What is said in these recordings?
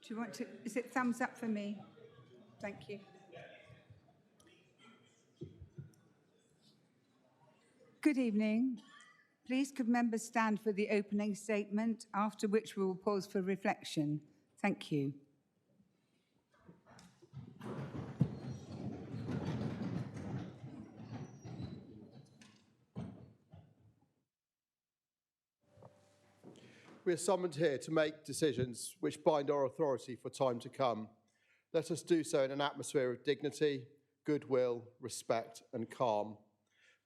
Do you want to, is it thumbs up for me? Thank you. Good evening. Please could members stand for the opening statement, after which we will pause for reflection. Thank you. We are summoned here to make decisions which bind our authority for time to come. Let us do so in an atmosphere of dignity, goodwill, respect and calm.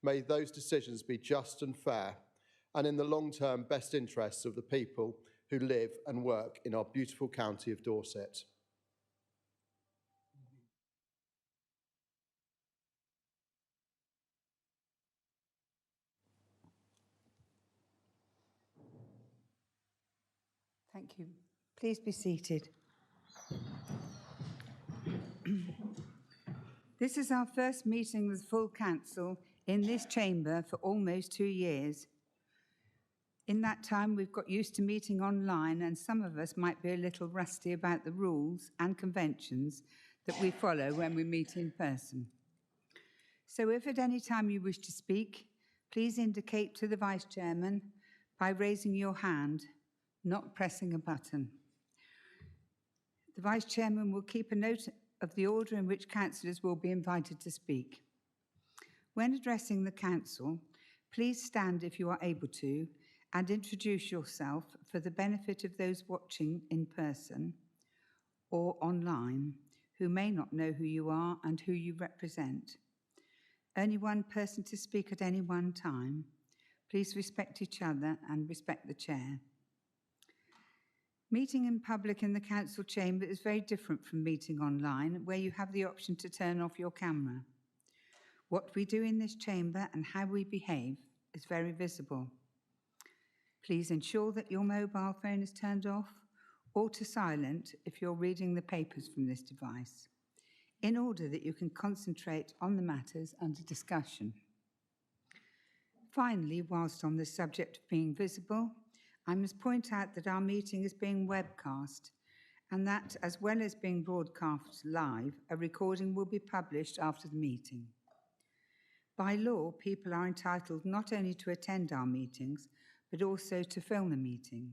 May those decisions be just and fair and in the long-term best interests of the people who live and work in our beautiful county of Dorset. Thank you. Please be seated. This is our first meeting with full council in this chamber for almost 2 years. In that time, we've got used to meeting online, and some of us might be a little rusty about the rules and conventions that we follow when we meet in person. So if at any time you wish to speak, please indicate to the Vice Chairman by raising your hand, not pressing a button. The Vice Chairman will keep a note of the order in which councillors will be invited to speak. When addressing the council, please stand if you are able to and introduce yourself for the benefit of those watching in person or online who may not know who you are and who you represent. Only one person to speak at any one time. Please respect each other and respect the chair. Meeting in public in the council chamber is very different from meeting online, where you have the option to turn off your camera. What we do in this chamber and how we behave is very visible. Please ensure that your mobile phone is turned off or to silent if you're reading the papers from this device, in order that you can concentrate on the matters under discussion. Finally, whilst on the subject of being visible, I must point out that our meeting is being webcast and that, as well as being broadcast live, a recording will be published after the meeting. By law, people are entitled not only to attend our meetings, but also to film the meeting.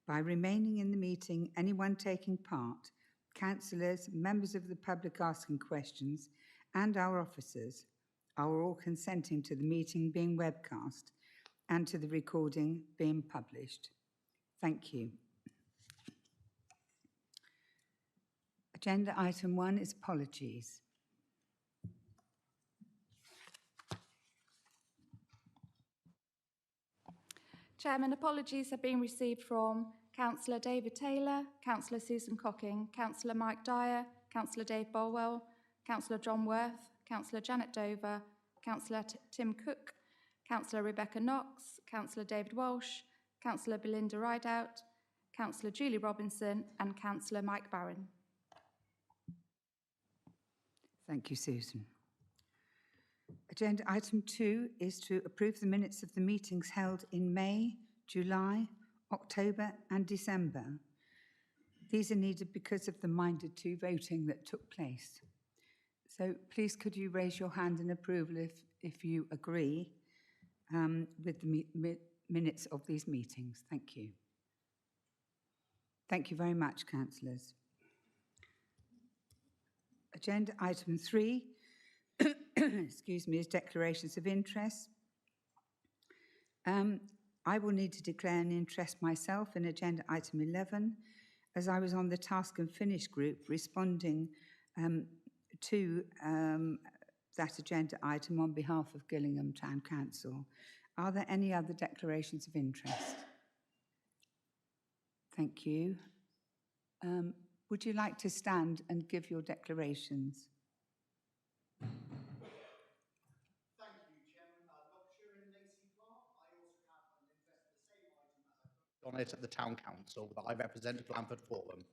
By remaining in the meeting, anyone taking part, councillors, members of the public asking questions, and our officers are all consenting to the meeting being webcast and to the recording being published. Thank you. Agenda item 1 is apologies. Chairman, apologies have been received from Councillor David Taylor, Councillor Susan Cocking, Councillor Mike Dyer, Councillor Dave Bolwell, Councillor John Worth, Councillor Janet Dover, Councillor Tim Cook, Councillor Rebecca Knox, Councillor David Walsh, Councillor Belinda Rideout, Councillor Julie Robinson and Councillor Mike Barron. Thank you, Susan. Agenda item 2 is to approve the minutes of the meetings held in May, July, October and December. These are needed because of the minded to voting that took place. So please could you raise your hand in approval if you agree with the minutes of these meetings. Thank you. Thank you very much, councillors. Agenda item 3 excuse me, is declarations of interest. I will need to declare an interest myself in agenda item 11, as I was on the task and finish group responding to that agenda item on behalf of Gillingham Town Council. Are there any other declarations of interest? Thank you. Would you like to stand and give your declarations? Thank you, Chairman. Not sure in Lacey Clark. I also have an interest in the same item as I voted on it at the Town Council that I represented Blandford Forum.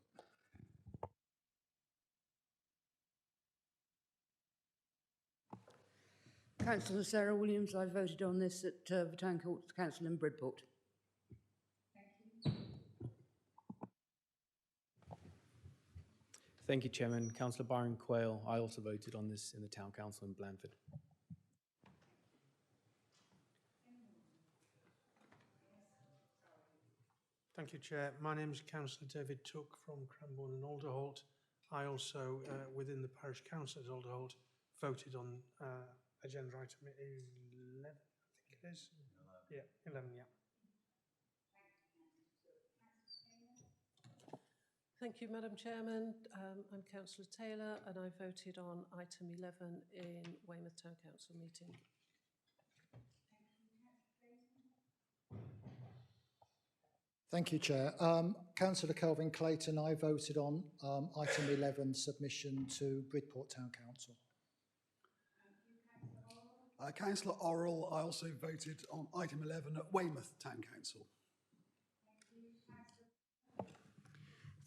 Councillor Sarah Williams, I voted on this at the Town Council in Bridport. Thank you, Chairman. Councillor Byron Quayle, I also voted on this in the Town Council in Blandford. Thank you, Chair. My name is Councillor David Took from Cranbourne and Alderholt. I also, within the Parish Council at Alderholt, voted on agenda item 11, I think it is. 11. Yeah, 11, yeah. Thank you, Madam Chairman. I'm Councillor Taylor and I voted on item 11 in Weymouth Town Council meeting. Thank you, Chair. Councillor Kelvin Clayton, I voted on item 11, submission to Bridport Town Council. Councillor Orrell, I also voted on item 11 at Weymouth Town Council.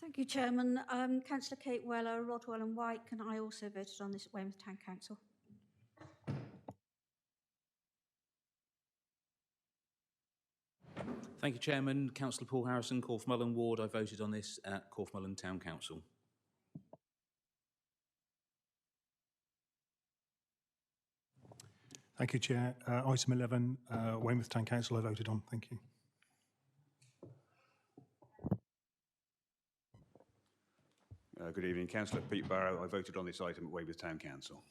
Thank you, Chairman. Councillor Kate Weller, Rodwell and White, and I also voted on this at Weymouth Town Council. Thank you, Chairman. Councillor Paul Harrison, Corfmullen Ward. I voted on this at Corfmullen Town Council. Thank you, Chair. Item 11, Weymouth Town Council, I voted on. Thank you. Good evening. Councillor Pete Barrow. I voted on this item at Weymouth Town Council.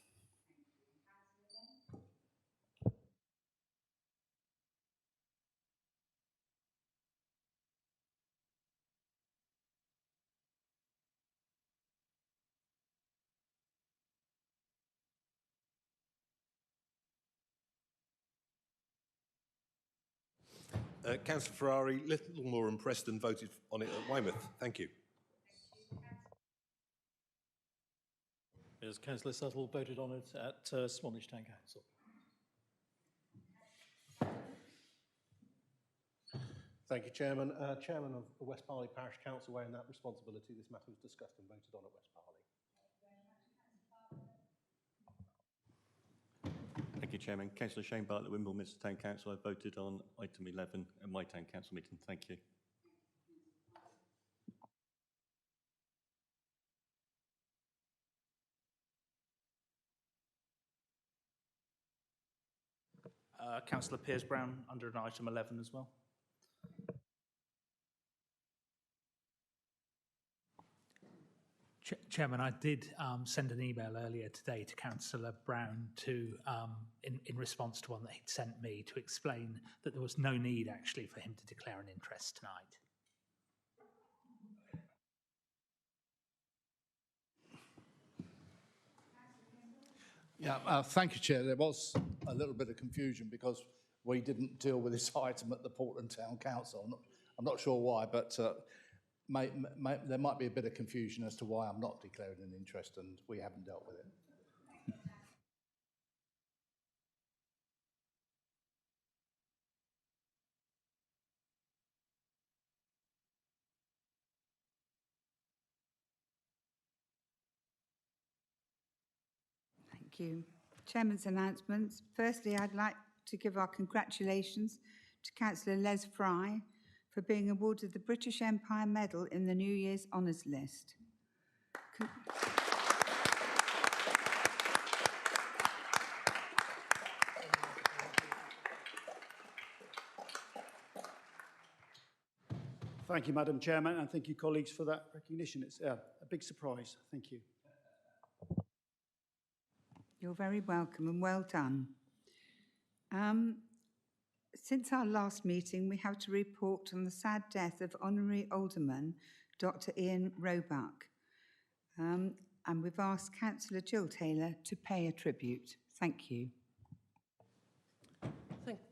Councillor Ferrari, little more impressed and voted on it at Weymouth. Thank you. Yes, Councillor Suttle voted on it at Swanage Town Council. Thank you, Chairman. Chairman of the West Barley Parish Council, wearing that responsibility, this matter was discussed and voted on at West Barley. Thank you, Chairman. Councillor Shane Bartlett, Wimble Minster Town Council. I voted on item 11 at my Town Council meeting. Thank you. Councillor Piers-Brown under an item 11 as well. Chairman, I did send an email earlier today to Councillor Brown to, in response to one that he'd sent me, to explain that there was no need actually for him to declare an interest tonight. Yeah, thank you, Chair. There was a little bit of confusion because we didn't deal with this item at the Portland Town Council. I'm not sure why, but there might be a bit of confusion as to why I'm not declaring an interest and we haven't dealt with it. Thank you. Chairman's announcements. Firstly, I'd like to give our congratulations to Councillor Les Fry for being awarded the British Empire Medal in the New Year's Honours List. Thank you, Madam Chairman, and thank you, colleagues, for that recognition. It's a big surprise. Thank you. You're very welcome and well done. Since our last meeting, we have to report on the sad death of Honorary Alderman Dr. Ian Roebuck. And we've asked Councillor Jill Taylor to pay a tribute. Thank you.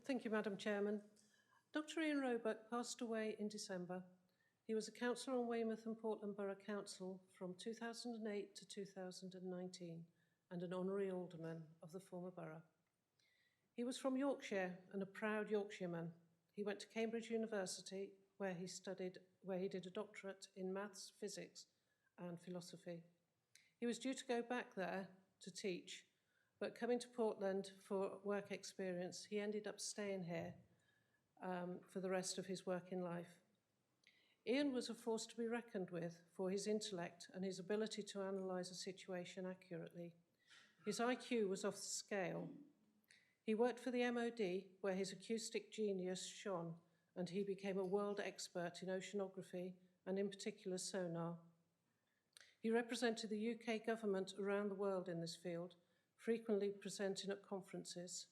Thank you, Madam Chairman. Dr. Ian Roebuck passed away in December. He was a councillor on Weymouth and Portland Borough Council from 2008 to 2019 and an honorary alderman of the former borough. He was from Yorkshire and a proud Yorkshireman. He went to Cambridge University where he did a doctorate in maths, physics and philosophy. He was due to go back there to teach, but coming to Portland for work experience, he ended up staying here for the rest of his working life. Ian was a force to be reckoned with for his intellect and his ability to analyse a situation accurately. His IQ was off the scale. He worked for the MOD, where his acoustic genius shone, and he became a world expert in oceanography and in particular sonar. He represented the UK government around the world in this field, frequently presenting at conferences.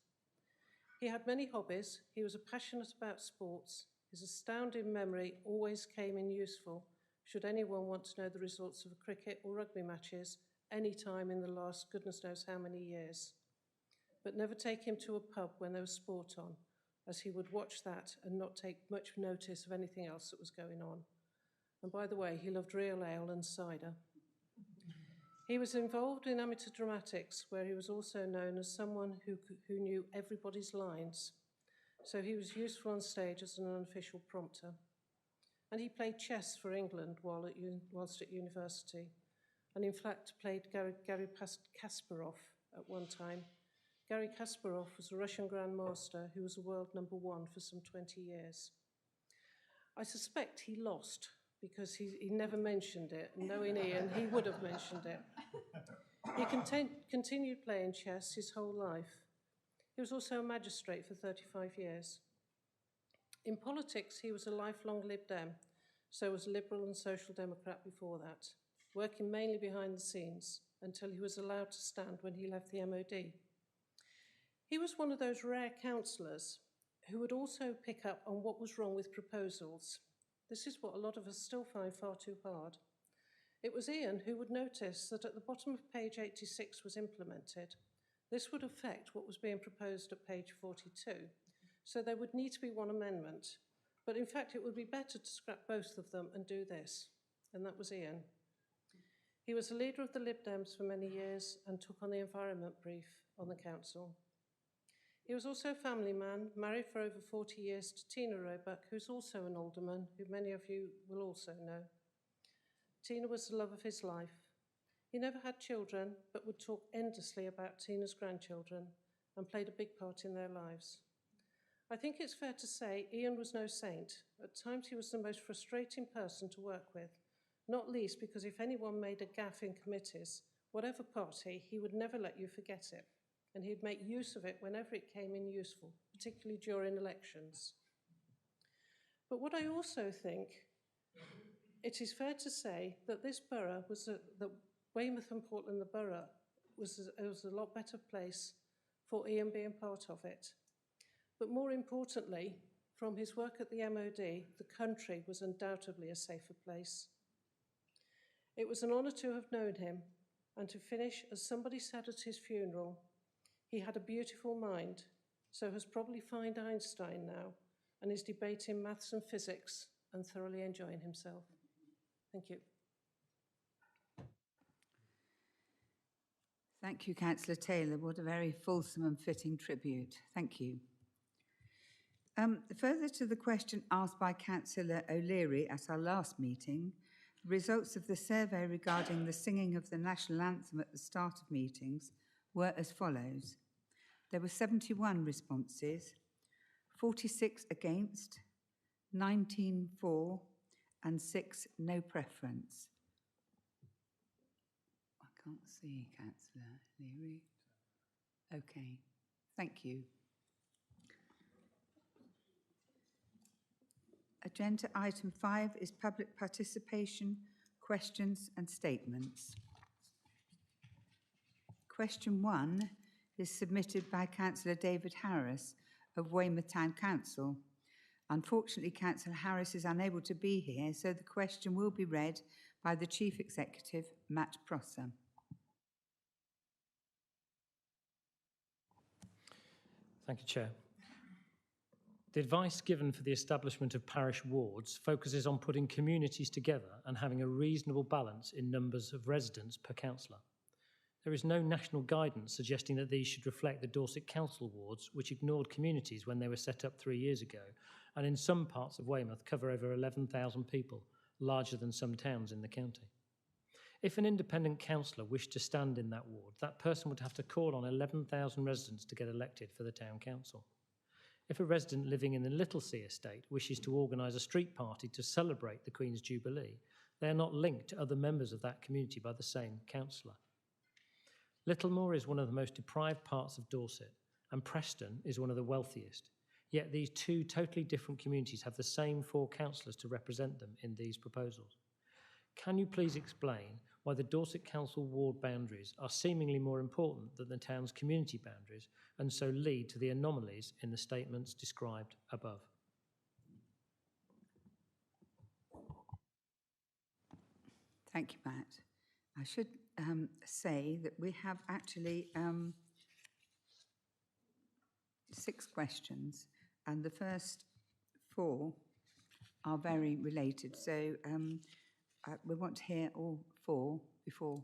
He had many hobbies. He was passionate about sports. His astounding memory always came in useful should anyone want to know the results of cricket or rugby matches any time in the last goodness knows how many years. But never take him to a pub when there was sport on, as he would watch that and not take much notice of anything else that was going on. And by the way, he loved real ale and cider. He was involved in amateur dramatics, where he was also known as someone who knew everybody's lines. So he was useful on stage as an unofficial prompter. And he played chess for England whilst at university, and in fact played Garry Kasparov at one time. Garry Kasparov was a Russian grandmaster who was a world #1 for some 20 years. I suspect he lost because he never mentioned it. Knowing Ian, he would have mentioned it. He continued playing chess his whole life. He was also a magistrate for 35 years. In politics, he was a lifelong Lib Dem, so was Liberal and Social Democrat before that, working mainly behind the scenes until he was allowed to stand when he left the MOD. He was one of those rare councillors who would also pick up on what was wrong with proposals. This is what a lot of us still find far too hard. It was Ian who would notice that at the bottom of page 86 was implemented. This would affect what was being proposed at page 42, so there would need to be one amendment. But in fact, it would be better to scrap both of them and do this, and that was Ian. He was the leader of the Lib Dems for many years and took on the environment brief on the council. He was also a family man, married for over 40 years to Tina Roebuck, who's also an alderman, who many of you will also know. Tina was the love of his life. He never had children, but would talk endlessly about Tina's grandchildren and played a big part in their lives. I think it's fair to say Ian was no saint. At times he was the most frustrating person to work with, not least because if anyone made a gaffe in committees, whatever party, he would never let you forget it, and he'd make use of it whenever it came in useful, particularly during elections. But what I also think, it is fair to say that this borough that Weymouth and Portland, the borough, was a lot better place for Ian being part of it. But more importantly, from his work at the MOD, the country was undoubtedly a safer place. It was an honour to have known him, and to finish, as somebody said at his funeral, he had a beautiful mind, so has probably found Einstein now, and is debating maths and physics and thoroughly enjoying himself. Thank you. Thank you, Councillor Taylor. What a very fulsome and fitting tribute. Thank you. Further to the question asked by Councillor O'Leary at our last meeting, the results of the survey regarding the singing of the national anthem at the start of meetings were as follows. There were 71 responses, 46 against, 19 for, and 6 no preference. I can't see, Councillor O'Leary. Okay, thank you. Agenda item 5 is public participation, questions and statements. Question 1 is submitted by Councillor David Harris of Weymouth Town Council. Unfortunately, Councillor Harris is unable to be here, so the question will be read by the Chief Executive, Matt Prosser. Thank you, Chair. The advice given for the establishment of parish wards focuses on putting communities together and having a reasonable balance in numbers of residents per councillor. There is no national guidance suggesting that these should reflect the Dorset Council wards, which ignored communities when they were set up 3 years ago, and in some parts of Weymouth cover over 11,000 people, larger than some towns in the county. If an independent councillor wished to stand in that ward, that person would have to call on 11,000 residents to get elected for the town council. If a resident living in the Littlesea estate wishes to organise a street party to celebrate the Queen's Jubilee, they are not linked to other members of that community by the same councillor. Littlemore is one of the most deprived parts of Dorset, and Preston is one of the wealthiest. Yet these two totally different communities have the same 4 councillors to represent them in these proposals. Can you please explain why the Dorset Council ward boundaries are seemingly more important than the town's community boundaries and so lead to the anomalies in the statements described above? Thank you, Matt. I should say that we have actually 6 questions, and the first 4 are very related. So we want to hear all 4 before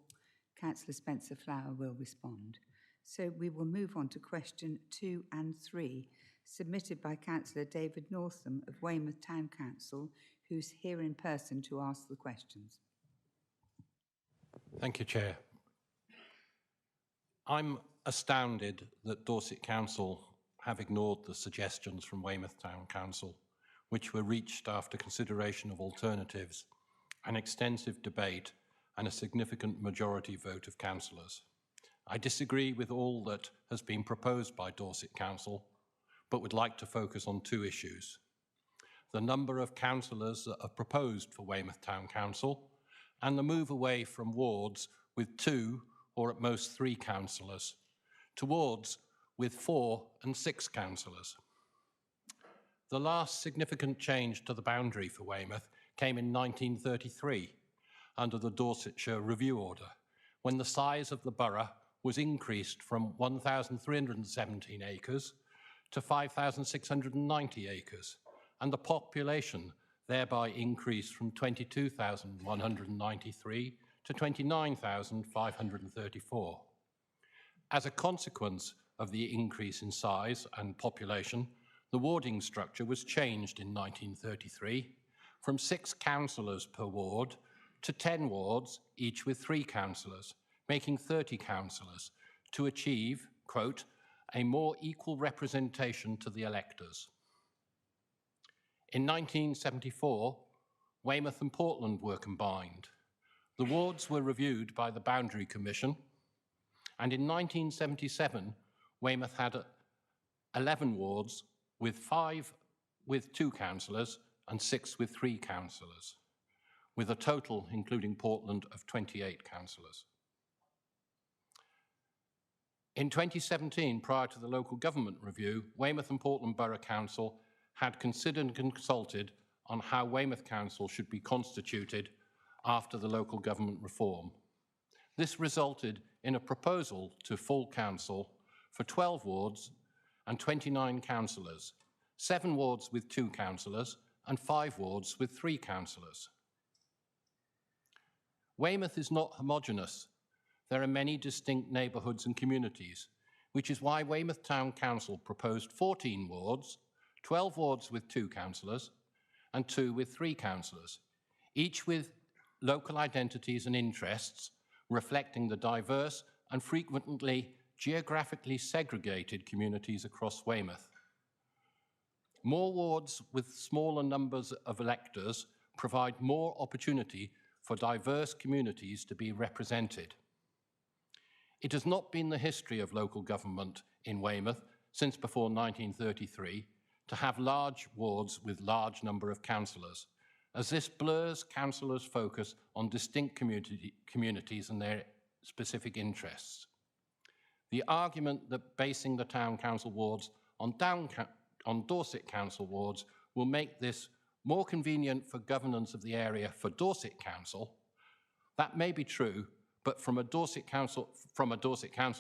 Councillor Spencer Flower will respond. So we will move on to question 2 and 3, submitted by Councillor David Northam of Weymouth Town Council, who's here in person to ask the questions. Thank you, Chair. I'm astounded that Dorset Council have ignored the suggestions from Weymouth Town Council, which were reached after consideration of alternatives, an extensive debate and a significant majority vote of councillors. I disagree with all that has been proposed by Dorset Council, but would like to focus on 2 issues. The number of councillors that are proposed for Weymouth Town Council and the move away from wards with 2 or at most 3 councillors to wards with 4 and 6 councillors. The last significant change to the boundary for Weymouth came in 1933 under the Dorsetshire Review Order, when the size of the borough was increased from 1,317 acres to 5,690 acres, and the population thereby increased from 22,193 to 29,534. As a consequence of the increase in size and population, the warding structure was changed in 1933 from 6 councillors per ward to 10 wards, each with 3 councillors, making 30 councillors, to achieve, quote, a more equal representation to the electors. In 1974, Weymouth and Portland were combined. The wards were reviewed by the Boundary Commission, and in 1977, Weymouth had 11 wards with 5 with 2 councillors and 6 with 3 councillors, with a total, including Portland, of 28 councillors. In 2017, prior to the local government review, Weymouth and Portland Borough Council had considered and consulted on how Weymouth Council should be constituted after the local government reform. This resulted in a proposal to full council for 12 wards and 29 councillors, 7 wards with 2 councillors and 5 wards with 3 councillors. Weymouth is not homogeneous. There are many distinct neighbourhoods and communities, which is why Weymouth Town Council proposed 14 wards, 12 wards with 2 councillors and 2 with 3 councillors, each with local identities and interests reflecting the diverse and frequently geographically segregated communities across Weymouth. More wards with smaller numbers of electors provide more opportunity for diverse communities to be represented. It has not been the history of local government in Weymouth since before 1933 to have large wards with large number of councillors, as this blurs councillors' focus on distinct communities and their specific interests. The argument that basing the town council wards on Dorset council wards will make this more convenient for governance of the area for Dorset Council, that may be true, but from a Dorset Council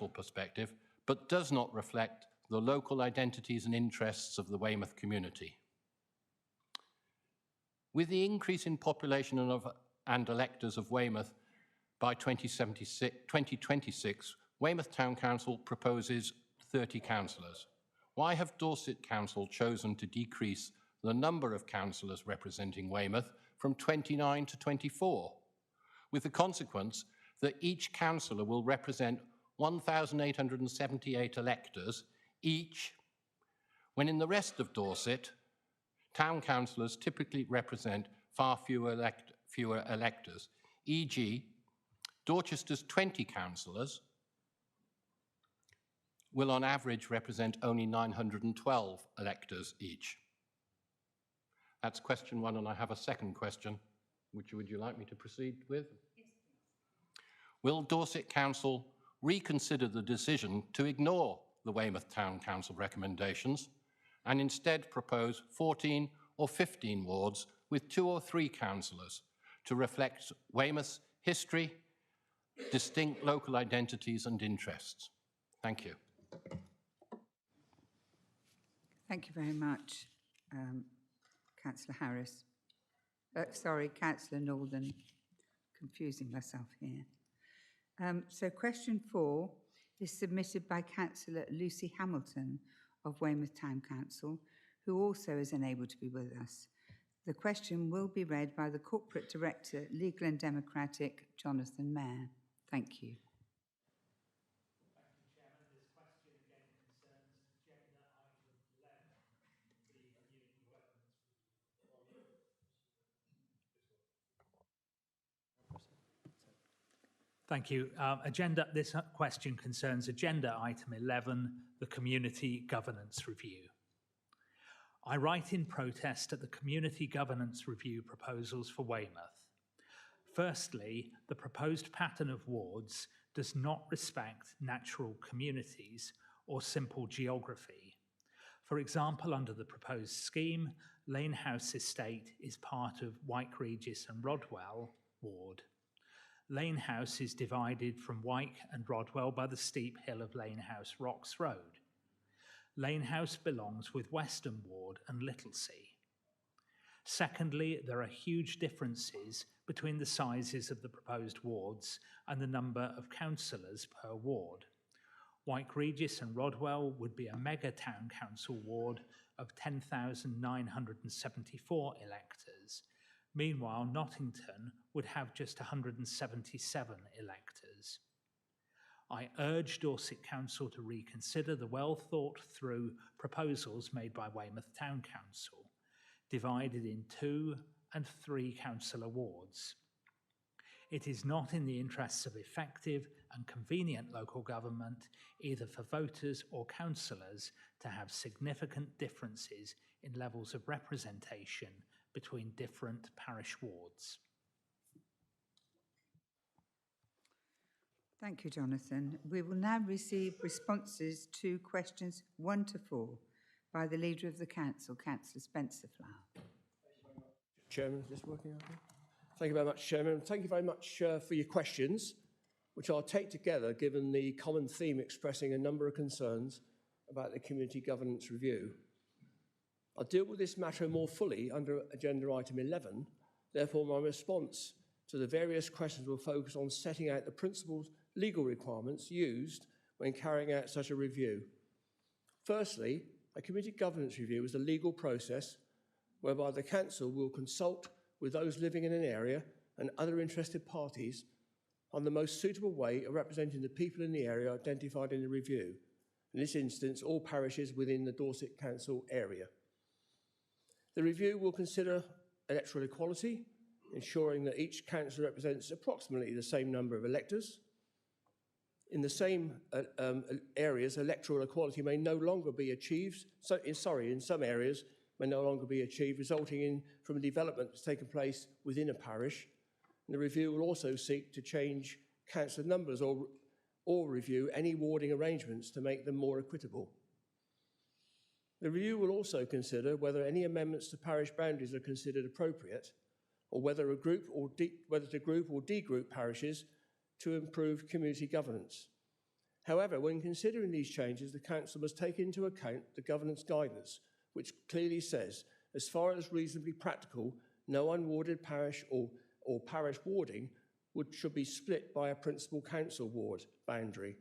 perspective, but does not reflect the local identities and interests of the Weymouth community. With the increase in population and electors of Weymouth by 2026, Weymouth Town Council proposes 30 councillors. Why have Dorset Council chosen to decrease the number of councillors representing Weymouth from 29 to 24, with the consequence that each councillor will represent 1,878 electors, each when in the rest of Dorset, town councillors typically represent far fewer electors, e.g. Dorchester's 20 councillors will on average represent only 912 electors each. That's question one, and I have a second question, which would you like me to proceed with? Yes, please. Will Dorset Council reconsider the decision to ignore the Weymouth Town Council recommendations and instead propose 14 or 15 wards with 2 or 3 councillors to reflect Weymouth's history, distinct local identities and interests? Thank you. Thank you very much, Councillor Harris. Sorry, Councillor Northern. Confusing myself here. So question 4 is submitted by Councillor Lucy Hamilton of Weymouth Town Council, who also is unable to be with us. The question will be read by the Corporate Director, Legal and Democratic, Jonathan Mayer. Thank you. Thank you. This question concerns agenda item 11, the Community Governance Review. I write in protest at the Community Governance Review proposals for Weymouth. Firstly, the proposed pattern of wards does not respect natural communities or simple geography. For example, under the proposed scheme, Lane House Estate is part of Wyke Regis and Rodwell ward. Lane House is divided from Wyke and Rodwell by the steep hill of Lane House Rocks Road. Lane House belongs with Weston Ward and Littlesea. Secondly, there are huge differences between the sizes of the proposed wards and the number of councillors per ward. Wyke Regis and Rodwell would be a mega town council ward of 10,974 electors. Meanwhile, Nottington would have just 177 electors. I urge Dorset Council to reconsider the well-thought-through proposals made by Weymouth Town Council, divided in 2 and 3 councillor wards. It is not in the interests of effective and convenient local government, either for voters or councillors, to have significant differences in levels of representation between different parish wards. Thank you, Jonathan. We will now receive responses to questions 1 to 4 by the Leader of the Council, Councillor Spencer-Flower. Chairman, is this working out here? Thank you very much, Chairman. Thank you very much for your questions, which I'll take together given the common theme expressing a number of concerns about the Community Governance Review. I'll deal with this matter more fully under agenda item 11. Therefore, my response to the various questions will focus on setting out the principles, legal requirements used when carrying out such a review. Firstly, a community governance review is a legal process whereby the council will consult with those living in an area and other interested parties on the most suitable way of representing the people in the area identified in the review. In this instance, all parishes within the Dorset Council area. The review will consider electoral equality, ensuring that each council represents approximately the same number of electors. In the same areas, electoral equality may no longer be achieved, in some areas may no longer be achieved, resulting from a development that's taken place within a parish. And the review will also seek to change councillor numbers or review any warding arrangements to make them more equitable. The review will also consider whether any amendments to parish boundaries are considered appropriate, or whether to group or de-group parishes to improve community governance. However, when considering these changes, the council must take into account the governance guidance, which clearly says, as far as reasonably practical, no unwarded parish or parish warding should be split by a principal council ward boundary,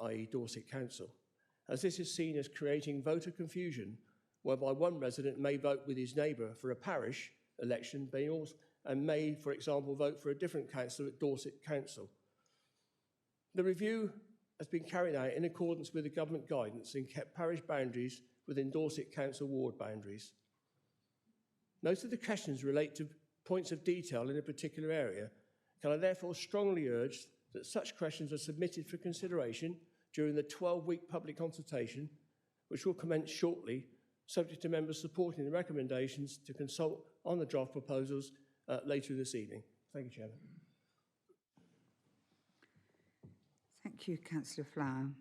i.e. Dorset Council, as this is seen as creating voter confusion, whereby one resident may vote with his neighbour for a parish election and may, for example, vote for a different councillor at Dorset Council. The review has been carried out in accordance with the government guidance and kept parish boundaries within Dorset Council ward boundaries. Most of the questions relate to points of detail in a particular area. Can I therefore strongly urge that such questions are submitted for consideration during the 12-week public consultation, which will commence shortly, subject to members supporting the recommendations to consult on the draft proposals later this evening. Thank you, Chairman. Thank you, Councillor Flower.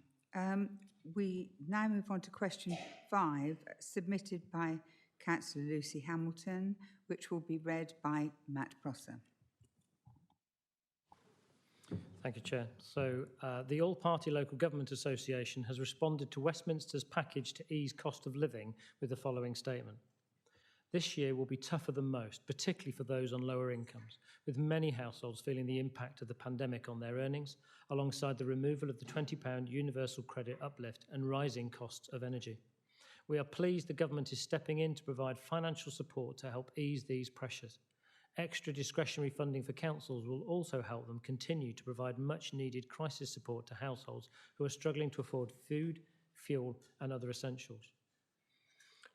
We now move on to question 5, submitted by Councillor Lucy Hamilton, which will be read by Matt Prosser. Thank you, Chair. So the All-Party Local Government Association has responded to Westminster's package to ease cost of living with the following statement. This year will be tougher than most, particularly for those on lower incomes, with many households feeling the impact of the pandemic on their earnings, alongside the removal of the £20 universal credit uplift and rising costs of energy. We are pleased the government is stepping in to provide financial support to help ease these pressures. Extra discretionary funding for councils will also help them continue to provide much-needed crisis support to households who are struggling to afford food, fuel and other essentials.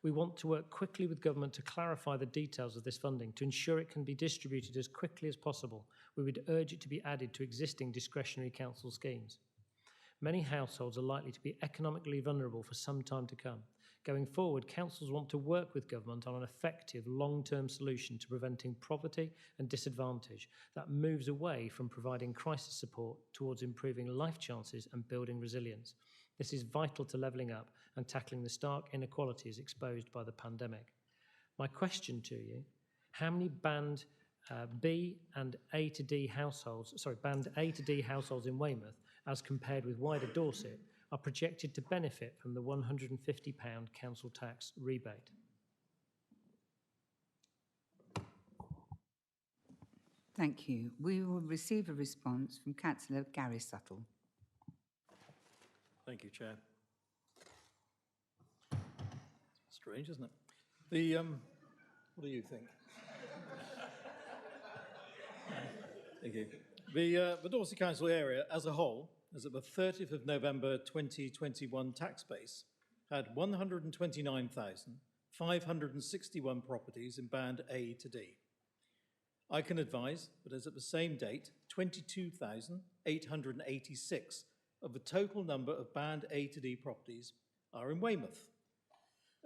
We want to work quickly with government to clarify the details of this funding to ensure it can be distributed as quickly as possible. We would urge it to be added to existing discretionary council schemes. Many households are likely to be economically vulnerable for some time to come. Going forward, councils want to work with government on an effective long-term solution to preventing poverty and disadvantage that moves away from providing crisis support towards improving life chances and building resilience. This is vital to levelling up and tackling the stark inequalities exposed by the pandemic. My question to you, how many band B and A to D households, band A to D households in Weymouth, as compared with wider Dorset, are projected to benefit from the £150 council tax rebate? Thank you. We will receive a response from Councillor Gary Suttle. Thank you, Chair. Strange, isn't it? What do you think? Thank you. The Dorset Council area as a whole, as of the 30th of November 2021 tax base, had 129,561 properties in band A to D. I can advise that as at the same date, 22,886 of the total number of band A to D properties are in Weymouth.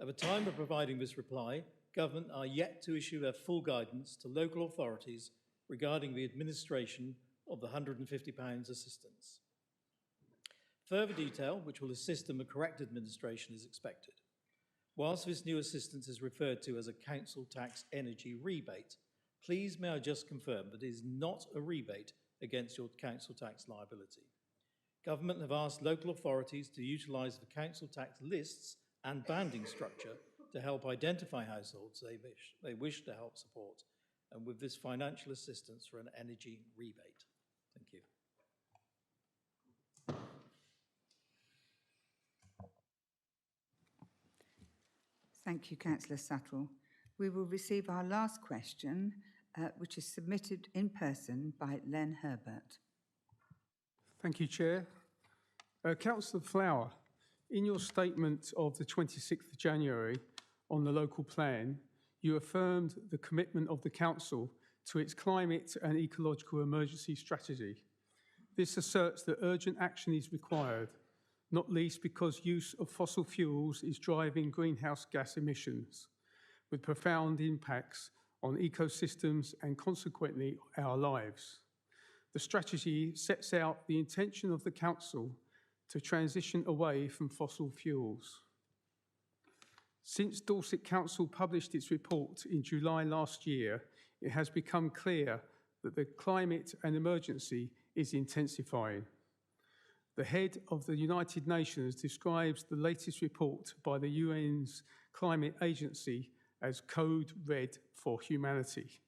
At the time of providing this reply, government are yet to issue their full guidance to local authorities regarding the administration of the £150 assistance. Further detail, which will assist in the correct administration, is expected. Whilst this new assistance is referred to as a council tax energy rebate, please may I just confirm that it is not a rebate against your council tax liability. Government have asked local authorities to utilise the council tax lists and banding structure to help identify households they wish to help support, and with this financial assistance for an energy rebate. Thank you. Thank you, Councillor Suttle. We will receive our last question, which is submitted in person by Len Herbert. Thank you, Chair. Councillor Flower, in your statement of the 26th of January on the local plan, you affirmed the commitment of the Council to its climate and ecological emergency strategy. This asserts that urgent action is required, not least because use of fossil fuels is driving greenhouse gas emissions, with profound impacts on ecosystems and consequently our lives. The strategy sets out the intention of the Council to transition away from fossil fuels. Since Dorset Council published its report in July last year, it has become clear that the climate and emergency is intensifying. The head of the United Nations describes the latest report by the UN's Climate Agency as Code Red for humanity.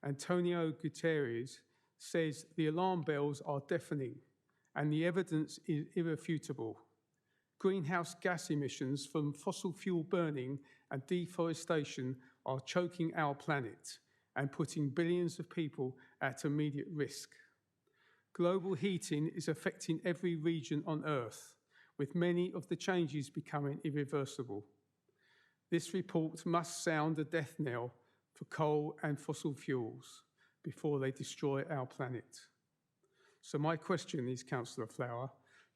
Antonio Guterres says the alarm bells are deafening and the evidence is irrefutable. Greenhouse gas emissions from fossil fuel burning and deforestation are choking our planet and putting billions of people at immediate risk. Global heating is affecting every region on Earth, with many of the changes becoming irreversible. This report must sound a death knell for coal and fossil fuels before they destroy our planet. So my question is, Councillor Flower,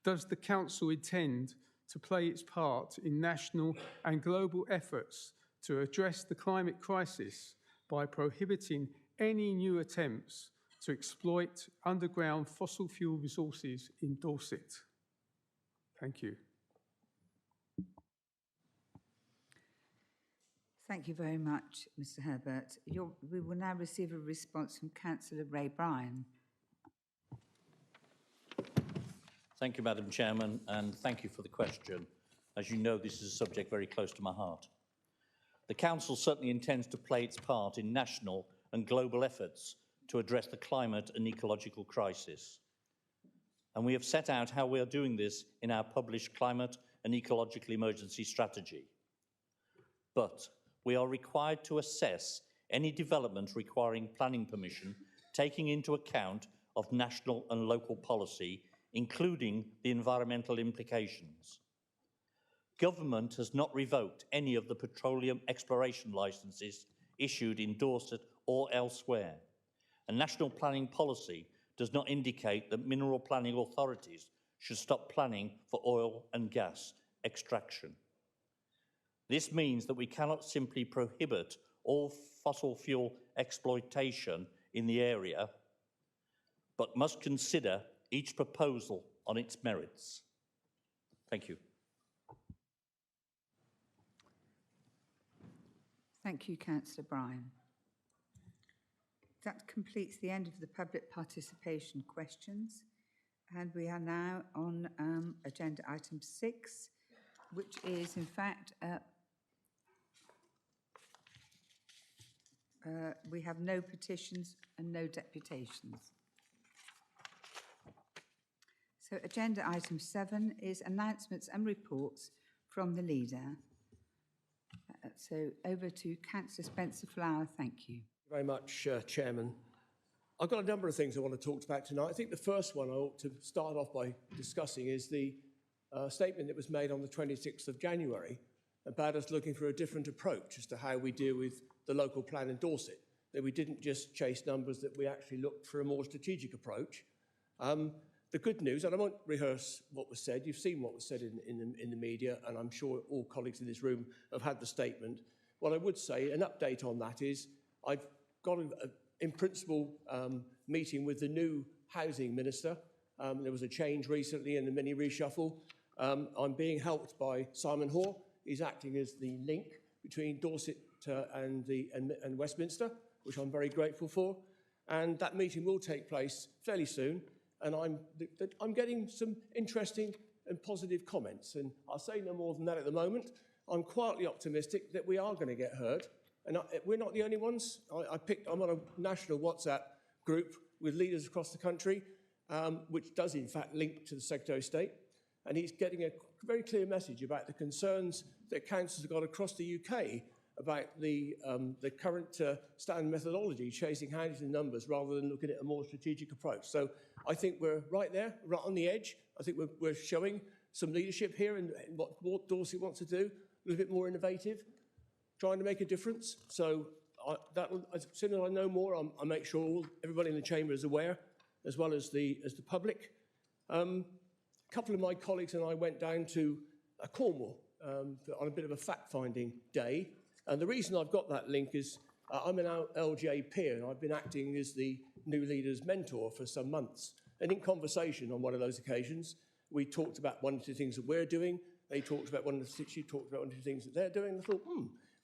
does the Council intend to play its part in national and global efforts to address the climate crisis by prohibiting any new attempts to exploit underground fossil fuel resources in Dorset? Thank you. Thank you very much, Mr. Herbert. We will now receive a response from Councillor Ray Bryan. Thank you, Madam Chairman, and thank you for the question. As you know, this is a subject very close to my heart. The Council certainly intends to play its part in national and global efforts to address the climate and ecological crisis. And we have set out how we are doing this in our published Climate and Ecological Emergency Strategy. But we are required to assess any development requiring planning permission, taking into account of national and local policy, including the environmental implications. Government has not revoked any of the petroleum exploration licences issued in Dorset or elsewhere, and national planning policy does not indicate that mineral planning authorities should stop planning for oil and gas extraction. This means that we cannot simply prohibit all fossil fuel exploitation in the area, but must consider each proposal on its merits. Thank you. Thank you, Councillor Bryan. That completes the end of the public participation questions. And we are now on agenda item 6, which is in fact, we have no petitions and no deputations. So agenda item 7 is announcements and reports from the leader. So over to Councillor Spencer Flower. Thank you. Very much, Chairman. I've got a number of things I want to talk about tonight. I think the first one I ought to start off by discussing is the statement that was made on the 26th of January about us looking for a different approach as to how we deal with the local plan in Dorset, that we didn't just chase numbers, that we actually looked for a more strategic approach. The good news, and I won't rehearse what was said, you've seen what was said in the media, and I'm sure all colleagues in this room have had the statement. What I would say, an update on that is, I've got in principle meeting with the new housing minister. There was a change recently in the mini reshuffle. I'm being helped by Simon Hoare. He's acting as the link between Dorset and Westminster, which I'm very grateful for. And that meeting will take place fairly soon. And I'm getting some interesting and positive comments. And I'll say no more than that at the moment. I'm quietly optimistic that we are going to get heard. And we're not the only ones. I'm on a national WhatsApp group with leaders across the country, which does in fact link to the Secretary of State. And he's getting a very clear message about the concerns that councils have got across the UK about the current standard methodology, chasing houses in numbers rather than looking at a more strategic approach. So I think we're right there, right on the edge. I think we're showing some leadership here in what Dorset wants to do, a little bit more innovative, trying to make a difference. So as soon as I know more, I'll make sure everybody in the chamber is aware, as well as the public. A couple of my colleagues and I went down to Cornwall on a bit of a fact-finding day. And the reason I've got that link is I'm an LJ peer, and I've been acting as the new leader's mentor for some months. And in conversation on one of those occasions, we talked about one or two things that we're doing. She talked about one or two things that they're doing. I thought,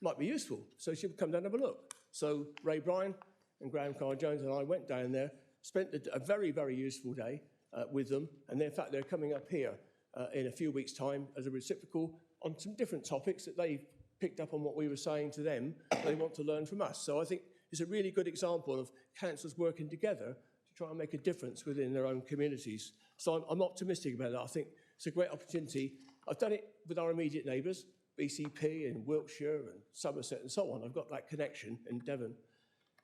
might be useful. So she would come down and have a look. So Ray Bryan and Graham Carr-Jones and I went down there, spent a very, very useful day with them. And in fact, they're coming up here in a few weeks' time as a reciprocal on some different topics that they've picked up on what we were saying to them. They want to learn from us. So I think it's a really good example of councils working together to try and make a difference within their own communities. So I'm optimistic about that. I think it's a great opportunity. I've done it with our immediate neighbours, BCP and Wiltshire and Somerset and so on. I've got that connection in Devon.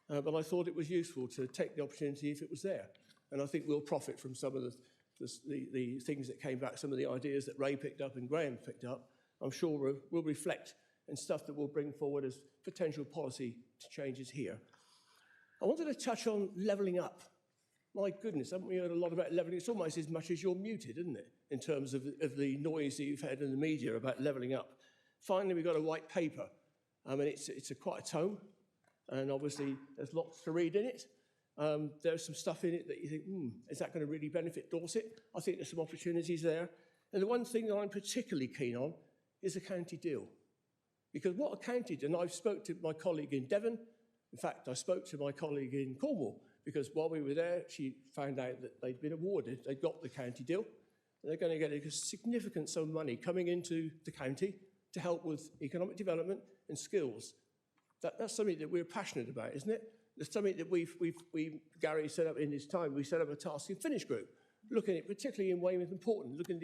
But I thought it was useful to take the opportunity if it was there. And I think we'll profit from some of the things that came back, some of the ideas that Ray picked up and Graham picked up. I'm sure we'll reflect and stuff that we'll bring forward as potential policy changes here. I wanted to touch on levelling up. My goodness, haven't we heard a lot about levelling? It's almost as much as you're muted, isn't it, in terms of the noise that you've had in the media about levelling up. Finally, we've got a white paper. I mean, it's quite a tome, and obviously there's lots to read in it. There's some stuff in it that you think, is that going to really benefit Dorset? I think there's some opportunities there. And the one thing that I'm particularly keen on is a county deal. Because what a county, and I spoke to my colleague in Devon. In fact, I spoke to my colleague in Cornwall, because while we were there, she found out that they'd been awarded, they'd got the county deal, and they're going to get a significant sum of money coming into the county to help with economic development and skills. That's something that we're passionate about, isn't it? It's something that Gary set up in his time. We set up a task and finish group, looking at, particularly in Weymouth and Portland, looking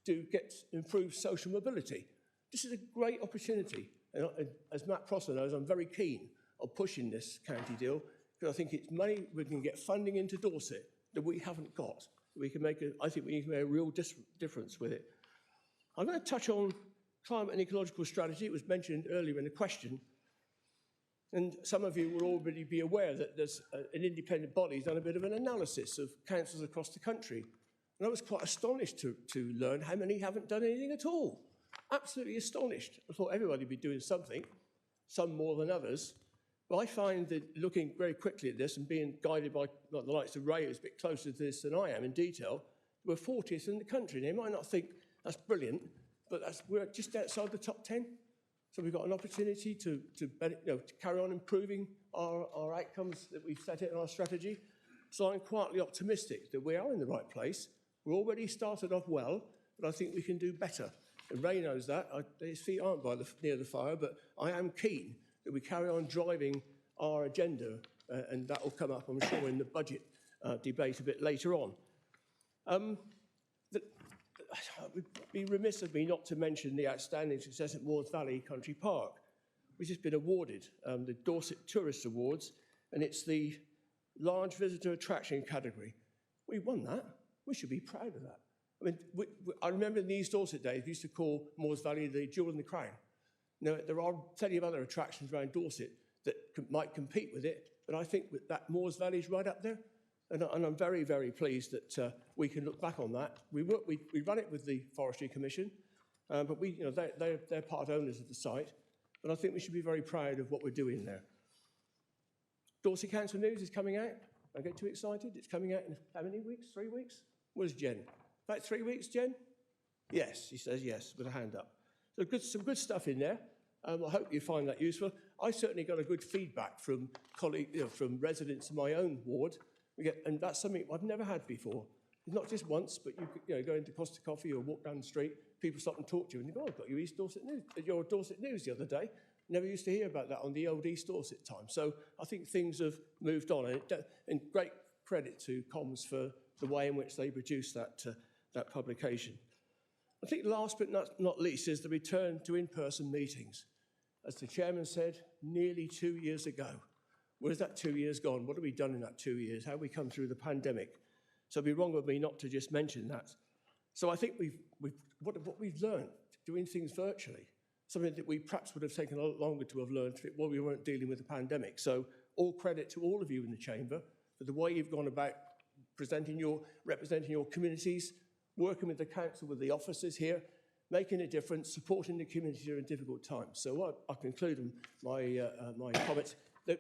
to get improved social mobility. This is a great opportunity. And as Matt Prosser knows, I'm very keen on pushing this county deal, because I think it's money we can get funding into Dorset that we haven't got. I think we can make a real difference with it. I'm going to touch on climate and ecological strategy. It was mentioned earlier in the question. And some of you will already be aware that there's an independent body who's done a bit of an analysis of councils across the country. And I was quite astonished to learn how many haven't done anything at all. Absolutely astonished. I thought everybody would be doing something, some more than others. But I find that looking very quickly at this and being guided by the likes of Ray, who's a bit closer to this than I am in detail, we're 40th in the country. They might not think that's brilliant, but we're just outside the top 10. So we've got an opportunity to carry on improving our outcomes that we've set in our strategy. So I'm quietly optimistic that we are in the right place. We're already started off well, but I think we can do better. And Ray knows that. His feet aren't near the fire, but I am keen that we carry on driving our agenda, and that will come up, I'm sure, in the budget debate a bit later on. It would be remiss of me not to mention the outstanding success at Moors Valley Country Park, which has been awarded the Dorset Tourist Awards, and it's the large visitor attraction category. We won that. We should be proud of that. I mean, I remember in the East Dorset days, we used to call Moors Valley the jewel in the crown. Now, there are plenty of other attractions around Dorset that might compete with it, but I think that Moors Valley is right up there. And I'm very, very pleased that we can look back on that. We run it with the Forestry Commission, but they're part owners of the site. But I think we should be very proud of what we're doing there. Dorset Council News is coming out. I get too excited. It's coming out in how many weeks? 3 weeks? Where's Jen? About 3 weeks, Jen? Yes, she says yes, with a hand up. So some good stuff in there. I hope you find that useful. I certainly got a good feedback from colleagues, from residents in my own ward. And that's something I've never had before. Not just once, but you go into Costa Coffee or walk down the street, people stop and talk to you, and you go, "Oh, I've got your East Dorset News, your Dorset News the other day." Never used to hear about that on the old East Dorset time. So I think things have moved on, and great credit to Comms for the way in which they produced that publication. I think last but not least is the return to in-person meetings. As the chairman said, nearly 2 years ago. Where's that 2 years gone? What have we done in that 2 years? How have we come through the pandemic? So it'd be wrong of me not to just mention that. So I think what we've learned doing things virtually, something that we perhaps would have taken a lot longer to have learned while we weren't dealing with the pandemic. So all credit to all of you in the chamber for the way you've gone about representing your communities, working with the council, with the officers here, making a difference, supporting the community during difficult times. So I conclude my comments.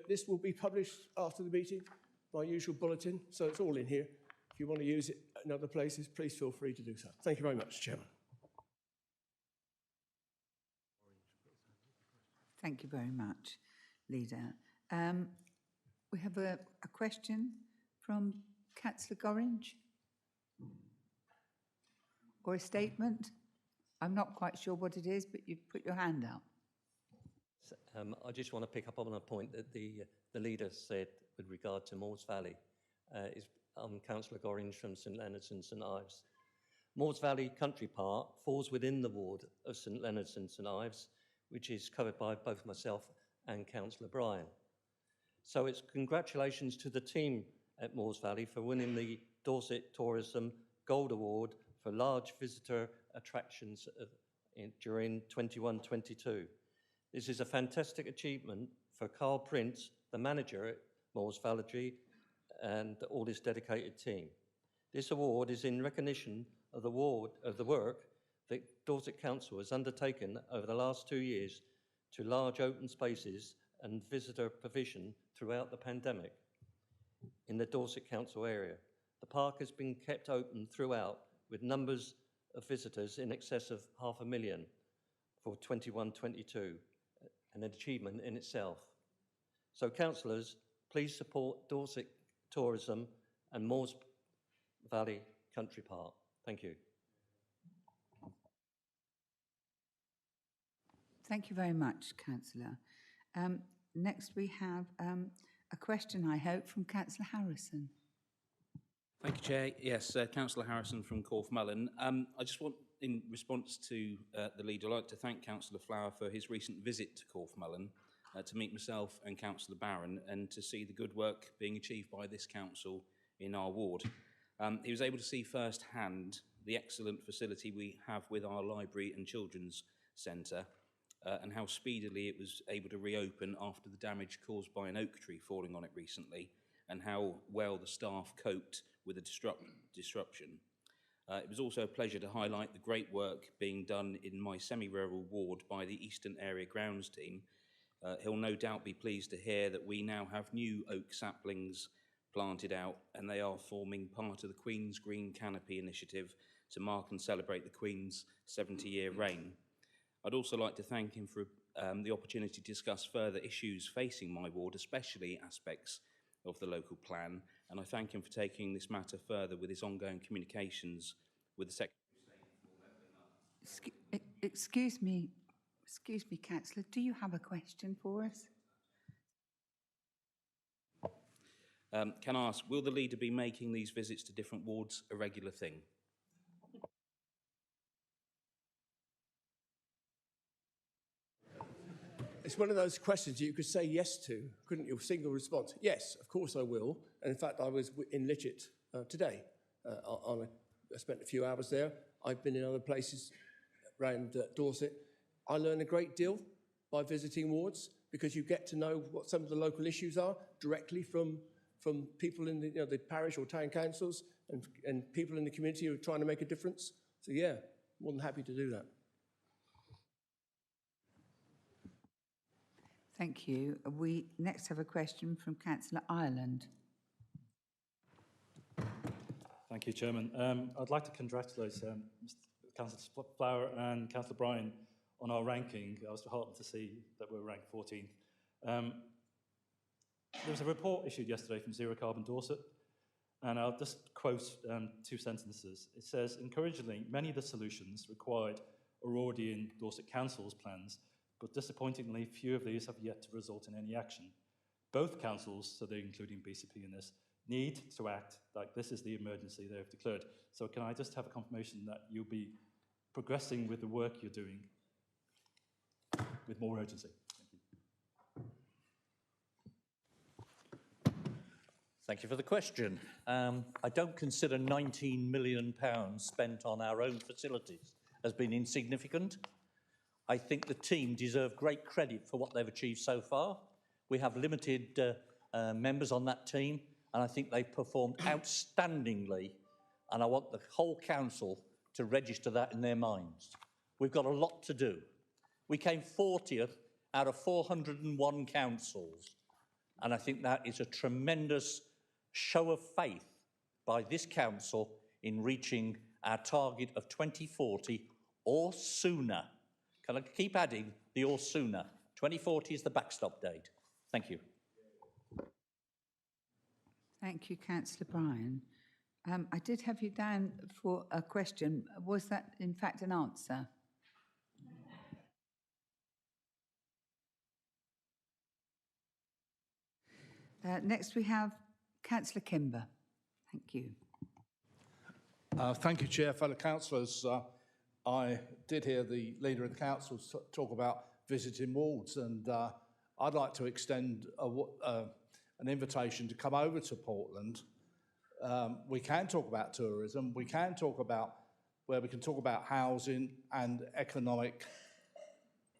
This will be published after the meeting, my usual bulletin, so it's all in here. If you want to use it in other places, please feel free to do so. Thank you very much, Chairman. Thank you very much, Leader. We have a question from Councillor Gorringe. Or a statement. I'm not quite sure what it is, but you've put your hand out. I just want to pick up on a point that the leader said with regard to Moors Valley. I'm Councillor Gorringe from St Leonard's and St Ives. Moors Valley Country Park falls within the ward of St Leonard's and St Ives, which is covered by both myself and Councillor Bryan. So it's congratulations to the team at Moors Valley for winning the Dorset Tourism Gold Award for large visitor attractions during 21-22. This is a fantastic achievement for Carl Prince, the manager at Moors Valley, and all his dedicated team. This award is in recognition of the work that Dorset Council has undertaken over the last 2 years to large open spaces and visitor provision throughout the pandemic in the Dorset Council area. The park has been kept open throughout with numbers of visitors in excess of 500,000 for 21-22, an achievement in itself. So councillors, please support Dorset tourism and Moors Valley Country Park. Thank you. Thank you very much, Councillor. Next we have a question, I hope, from Councillor Harrison. Thank you, Chair. Yes, Councillor Harrison from Corfmullen. I just want, in response to the leader, I'd like to thank Councillor Flower for his recent visit to Corfmullen to meet myself and Councillor Barron and to see the good work being achieved by this council in our ward. He was able to see firsthand the excellent facility we have with our library and children's centre and how speedily it was able to reopen after the damage caused by an oak tree falling on it recently, and how well the staff coped with the disruption. It was also a pleasure to highlight the great work being done in my semi-rural ward by the Eastern Area Grounds team. He'll no doubt be pleased to hear that we now have new oak saplings planted out, and they are forming part of the Queen's Green Canopy initiative to mark and celebrate the Queen's 70-year reign. I'd also like to thank him for the opportunity to discuss further issues facing my ward, especially aspects of the local plan, and I thank him for taking this matter further with his ongoing communications with the Secretary of State. Excuse me, Councillor, do you have a question for us? Can I ask, will the leader be making these visits to different wards a regular thing? It's one of those questions you could say yes to, couldn't you? Single response. Yes, of course I will. And in fact, I was in Litchett today. I spent a few hours there. I've been in other places around Dorset. I learn a great deal by visiting wards because you get to know what some of the local issues are directly from people in the parish or town councils and people in the community who are trying to make a difference. So yeah, more than happy to do that. Thank you. We next have a question from Councillor Ireland. Thank you, Chairman. I'd like to congratulate Councillor Flower and Councillor Bryan on our ranking. I was heartened to see that we're ranked 14th. There was a report issued yesterday from Zero Carbon Dorset, and I'll just quote 2 sentences. It says, encouragingly, many of the solutions required are already in Dorset Council's plans, but disappointingly, few of these have yet to result in any action. Both councils, so they're including BCP in this, need to act like this is the emergency they have declared. So can I just have a confirmation that you'll be progressing with the work you're doing with more urgency? Thank you. Thank you for the question. I don't consider £19 million spent on our own facilities as being insignificant. I think the team deserve great credit for what they've achieved so far. We have limited members on that team, and I think they've performed outstandingly, and I want the whole council to register that in their minds. We've got a lot to do. We came 40th out of 401 councils, and I think that is a tremendous show of faith by this council in reaching our target of 2040 or sooner. Can I keep adding the or sooner? 2040 is the backstop date. Thank you. Thank you, Councillor Bryan. I did have you down for a question. Was that, in fact, an answer? Next, we have Councillor Kimber. Thank you. Thank you, Chair. Fellow councillors, I did hear the Leader of the Council talk about visiting wards, and I'd like to extend an invitation to come over to Portland. We can talk about tourism, we can talk about where we can talk about housing and economic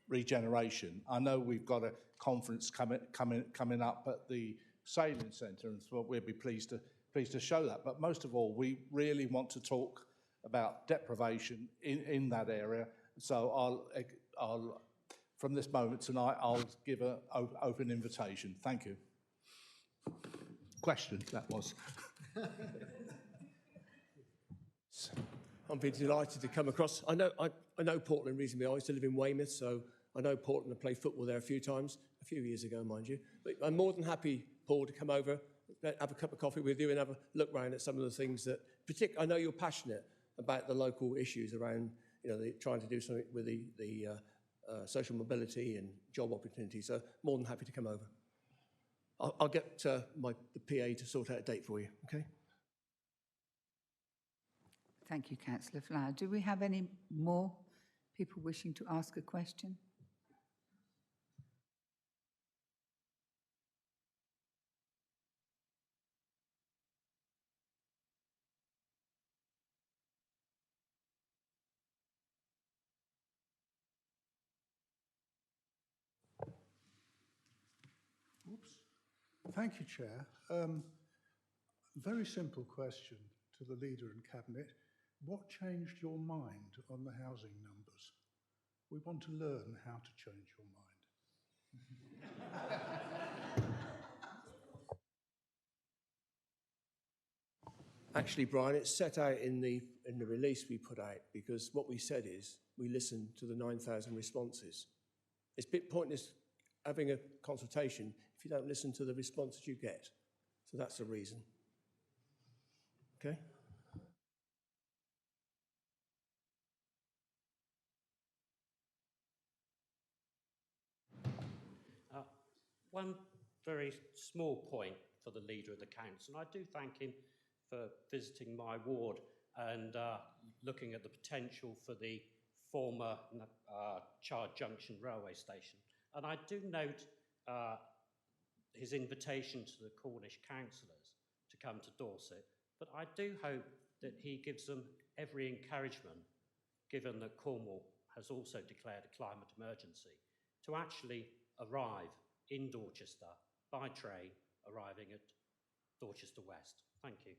regeneration. I know we've got a conference coming up at the Sailing Centre, and so we'll be pleased to show that. But most of all, we really want to talk about deprivation in that area. So I'll from this moment tonight, I'll give an open invitation. Thank you. Question, that was. I'm being delighted to come across. I know Portland reasonably. I used to live in Weymouth, so I know Portland and played football there a few times, a few years ago, mind you. But I'm more than happy, Paul, to come over, have a cup of coffee with you and have a look round at some of the things that, I know you're passionate about the local issues around, trying to do something with the social mobility and job opportunities. So more than happy to come over. I'll get the PA to sort out a date for you, okay? Thank you, Councillor Flower. Do we have any more people wishing to ask a question? Oops. Thank you, Chair. Very simple question to the Leader and Cabinet. What changed your mind on the housing numbers? We want to learn how to change your mind. Actually, Brian, it's set out in the release we put out, because what we said is we listened to the 9,000 responses. It's a bit pointless having a consultation if you don't listen to the responses you get. So that's the reason. Okay? One very small point for the Leader of the Council, and I do thank him for visiting my ward and looking at the potential for the former Chard Junction railway station. And I do note his invitation to the Cornish councillors to come to Dorset, but I do hope that he gives them every encouragement, given that Cornwall has also declared a climate emergency, to actually arrive in Dorchester by train, arriving at Dorchester West. Thank you.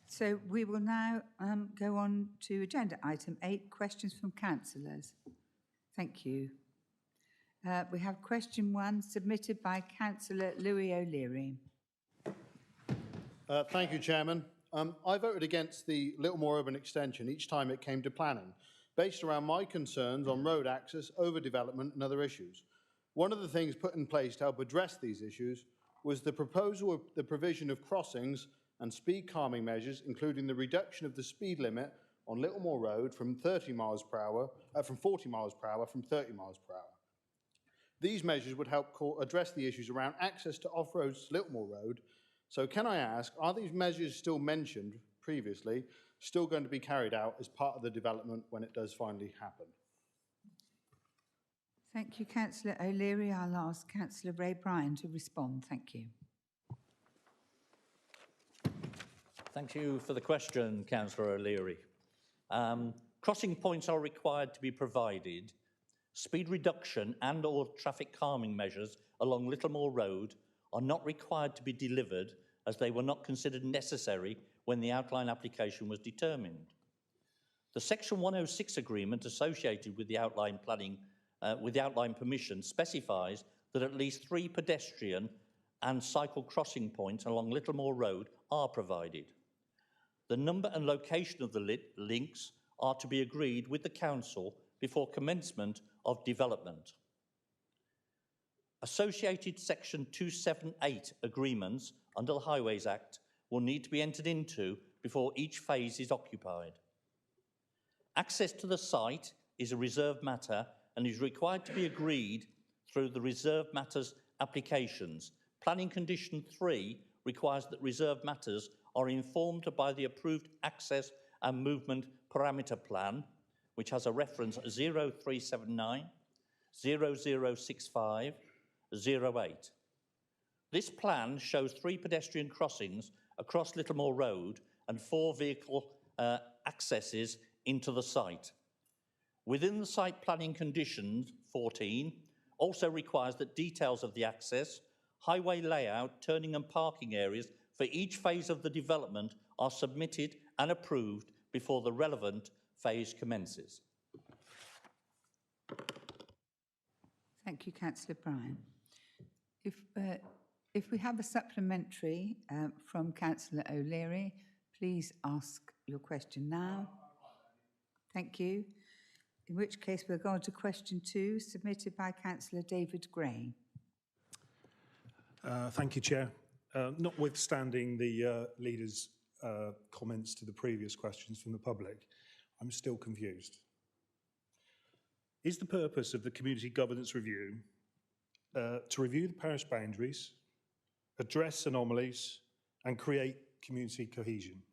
So we will now go on to agenda item 8, questions from councillors. Thank you. We have question 1 submitted by Councillor Louis O'Leary. Thank you, Chairman. I voted against the Littlemore Urban Extension each time it came to planning, based around my concerns on road access, overdevelopment and other issues. One of the things put in place to help address these issues was the proposal of the provision of crossings and speed calming measures, including the reduction of the speed limit on Littlemore Road from 40 miles per hour from 30 miles per hour. These measures would help address the issues around access to off-roads to Littlemore Road. So can I ask, are these measures still mentioned previously still going to be carried out as part of the development when it does finally happen? Thank you, Councillor O'Leary. I'll ask Councillor Ray Bryan to respond. Thank you. Thank you for the question, Councillor O'Leary. Crossing points are required to be provided. Speed reduction and or traffic calming measures along Littlemore Road are not required to be delivered as they were not considered necessary when the outline application was determined. The Section 106 agreement associated with the outline planning, with the outline permission specifies that at least 3 pedestrian and cycle crossing points along Littlemore Road are provided. The number and location of the links are to be agreed with the Council before commencement of development. Associated Section 278 agreements under the Highways Act will need to be entered into before each phase is occupied. Access to the site is a reserved matter and is required to be agreed through the reserved matters applications. Planning Condition 3 requires that reserved matters are informed by the approved access and movement parameter plan, which has a reference 0379 0065 08. This plan shows 3 pedestrian crossings across Littlemore Road and 4 vehicle accesses into the site. Within the site planning conditions, 14, also requires that details of the access, highway layout, turning and parking areas for each phase of the development are submitted and approved before the relevant phase commences. Thank you, Councillor Bryan. If we have a supplementary from Councillor O'Leary, please ask your question now. Thank you. In which case we'll go on to question 2, submitted by Councillor David Gray. Thank you, Chair. Notwithstanding the leader's comments to the previous questions from the public, I'm still confused. Is the purpose of the Community Governance Review to review the parish boundaries, address anomalies and create community cohesion,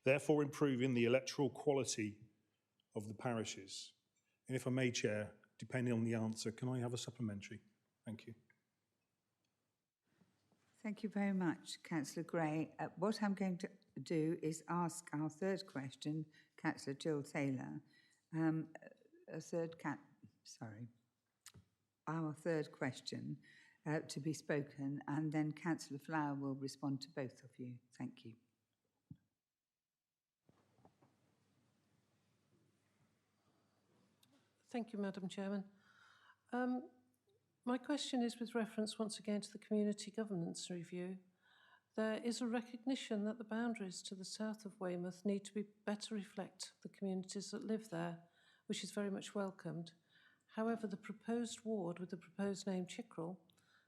therefore improving the electoral quality of the parishes? And if I may, Chair, depending on the answer, can I have a supplementary? Thank you. Thank you very much, Councillor Gray. What I'm going to do is ask our third question, Councillor Jill Taylor, our third question to be spoken, and then Councillor Flower will respond to both of you. Thank you. Thank you, Madam Chairman. My question is with reference once again to the Community Governance Review. There is a recognition that the boundaries to the south of Weymouth need to better reflect the communities that live there, which is very much welcomed. However, the proposed ward with the proposed name Chickerell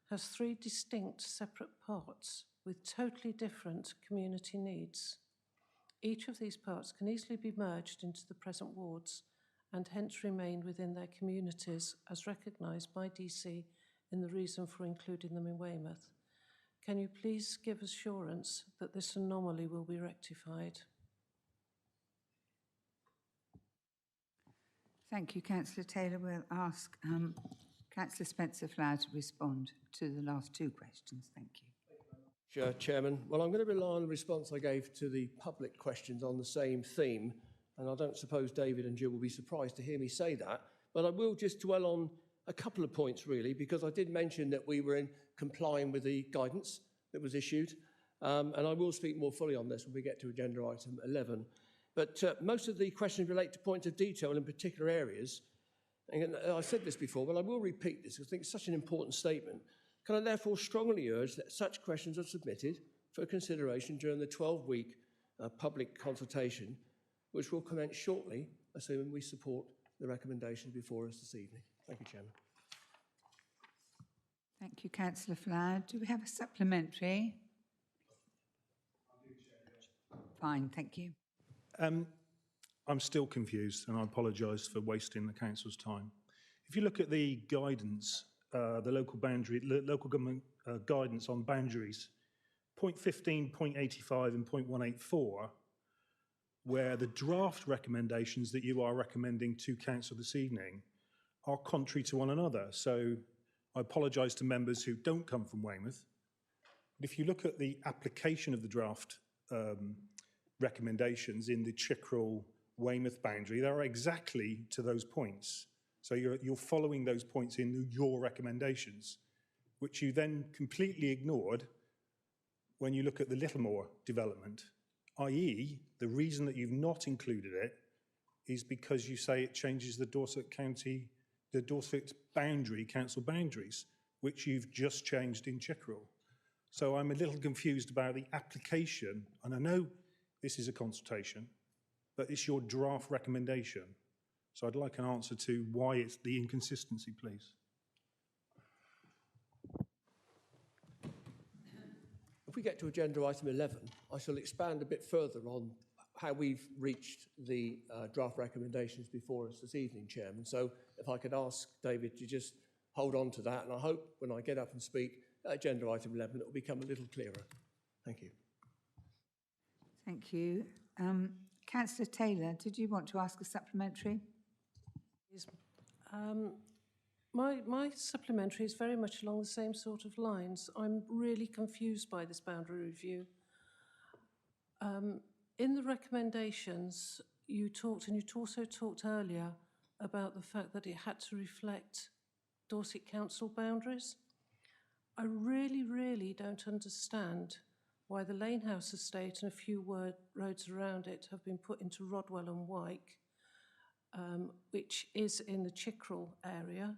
has 3 distinct separate parts with totally different community needs. Each of these parts can easily be merged into the present wards and hence remain within their communities as recognised by DC in the reason for including them in Weymouth. Can you please give assurance that this anomaly will be rectified? Thank you, Councillor Taylor. We'll ask Councillor Spencer-Flower to respond to the last 2 questions. Thank you. Sure, Chairman. Well, I'm going to rely on the response I gave to the public questions on the same theme, and I don't suppose David and Jill will be surprised to hear me say that, but I will just dwell on a couple of points, really, because I did mention that we were in complying with the guidance that was issued, and I will speak more fully on this when we get to agenda item 11. But most of the questions relate to points of detail in particular areas. And I've said this before, but I will repeat this because I think it's such an important statement. Can I therefore strongly urge that such questions are submitted for consideration during the 12-week public consultation, which will commence shortly, assuming we support the recommendations before us this evening. Thank you, Chairman. Thank you, Councillor Flower. Do we have a supplementary? Fine, thank you. I'm still confused, and I apologise for wasting the council's time. If you look at the guidance, the local government guidance on boundaries, point 15, point 85 and point 184, where the draft recommendations that you are recommending to council this evening are contrary to one another. So I apologise to members who don't come from Weymouth. But if you look at the application of the draft recommendations in the Chickerell-Weymouth boundary, they are exactly to those points. So you're following those points in your recommendations, which you then completely ignored when you look at the Littlemore development, i.e. the reason that you've not included it is because you say it changes the Dorset County, the Dorset boundary, council boundaries, which you've just changed in Chickerell. So I'm a little confused about the application, and I know this is a consultation, but it's your draft recommendation. So I'd like an answer to why it's the inconsistency, please. If we get to agenda item 11, I shall expand a bit further on how we've reached the draft recommendations before us this evening, Chairman. So if I could ask David to just hold on to that, and I hope when I get up and speak at agenda item 11, it will become a little clearer. Thank you. Thank you. Councillor Taylor, did you want to ask a supplementary? My supplementary is very much along the same sort of lines. I'm really confused by this boundary review. In the recommendations, you talked, and you also talked earlier about the fact that it had to reflect Dorset Council boundaries. I really don't understand why the Lane House estate and a few roads around it have been put into Rodwell and Wyke, which is in the Chickerell area.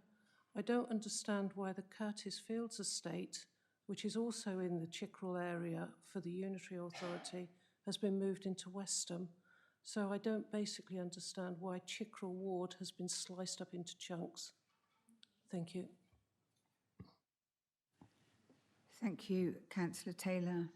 I don't understand why the Curtis Fields estate, which is also in the Chickerell area for the Unitary Authority, has been moved into Westham. So I don't basically understand why Chickerell Ward has been sliced up into chunks. Thank you. Thank you, Councillor Taylor.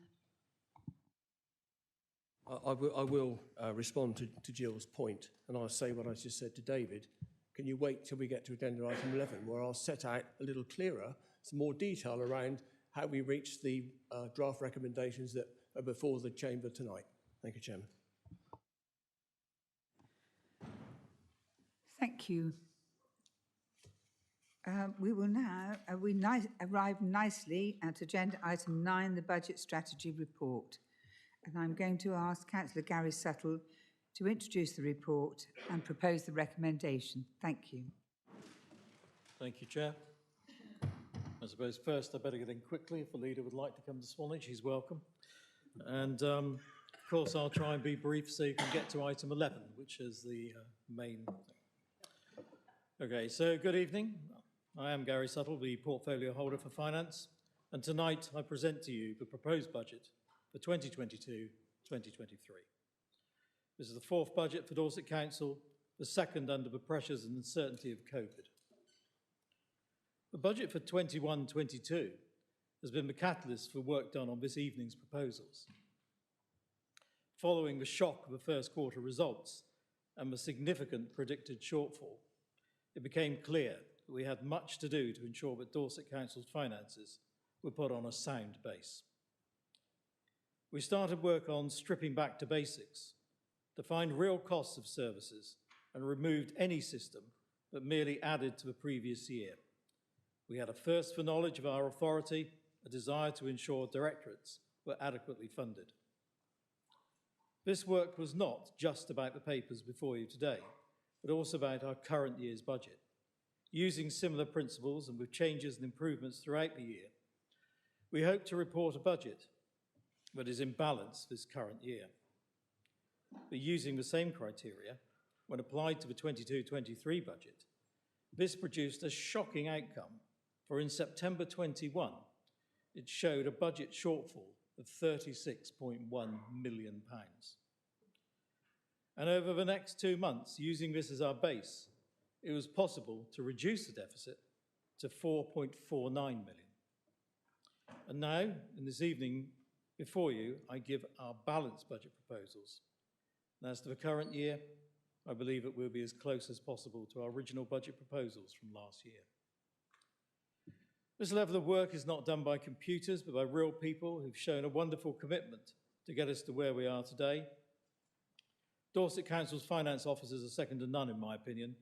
I will respond to Jill's point, and I'll say what I just said to David. Can you wait till we get to agenda item 11, where I'll set out a little clearer, some more detail around how we reached the draft recommendations that are before the Chamber tonight. Thank you, Chairman. Thank you. We will now arrive nicely at agenda item 9, the Budget Strategy Report. And I'm going to ask Councillor Gary Suttle to introduce the report and propose the recommendation. Thank you. Thank you, Chair. I suppose first I better get in quickly. If the leader would like to come to Swanage, he's welcome. And of course, I'll try and be brief so you can get to item 11, which is the main thing. Okay, so good evening. I am Gary Suttle, the portfolio holder for finance, and tonight I present to you the proposed budget for 2022-2023. This is the fourth budget for Dorset Council, the second under the pressures and uncertainty of COVID. The budget for 21-22 has been the catalyst for work done on this evening's proposals. Following the shock of the first quarter results and the significant predicted shortfall, it became clear that we had much to do to ensure that Dorset Council's finances were put on a sound base. We started work on stripping back to basics, to find real costs of services, and removed any system that merely added to the previous year. We had a thirst for knowledge of our authority, a desire to ensure directorates were adequately funded. This work was not just about the papers before you today, but also about our current year's budget. Using similar principles and with changes and improvements throughout the year, we hope to report a budget that is in balance this current year. But using the same criteria, when applied to the 22-23 budget, this produced a shocking outcome, for in September 21, it showed a budget shortfall of £36.1 million. And over the next 2 months, using this as our base, it was possible to reduce the deficit to £4.49 million. And now, in this evening, before you, I give our balanced budget proposals. And as to the current year, I believe it will be as close as possible to our original budget proposals from last year. This level of work is not done by computers, but by real people who've shown a wonderful commitment to get us to where we are today. Dorset Council's finance officers are second to none, in my opinion.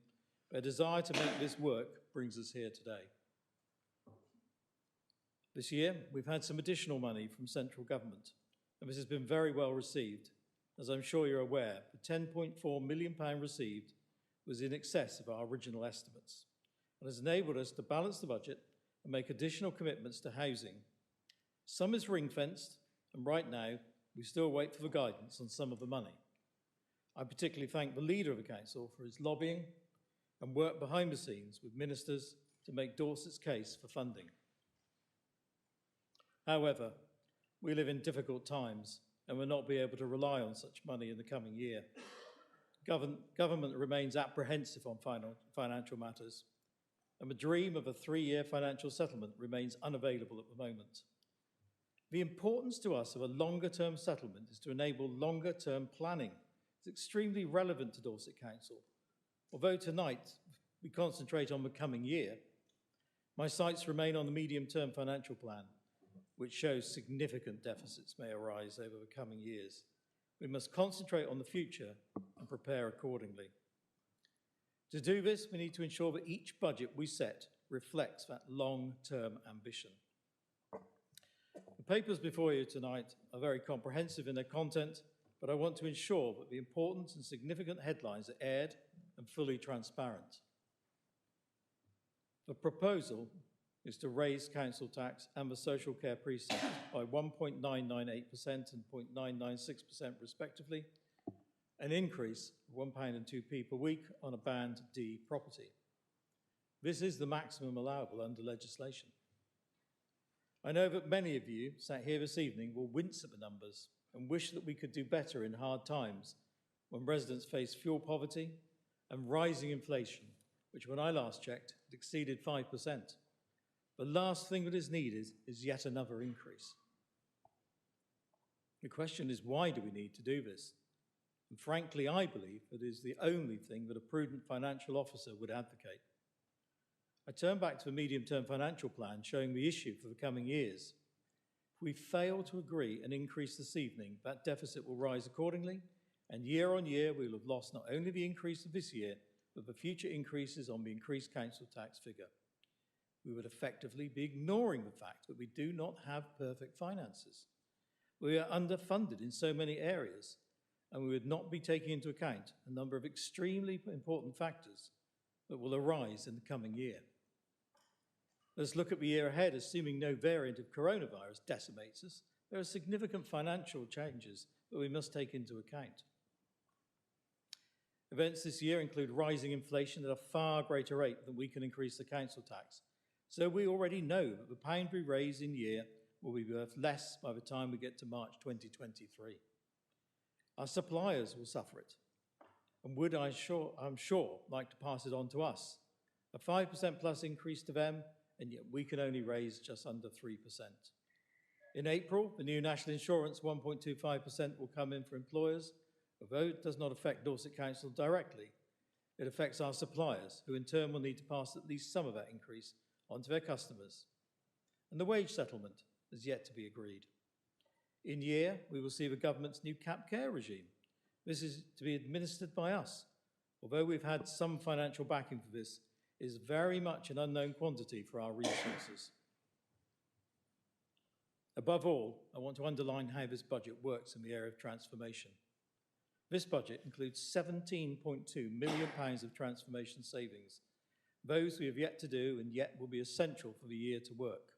Their desire to make this work brings us here today. This year, we've had some additional money from central government, and this has been very well received. As I'm sure you're aware, the £10.4 million received was in excess of our original estimates and has enabled us to balance the budget and make additional commitments to housing. Some is ring-fenced, and right now, we still wait for the guidance on some of the money. I particularly thank the leader of the council for his lobbying and work behind the scenes with ministers to make Dorset's case for funding. However, we live in difficult times and will not be able to rely on such money in the coming year. Government remains apprehensive on financial matters, and the dream of a 3-year financial settlement remains unavailable at the moment. The importance to us of a longer-term settlement is to enable longer-term planning. It's extremely relevant to Dorset Council. Although tonight we concentrate on the coming year, my sights remain on the medium-term financial plan, which shows significant deficits may arise over the coming years. We must concentrate on the future and prepare accordingly. To do this, we need to ensure that each budget we set reflects that long-term ambition. The papers before you tonight are very comprehensive in their content but I want to ensure that the important and significant headlines are aired and fully transparent. The proposal is to raise council tax and the social care precinct by 1.998% and 0.996% respectively, an increase of £1.02p per week on a Band D property. This is the maximum allowable under legislation. I know that many of you sat here this evening will wince at the numbers and wish that we could do better in hard times when residents face fuel poverty and rising inflation, which when I last checked, had exceeded 5%. The last thing that is needed is yet another increase. The question is, why do we need to do this? And frankly, I believe that it is the only thing that a prudent financial officer would advocate. I turn back to the medium-term financial plan showing the issue for the coming years. If we fail to agree an increase this evening, that deficit will rise accordingly, and year on year we will have lost not only the increase of this year, but the future increases on the increased council tax figure. We would effectively be ignoring the fact that we do not have perfect finances. We are underfunded in so many areas, and we would not be taking into account a number of extremely important factors that will arise in the coming year. Let's look at the year ahead. Assuming no variant of coronavirus decimates us, there are significant financial changes that we must take into account. Events this year include rising inflation at a far greater rate than we can increase the council tax. So we already know that the pound we raise in year will be worth less by the time we get to March 2023. Our suppliers will suffer it, and would, I'm sure, like to pass it on to us. A 5% plus increase to them, and yet we can only raise just under 3%. In April, the new national insurance 1.25% will come in for employers, although it does not affect Dorset Council directly. It affects our suppliers, who in turn will need to pass at least some of that increase onto their customers. And the wage settlement is yet to be agreed. In year, we will see the government's new cap care regime. This is to be administered by us. Although we've had some financial backing for this, it is very much an unknown quantity for our resources. Above all, I want to underline how this budget works in the area of transformation. This budget includes £17.2 million of transformation savings, those we have yet to do and yet will be essential for the year to work.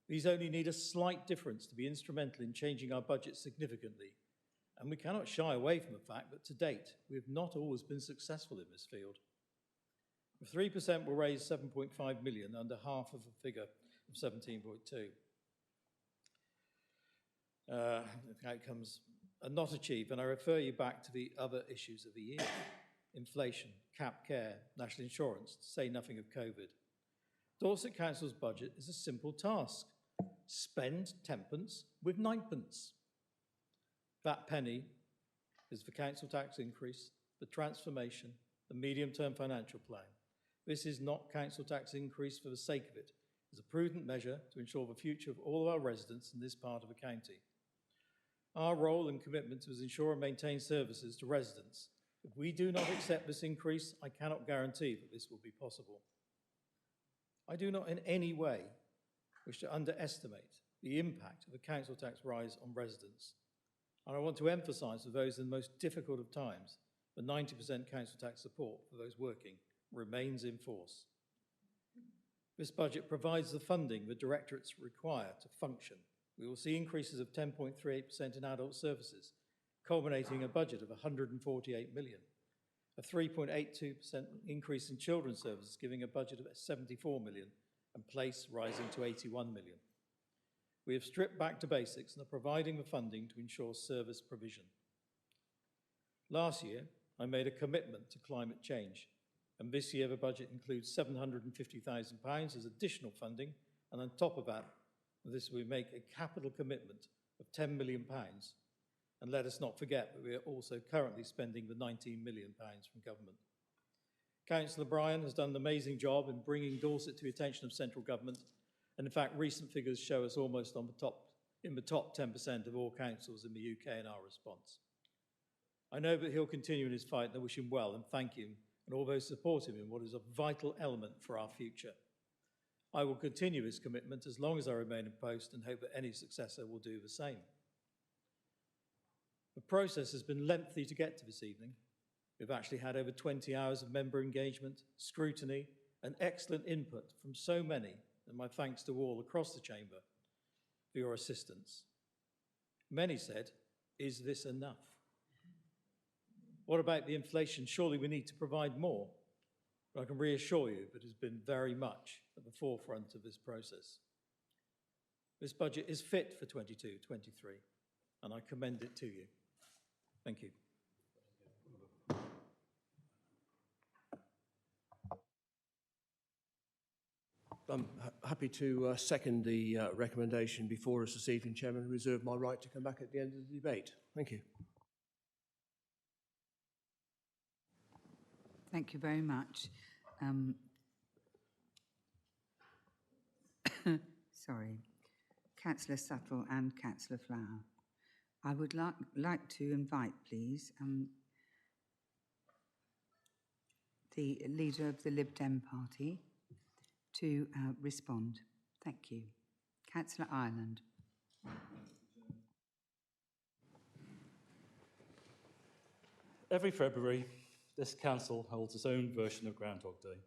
These only need a slight difference to be instrumental in changing our budget significantly, and we cannot shy away from the fact that to date we have not always been successful in this field. The 3% will raise 7.5 million under half of the figure of 17.2. The outcomes are not achieved, and I refer you back to the other issues of the year. Inflation, cap care, national insurance, to say nothing of COVID. Dorset Council's budget is a simple task. Spend 10pence with 9pence. That penny is the council tax increase, the transformation, the medium-term financial plan. This is not council tax increase for the sake of it. It's a prudent measure to ensure the future of all of our residents in this part of the county. Our role and commitment is to ensure and maintain services to residents. If we do not accept this increase, I cannot guarantee that this will be possible. I do not in any way wish to underestimate the impact of the council tax rise on residents. And I want to emphasise for those in the most difficult of times, the 90% council tax support for those working remains in force. This budget provides the funding the directorates require to function. We will see increases of 10.38% in adult services, culminating a budget of 148 million. A 3.82% increase in children's services, giving a budget of 74 million, and place rising to 81 million. We have stripped back to basics and are providing the funding to ensure service provision. Last year, I made a commitment to climate change, and this year the budget includes £750,000 as additional funding, and on top of that, this we make a capital commitment of £10 million. And let us not forget that we are also currently spending the £19 million from government. Councillor Bryan has done an amazing job in bringing Dorset to the attention of central government, and in fact recent figures show us almost in the top 10% of all councils in the UK in our response. I know that he'll continue in his fight, and I wish him well and thank him and all those supporting him in what is a vital element for our future. I will continue his commitment as long as I remain in post and hope that any successor will do the same. The process has been lengthy to get to this evening. We've actually had over 20 hours of member engagement, scrutiny, and excellent input from so many, and my thanks to all across the chamber for your assistance. Many said, "Is this enough? What about the inflation? Surely we need to provide more." But I can reassure you that it has been very much at the forefront of this process. This budget is fit for 22-23, and I commend it to you. Thank you. I'm happy to second the recommendation before us this evening, Chairman, and reserve my right to come back at the end of the debate. Thank you. Thank you very much. Sorry, Councillor Suttle and Councillor Flower. I would like to invite, please, the leader of the Lib Dem Party to respond. Thank you. Councillor Ireland. Every February, this council holds its own version of Groundhog Day.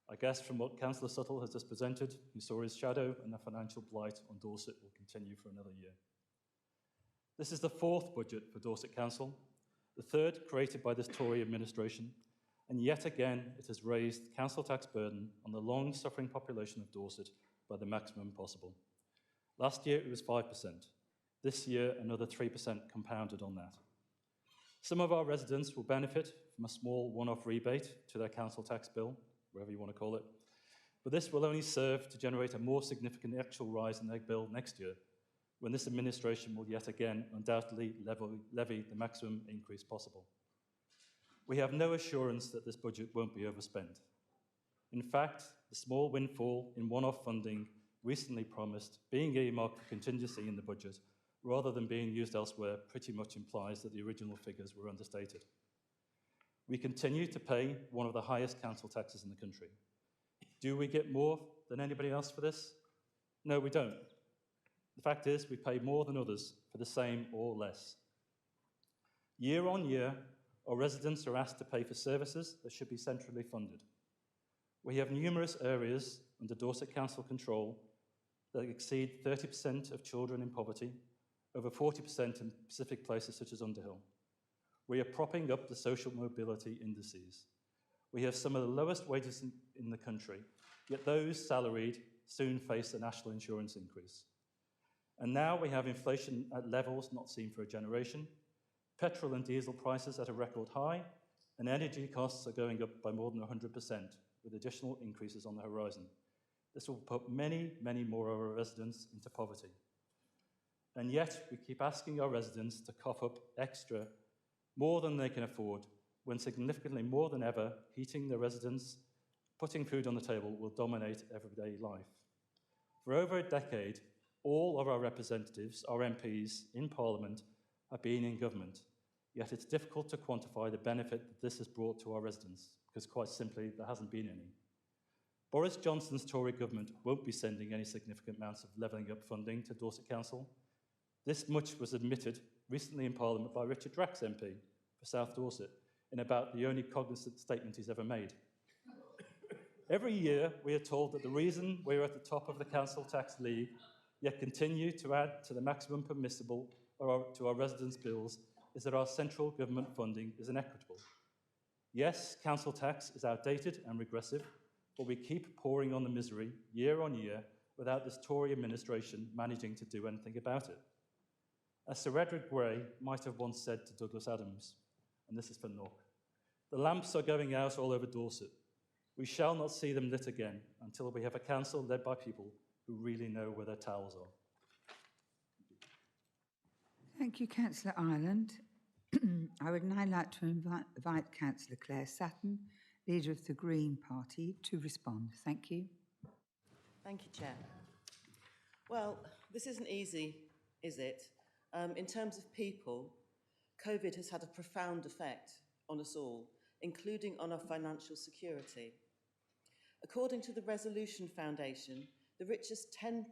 I guess from what Councillor Suttle has just presented, he saw his shadow and the financial blight on Dorset will continue for another year. This is the fourth budget for Dorset Council, the third created by this Tory administration, and yet again it has raised the council tax burden on the long-suffering population of Dorset by the maximum possible. Last year it was 5%. This year another 3% compounded on that. Some of our residents will benefit from a small one-off rebate to their council tax bill, whatever you want to call it, but this will only serve to generate a more significant actual rise in their bill next year, when this administration will yet again undoubtedly levy the maximum increase possible. We have no assurance that this budget won't be overspent. In fact, the small windfall in one-off funding recently promised being earmarked for contingency in the budget rather than being used elsewhere pretty much implies that the original figures were understated. We continue to pay one of the highest council taxes in the country. Do we get more than anybody else for this? No, we don't. The fact is, we pay more than others for the same or less. Year on year, our residents are asked to pay for services that should be centrally funded. We have numerous areas under Dorset Council control that exceed 30% of children in poverty, over 40% in specific places such as Underhill. We are propping up the social mobility indices. We have some of the lowest wages in the country, yet those salaried soon face a national insurance increase. And now we have inflation at levels not seen for a generation, petrol and diesel prices at a record high, and energy costs are going up by more than 100%, with additional increases on the horizon. This will put many, many more of our residents into poverty. And yet we keep asking our residents to cough up extra, more than they can afford, when significantly more than ever, heating their residence, putting food on the table will dominate everyday life. For over a decade, all of our representatives, our MPs in Parliament, have been in government, yet it's difficult to quantify the benefit that this has brought to our residents, because quite simply, there hasn't been any. Boris Johnson's Tory government won't be sending any significant amounts of levelling up funding to Dorset Council. This much was admitted recently in Parliament by Richard Drax MP for South Dorset, in about the only cognizant statement he's ever made. Every year, we are told that the reason we're at the top of the council tax league, yet continue to add to the maximum permissible to our residents' bills, is that our central government funding is inequitable. Yes, council tax is outdated and regressive, but we keep pouring on the misery year on year without this Tory administration managing to do anything about it. As Sir Edward Grey might have once said to Douglas Adams, and this is for Nock, the lamps are going out all over Dorset. We shall not see them lit again until we have a council led by people who really know where their towels are. Thank you, Councillor Ireland. I would now like to invite Councillor Claire Sutton, leader of the Green Party, to respond. Thank you. Thank you, Chair. Well, this isn't easy, is it? In terms of people, COVID has had a profound effect on us all, including on our financial security. According to the Resolution Foundation, the richest 10%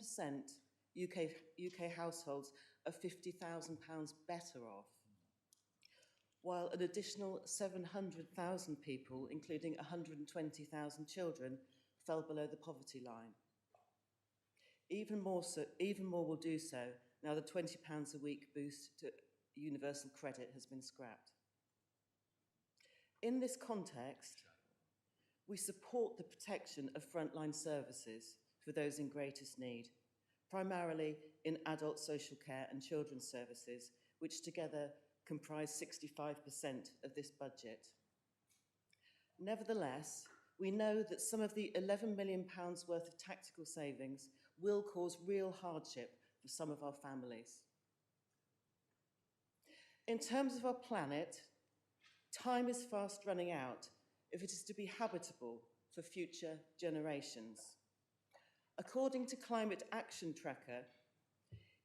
UK households are £50,000 better off, while an additional 700,000 people, including 120,000 children, fell below the poverty line. Even more will do so now the £20 a week boost to universal credit has been scrapped. In this context, we support the protection of frontline services for those in greatest need, primarily in adult social care and children's services, which together comprise 65% of this budget. Nevertheless, we know that some of the £11 million worth of tactical savings will cause real hardship for some of our families. In terms of our planet, time is fast running out if it is to be habitable for future generations. According to Climate Action Tracker,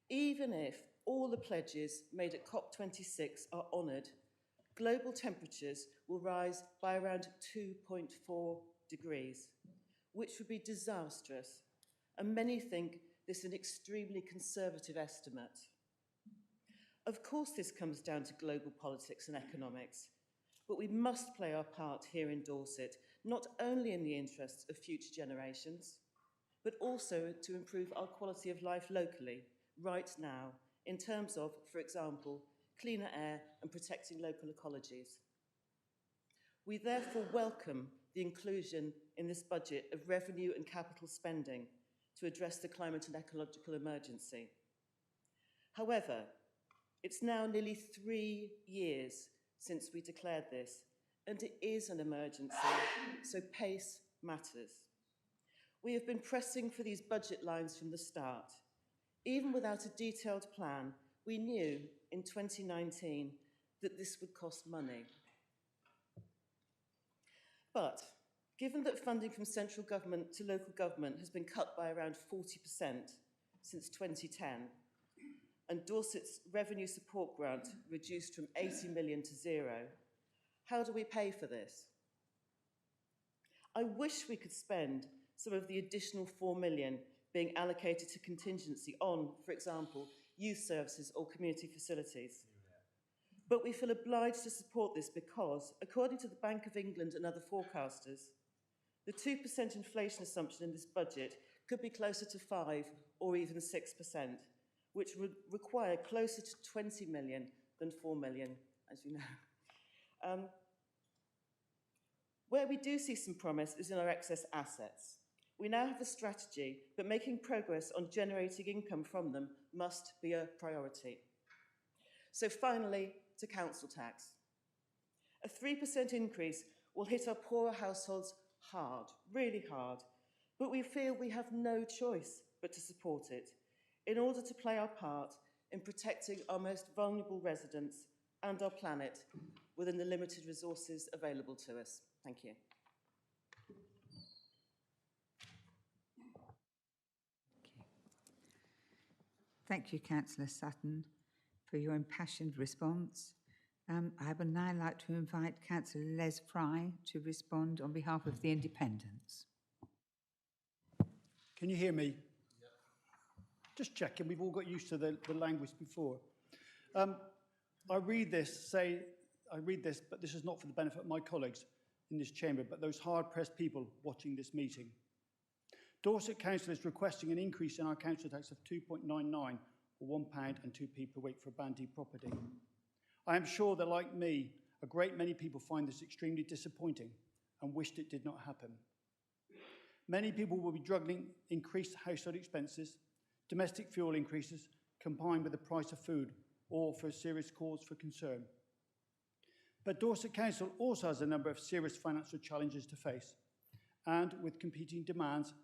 even if all the pledges made at COP26 are honoured, global temperatures will rise by around 2.4 degrees, which would be disastrous, and many think this an extremely conservative estimate. Of course, this comes down to global politics and economics, but we must play our part here in Dorset, not only in the interests of future generations, but also to improve our quality of life locally, right now, in terms of, for example, cleaner air and protecting local ecologies. We therefore welcome the inclusion in this budget of revenue and capital spending to address the climate and ecological emergency. However, it's now nearly 3 years since we declared this, and it is an emergency, so pace matters. We have been pressing for these budget lines from the start. Even without a detailed plan, we knew in 2019 that this would cost money. But given that funding from central government to local government has been cut by around 40% since 2010, and Dorset's revenue support grant reduced from 80 million to 0, how do we pay for this? I wish we could spend some of the additional 4 million being allocated to contingency on, for example, youth services or community facilities. But we feel obliged to support this because, according to the Bank of England and other forecasters, the 2% inflation assumption in this budget could be closer to 5 or even 6%, which would require closer to 20 million than 4 million, as you know. Where we do see some promise is in our excess assets. We now have a strategy, but making progress on generating income from them must be a priority. So finally, to council tax. A 3% increase will hit our poorer households hard, really hard, but we feel we have no choice but to support it in order to play our part in protecting our most vulnerable residents and our planet within the limited resources available to us. Thank you. Thank you, Councillor Sutton, for your impassioned response. I would now like to invite Councillor Les Fry to respond on behalf of the Independents. Can you hear me? Yeah. Just checking, we've all got used to the language before. I read this, but this is not for the benefit of my colleagues in this chamber, but those hard-pressed people watching this meeting. Dorset Council is requesting an increase in our council tax of 2.99 or £1 and 2p per week for a Band D property. I am sure that, like me, a great many people find this extremely disappointing and wished it did not happen. Many people will be juggling increased household expenses, domestic fuel increases, combined with the price of food, all for a serious cause for concern. But Dorset Council also has a number of serious financial challenges to face, and with competing demands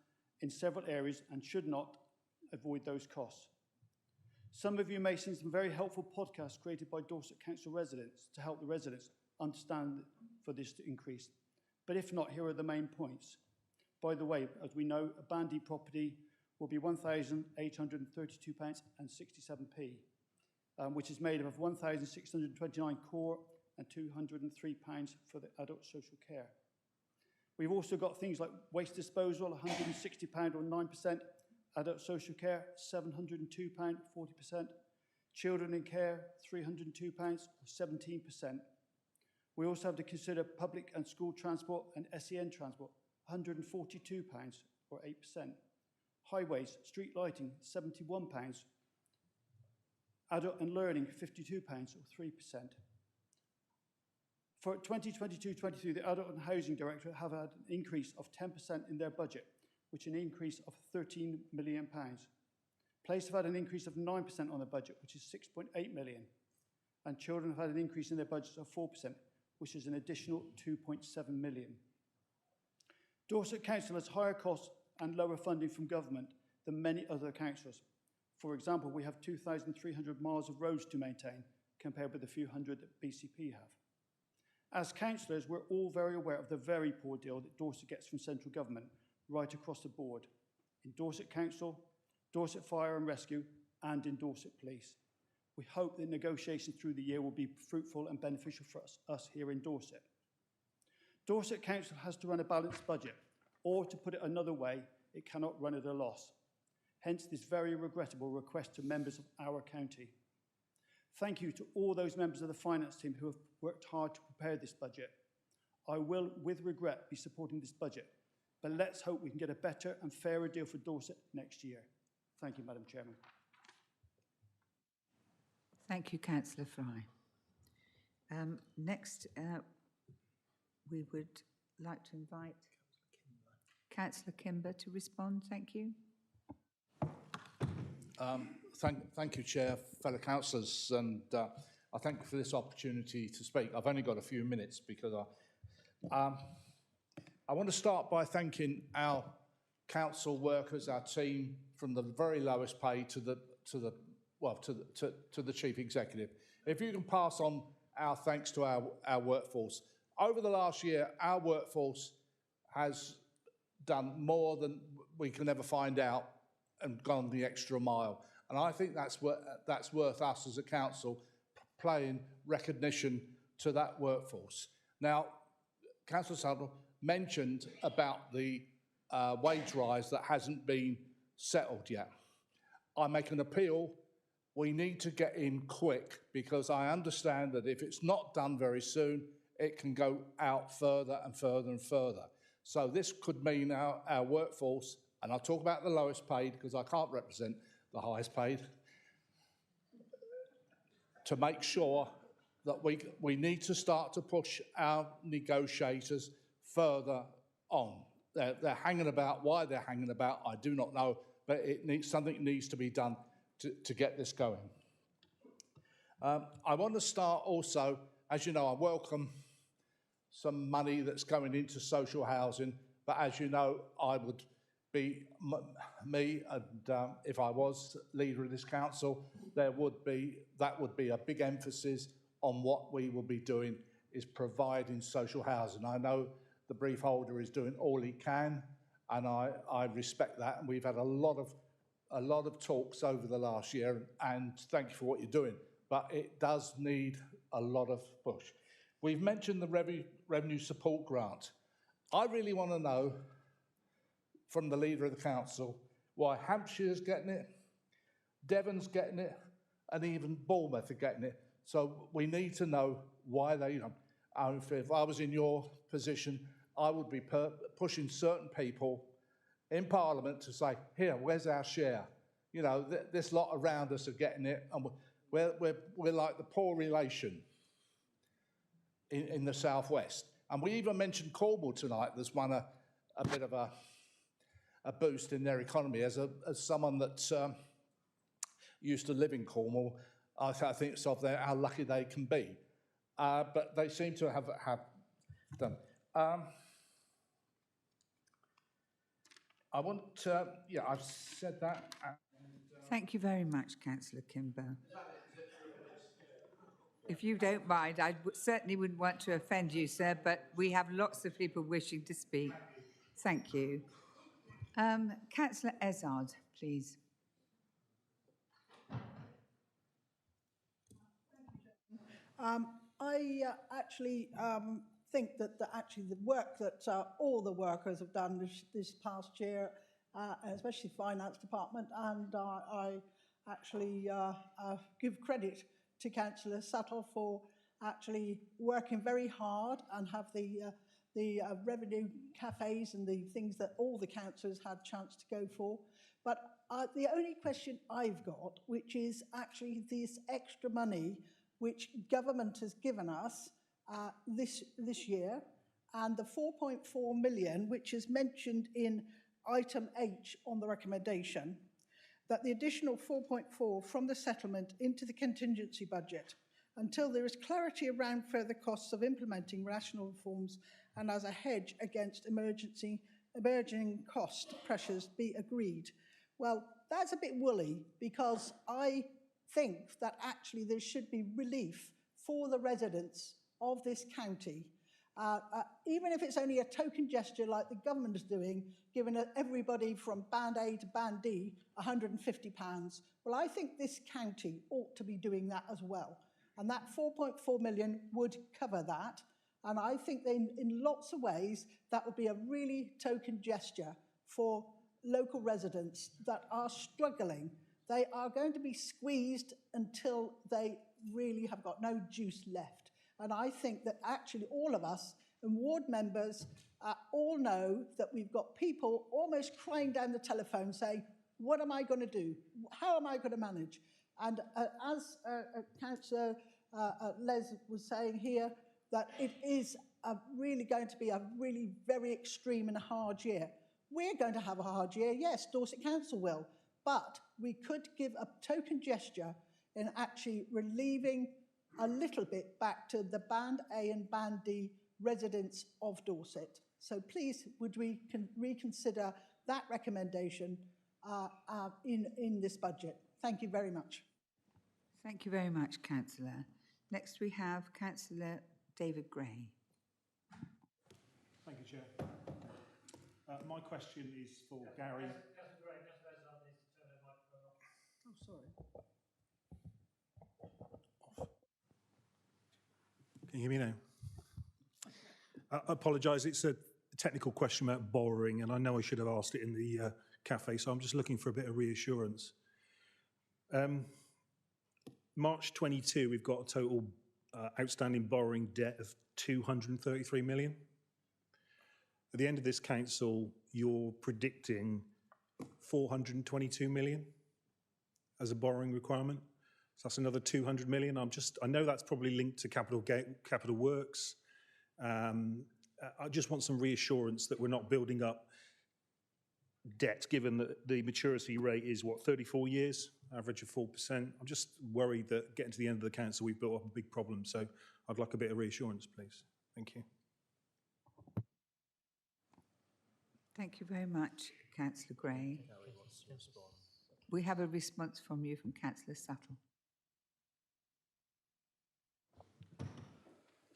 in several areas, and should not avoid those costs. Some of you may have seen some very helpful podcasts created by Dorset Council residents to help the residents understand for this increase. But if not, here are the main points. By the way, as we know, a Band D property will be £1,832 and 67p, which is made up of £1,629 core and £203 for the adult social care. We've also got things like waste disposal, £160 or 9%, Adult social care, £702, 40%. Children in care, £302, or 17%. We also have to consider public and school transport and SEN transport, £142, or 8%. Highways, street lighting, £71. Adult and learning, £52, or 3%. For 2022-23, the Adult and Housing Directorate have had an increase of 10% in their budget, which is an increase of £13 million. Police have had an increase of 9% on their budget, which is £6.8 million. And children have had an increase in their budgets of 4%, which is an additional £2.7 million. Dorset Council has higher costs and lower funding from government than many other councils. For example, we have 2,300 miles of roads to maintain, compared with the few hundred that BCP have. As councillors, we're all very aware of the very poor deal that Dorset gets from central government right across the board, in Dorset Council, Dorset Fire and Rescue, and in Dorset Police. We hope that negotiations through the year will be fruitful and beneficial for us here in Dorset. Dorset Council has to run a balanced budget, or to put it another way, it cannot run at a loss. Hence this very regrettable request to members of our county. Thank you to all those members of the finance team who have worked hard to prepare this budget. I will, with regret, be supporting this budget, but let's hope we can get a better and fairer deal for Dorset next year. Thank you, Madam Chairman. Thank you, Councillor Fry. Next, we would like to invite Councillor Kimber to respond. Thank you. Thank you, Chair, fellow councillors, and I thank you for this opportunity to speak. I've only got a few minutes because I want to start by thanking our council workers, our team, from the very lowest pay to the chief executive. If you can pass on our thanks to our workforce. Over the last year, our workforce has done more than we can ever find out and gone the extra mile. And I think that's worth us as a council paying recognition to that workforce. Now, Councillor Suttle mentioned about the wage rise that hasn't been settled yet. I make an appeal. We need to get in quick, because I understand that if it's not done very soon, it can go out further and further and further. So this could mean our workforce, and I'll talk about the lowest paid because I can't represent the highest paid, to make sure that we need to start to push our negotiators further on. They're hanging about. Why they're hanging about, I do not know, but something needs to be done to get this going. I want to start also, as you know, I welcome some money that's going into social housing, but as you know, I would be, and if I was leader of this council, that would be a big emphasis on what we will be doing, is providing social housing. I know the brief holder is doing all he can, and I respect that, and we've had a lot of talks over the last year, and thank you for what you're doing, but it does need a lot of push. We've mentioned the revenue support grant. I really want to know from the leader of the council why Hampshire's getting it, Devon's getting it, and even Bournemouth are getting it. So we need to know why they, if I was in your position, I would be pushing certain people in Parliament to say, here, where's our share? You know, this lot around us are getting it, and we're like the poor relation in the southwest. And we even mentioned Cornwall tonight. There's one a bit of a boost in their economy. As someone that used to live in Cornwall, I think it's of how lucky they can be. But they seem to have done. I want I've said that. Thank you very much, Councillor Kimber. If you don't mind, I certainly wouldn't want to offend you, sir, but we have lots of people wishing to speak. Thank you. Councillor Ezard, please. I actually think that the work that all the workers have done this past year especially finance department, and I actually give credit to Councillor Suttle for actually working very hard and have the revenue cafes and the things that all the councillors had a chance to go for. But the only question I've got, which is actually this extra money which government has given us this year, and the 4.4 million, which is mentioned in item H on the recommendation, that the additional 4.4 from the settlement into the contingency budget until there is clarity around further costs of implementing national reforms and as a hedge against emerging cost pressures be agreed. Well, that's a bit woolly, because I think that actually there should be relief for the residents of this county, even if it's only a token gesture like the government is doing, giving everybody from Band A to Band D £150. Well, I think this county ought to be doing that as well. And that 4.4 million would cover that. And I think in lots of ways, that would be a really token gesture for local residents that are struggling. They are going to be squeezed until they really have got no juice left. And I think that actually all of us and ward members all know that we've got people almost crying down the telephone saying, what am I going to do? How am I going to manage? And as Councillor Les was saying here, that it is really going to be a really very extreme and hard year. We're going to have a hard year, yes, Dorset Council will, but we could give a token gesture in actually relieving a little bit back to the Band A and Band D residents of Dorset. So please, would we reconsider that recommendation in this budget? Thank you very much. Thank you very much, Councillor. Next we have Councillor David Gray. Thank you, Chair. My question is for Gary. Oh, sorry. Can you hear me now? I apologise, it's a technical question about borrowing, and I know I should have asked it in the cafe, so I'm just looking for a bit of reassurance. March 22, we've got a total outstanding borrowing debt of 233 million. At the end of this council, you're predicting 422 million as a borrowing requirement. So that's another 200 million. I know that's probably linked to capital works. I just want some reassurance that we're not building up debt, given that the maturity rate is, 34 years, average of 4%. I'm just worried that getting to the end of the council, we've built up a big problem. So I'd like a bit of reassurance, please. Thank you. Thank you very much, Councillor Gray. We have a response from you from Councillor Suttle.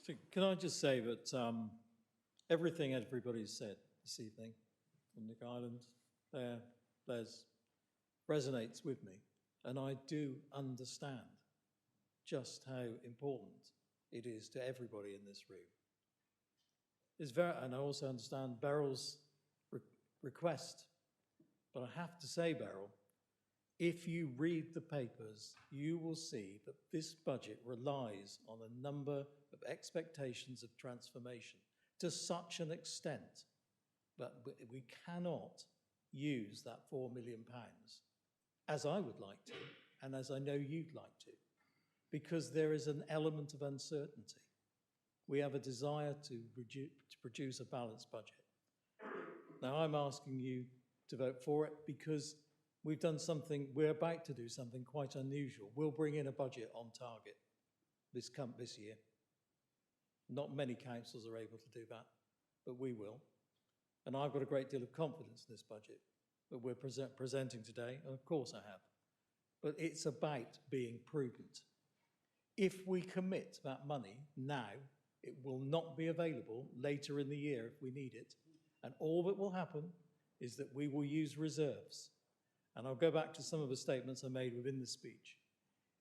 So can I just say that everything everybody's said this evening from Nick Ireland, Les, resonates with me, and I do understand just how important it is to everybody in this room. And I also understand Beryl's request, but I have to say, Beryl, if you read the papers, you will see that this budget relies on a number of expectations of transformation to such an extent that we cannot use that £4 million as I would like to, and as I know you'd like to, because there is an element of uncertainty. We have a desire to produce a balanced budget. Now, I'm asking you to vote for it because we're about to do something quite unusual. We'll bring in a budget on target this year. Not many councils are able to do that, but we will. And I've got a great deal of confidence in this budget that we're presenting today, and of course I have. But it's about being prudent. If we commit that money now, it will not be available later in the year if we need it. And all that will happen is that we will use reserves. And I'll go back to some of the statements I made within the speech.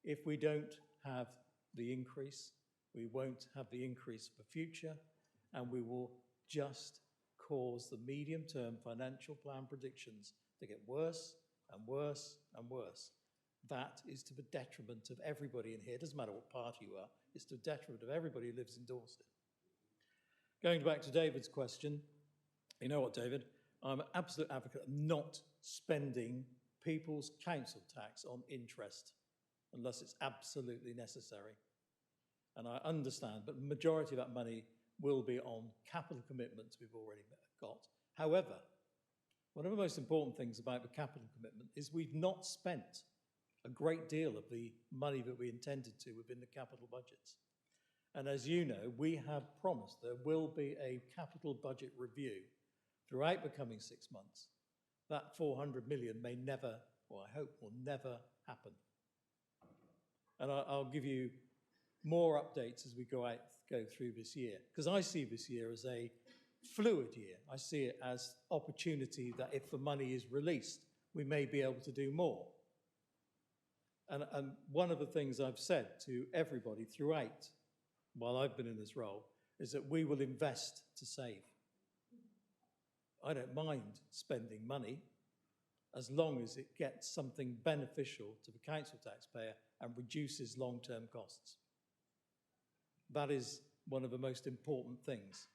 If we don't have the increase, we won't have the increase for the future, and we will just cause the medium-term financial plan predictions to get worse and worse and worse. That is to the detriment of everybody in here. It doesn't matter what party you are. It's to the detriment of everybody who lives in Dorset. Going back to David's question, you know what, David? I'm an absolute advocate of not spending people's council tax on interest unless it's absolutely necessary. And I understand, but the majority of that money will be on capital commitments we've already got. However, one of the most important things about the capital commitment is we've not spent a great deal of the money that we intended to within the capital budgets. And as you know, we have promised there will be a capital budget review throughout the coming 6 months. That 400 million may never, or I hope will never happen. And I'll give you more updates as we go through this year, because I see this year as a fluid year. I see it as opportunity that if the money is released, we may be able to do more. And one of the things I've said to everybody throughout, while I've been in this role, is that we will invest to save. I don't mind spending money as long as it gets something beneficial to the council taxpayer and reduces long-term costs. That is one of the most important things.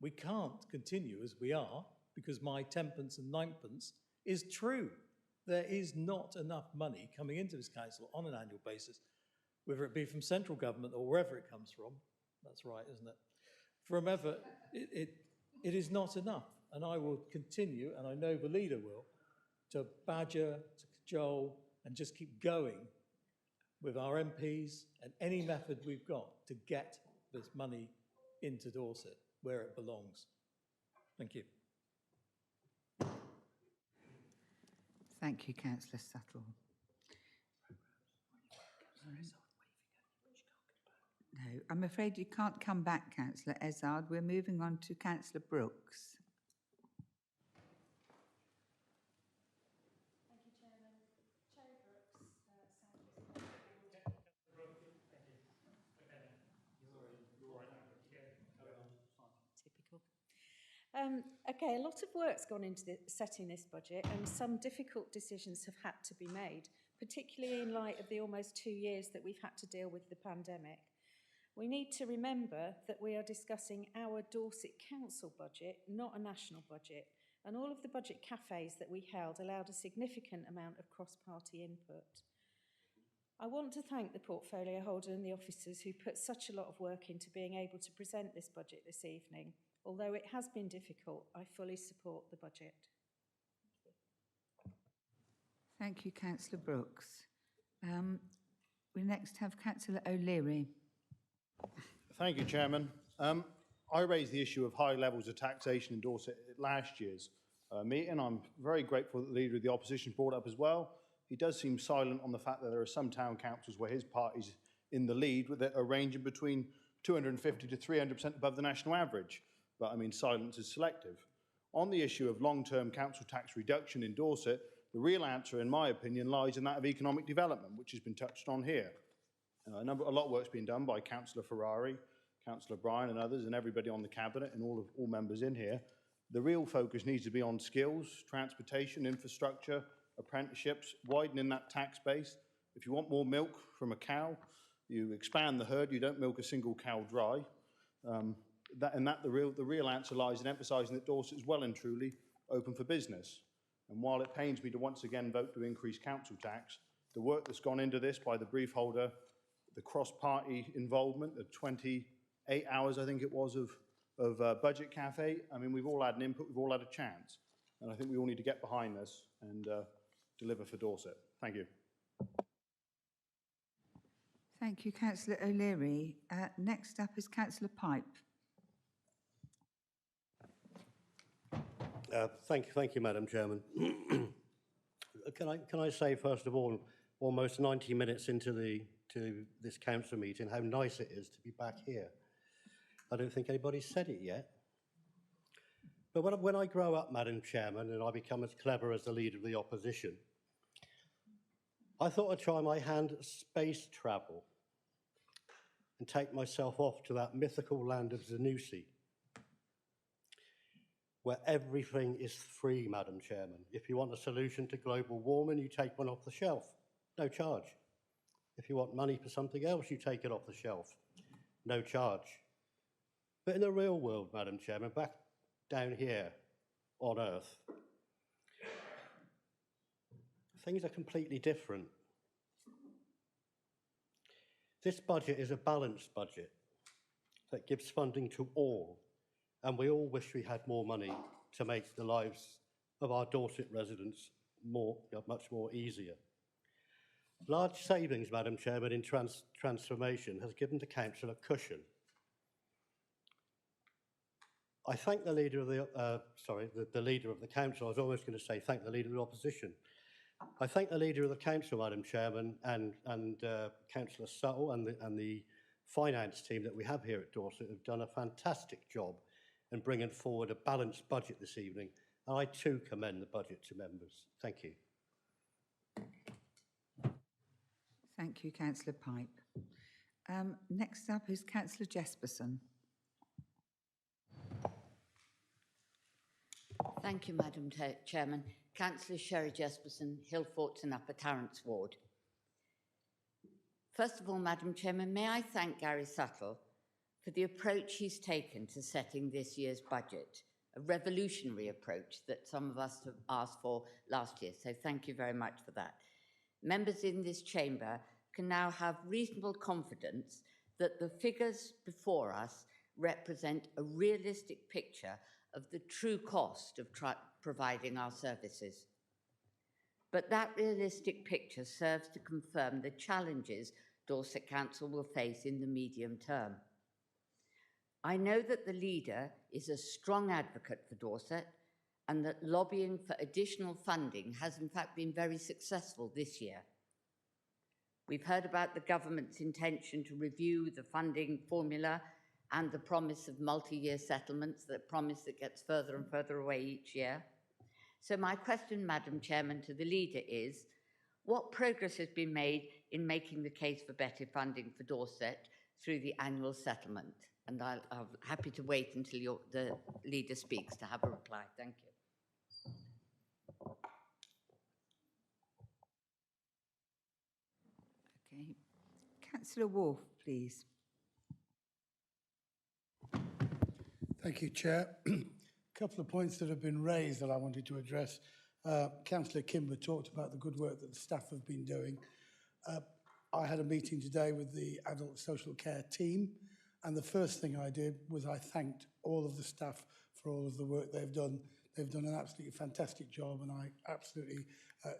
We can't continue as we are because my 10pence and 9pence is true. There is not enough money coming into this council on an annual basis, whether it be from central government or wherever it comes from. That's right, isn't it? From ever, it is not enough. And I will continue, and I know the leader will, to badger, to cajole, and just keep going with our MPs and any method we've got to get this money into Dorset where it belongs. Thank you. Thank you, Councillor Suttle. No, I'm afraid you can't come back, Councillor Ezard. We're moving on to Councillor Brooks. Okay, a lot of work's gone into setting this budget and some difficult decisions have had to be made, particularly in light of the almost 2 years that we've had to deal with the pandemic. We need to remember that we are discussing our Dorset Council budget, not a national budget, and all of the budget cafes that we held allowed a significant amount of cross-party input. I want to thank the portfolio holder and the officers who put such a lot of work into being able to present this budget this evening. Although it has been difficult, I fully support the budget. Thank you, Councillor Brooks. We next have Councillor O'Leary. Thank you, Chairman. I raised the issue of high levels of taxation in Dorset at last year's meeting. I'm very grateful that the Leader of the Opposition brought it up as well. He does seem silent on the fact that there are some town councils where his party's in the lead, that are ranging between 250 to 300% above the national average. But I mean, silence is selective. On the issue of long-term council tax reduction in Dorset, the real answer, in my opinion, lies in that of economic development, which has been touched on here. A lot of work's been done by Councillor Ferrari, Councillor Bryan and others, and everybody on the Cabinet and all members in here. The real focus needs to be on skills, transportation, infrastructure, apprenticeships, widening that tax base. If you want more milk from a cow, you expand the herd, you don't milk a single cow dry. The real answer lies in emphasising that Dorset is well and truly open for business. And while it pains me to once again vote to increase council tax, the work that's gone into this by the brief holder, the cross-party involvement, the 28 hours, I think it was, of Budget Cafe, I mean, we've all had an input, we've all had a chance. And I think we all need to get behind this and deliver for Dorset. Thank you. Thank you, Councillor O'Leary. Next up is Councillor Pipe. Thank you, Madam Chairman. Can I say, first of all, almost 90 minutes into this council meeting, how nice it is to be back here. I don't think anybody's said it yet. But when I grow up, Madam Chairman, and I become as clever as the Leader of the Opposition, I thought I'd try my hand at space travel and take myself off to that mythical land of Zanussi. where everything is free, Madam Chairman. If you want a solution to global warming, you take one off the shelf, no charge. If you want money for something else, you take it off the shelf, no charge. But in the real world, Madam Chairman, back down here on Earth, things are completely different. This budget is a balanced budget that gives funding to all, and we all wish we had more money to make the lives of our Dorset residents much more easier. Large savings, Madam Chairman, in transformation has given the council a cushion. I thank the leader of the leader of the council. I was almost going to say thank the leader of the opposition. I thank the leader of the council, Madam Chairman, and Councillor Suttle and the finance team that we have here at Dorset have done a fantastic job in bringing forward a balanced budget this evening. And I too commend the budget to members. Thank you. Thank you, Councillor Pipe. Next up is Councillor Jesperson. Thank you, Madam Chairman. Councillor Sherry Jesperson, Hillforts and Upper Tarrants Ward. First of all, Madam Chairman, may I thank Gary Suttle for the approach he's taken to setting this year's budget, a revolutionary approach that some of us have asked for last year, so thank you very much for that. Members in this chamber can now have reasonable confidence that the figures before us represent a realistic picture of the true cost of providing our services. But that realistic picture serves to confirm the challenges Dorset Council will face in the medium term. I know that the leader is a strong advocate for Dorset and that lobbying for additional funding has in fact been very successful this year. We've heard about the government's intention to review the funding formula and the promise of multi-year settlements, that promise that gets further and further away each year. So my question, Madam Chairman, to the leader is, what progress has been made in making the case for better funding for Dorset through the annual settlement? And I'm happy to wait until the leader speaks to have a reply. Thank you. Okay. Councillor Wolfe, please. Thank you, Chair. A couple of points that have been raised that I wanted to address. Councillor Kimber talked about the good work that the staff have been doing. I had a meeting today with the adult social care team, and the first thing I did was I thanked all of the staff for all of the work they've done. They've done an absolutely fantastic job, and I absolutely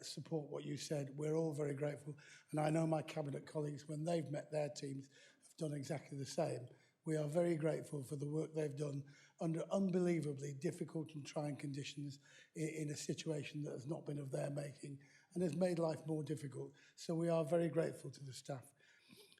support what you said. We're all very grateful, and I know my cabinet colleagues, when they've met their teams, have done exactly the same. We are very grateful for the work they've done under unbelievably difficult and trying conditions in a situation that has not been of their making and has made life more difficult. So we are very grateful to the staff.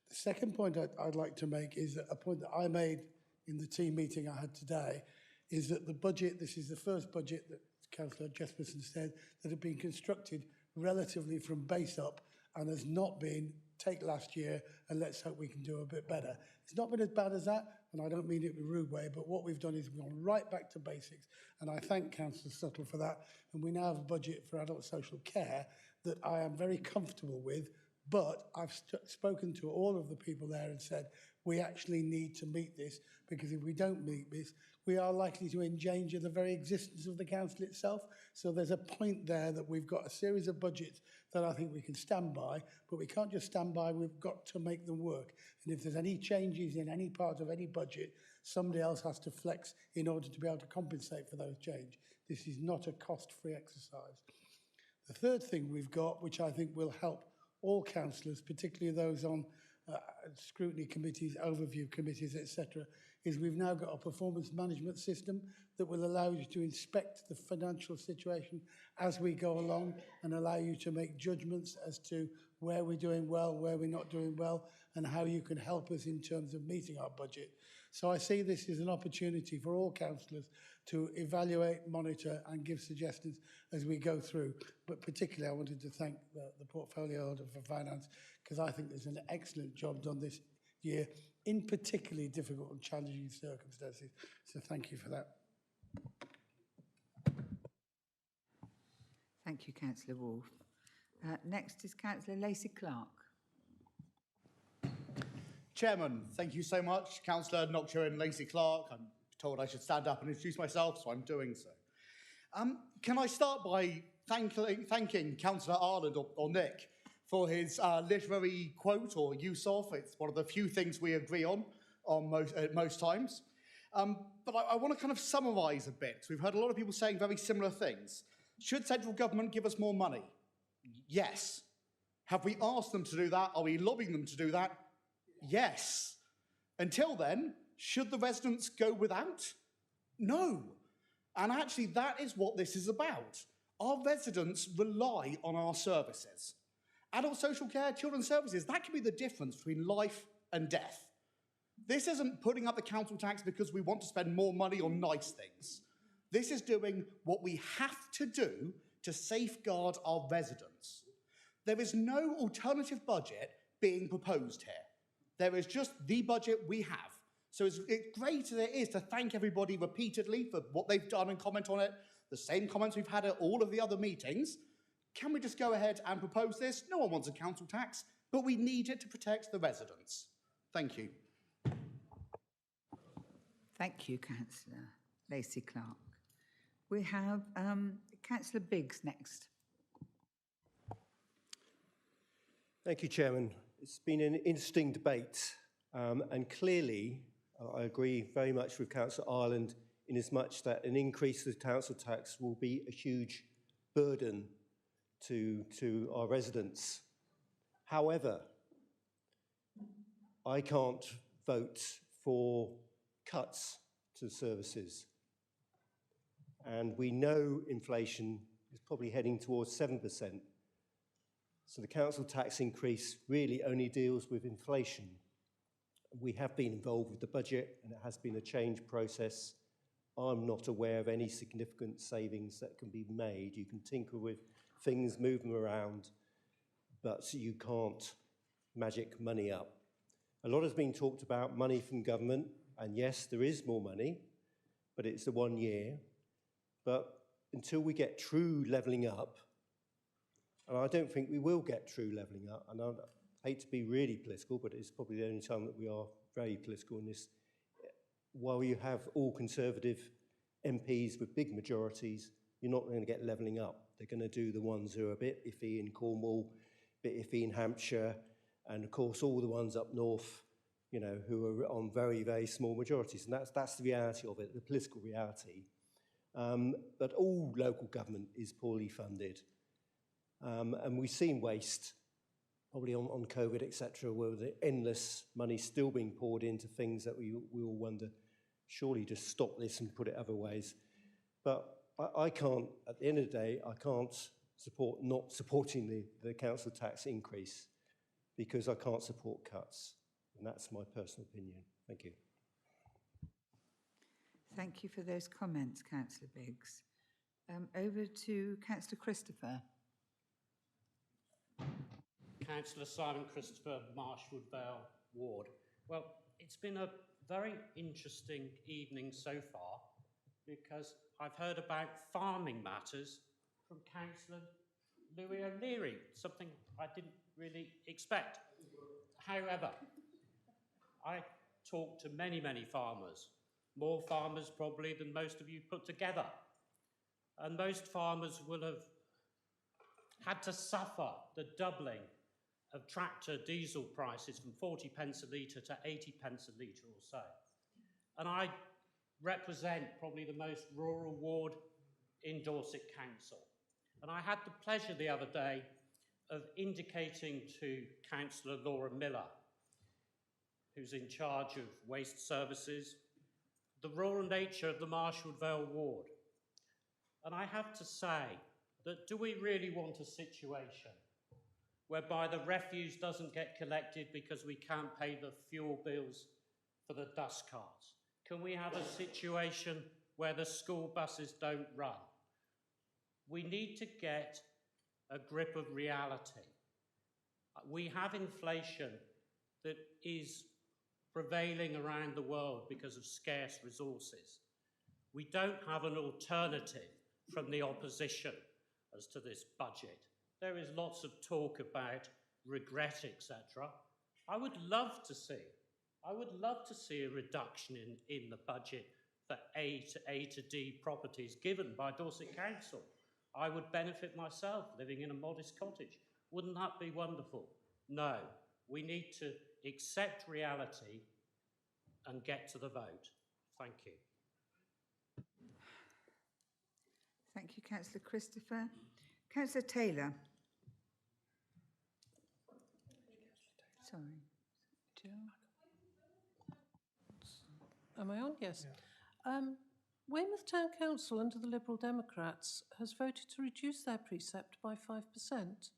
The second point I'd like to make is that a point that I made in the team meeting I had today is that the budget, this is the first budget that Councillor Jesperson said that had been constructed relatively from base up and has not been take last year and let's hope we can do a bit better. It's not been as bad as that, and I don't mean it in a rude way, but what we've done is we've gone right back to basics, and I thank Councillor Suttle for that, and we now have a budget for adult social care that I am very comfortable with, but I've spoken to all of the people there and said, we actually need to meet this, because if we don't meet this, we are likely to endanger the very existence of the council itself. So there's a point there that we've got a series of budgets that I think we can stand by, but we can't just stand by, we've got to make them work. And if there's any changes in any part of any budget, somebody else has to flex in order to be able to compensate for those changes. This is not a cost-free exercise. The third thing we've got, which I think will help all councillors, particularly those on scrutiny committees, overview committees, etc., is we've now got a performance management system that will allow you to inspect the financial situation as we go along and allow you to make judgments as to where we're doing well, where we're not doing well, and how you can help us in terms of meeting our budget. So I see this as an opportunity for all councillors to evaluate, monitor and give suggestions as we go through. But particularly I wanted to thank the portfolio holder for finance, because I think there's an excellent job done this year in particularly difficult and challenging circumstances. So thank you for that. Thank you, Councillor Wolfe. Next is Councillor Lacey-Clark. Chairman, thank you so much. Councillor Nocturne Lacey-Clark. I'm told I should stand up and introduce myself, so I'm doing so. Can I start by thanking Councillor Ireland or Nick for his literary quote or use of. It's one of the few things we agree on most times. But I want to kind of summarise a bit. We've heard a lot of people saying very similar things. Should central government give us more money? Yes. Have we asked them to do that? Are we lobbying them to do that? Yes. Until then, should the residents go without? No. And actually, that is what this is about. Our residents rely on our services. Adult social care, children's services, that can be the difference between life and death. This isn't putting up the council tax because we want to spend more money on nice things. This is doing what we have to do to safeguard our residents. There is no alternative budget being proposed here. There is just the budget we have. So as great as it is to thank everybody repeatedly for what they've done and comment on it, the same comments we've had at all of the other meetings, can we just go ahead and propose this? No one wants a council tax, but we need it to protect the residents. Thank you. Thank you, Councillor Lacey-Clark. We have Councillor Biggs next. Thank you, Chairman. It's been an interesting debate, and clearly I agree very much with Councillor Ireland in as much that an increase of the council tax will be a huge burden to our residents. However, I can't vote for cuts to services. And we know inflation is probably heading towards 7%. So the council tax increase really only deals with inflation. We have been involved with the budget and it has been a change process. I'm not aware of any significant savings that can be made. You can tinker with things, move them around, but you can't magic money up. A lot has been talked about money from government, and yes, there is more money, but it's the 1 year. But until we get true levelling up, and I don't think we will get true levelling up, and I hate to be really political, but it's probably the only time that we are very political in this. While you have all Conservative MPs with big majorities, you're not going to get levelling up. They're going to do the ones who are a bit iffy in Cornwall, a bit iffy in Hampshire, and of course all the ones up north, you know, who are on very, very small majorities. And that's the reality of it, the political reality. But all local government is poorly funded. And we've seen waste, probably on COVID, etc., where the endless money still being poured into things that we all wonder, surely just stop this and put it other ways. But I can't, at the end of the day, I can't support not supporting the council tax increase because I can't support cuts. And that's my personal opinion. Thank you. Thank you for those comments, Councillor Biggs. Over to Councillor Christopher. Councillor Simon Christopher, Marshwood Vale Ward. Well, it's been a very interesting evening so far because I've heard about farming matters from Councillor Ray O'leary, something I didn't really expect. However, I talk to many, many farmers, more farmers probably than most of you put together. And most farmers will have had to suffer the doubling of tractor diesel prices from 40 pence a litre to 80 pence a litre or so. And I represent probably the most rural ward in Dorset Council. And I had the pleasure the other day of indicating to Councillor Laura Miller, who's in charge of waste services, the rural nature of the Marshwood Vale ward. And I have to say that do we really want a situation whereby the refuse doesn't get collected because we can't pay the fuel bills for the dust carts? Can we have a situation where the school buses don't run? We need to get a grip of reality. We have inflation that is prevailing around the world because of scarce resources. We don't have an alternative from the opposition. as to this budget. There is lots of talk about regret, etc. I would love to see a reduction in the budget for A to D properties given by Dorset Council. I would benefit myself living in a modest cottage. Wouldn't that be wonderful? No, we need to accept reality and get to the vote. Thank you. Thank you, Councillor Christopher. Councillor Taylor. Sorry. Jill? Am I on? Yes. Weymouth Town Council, under the Liberal Democrats, has voted to reduce their precept by 5%,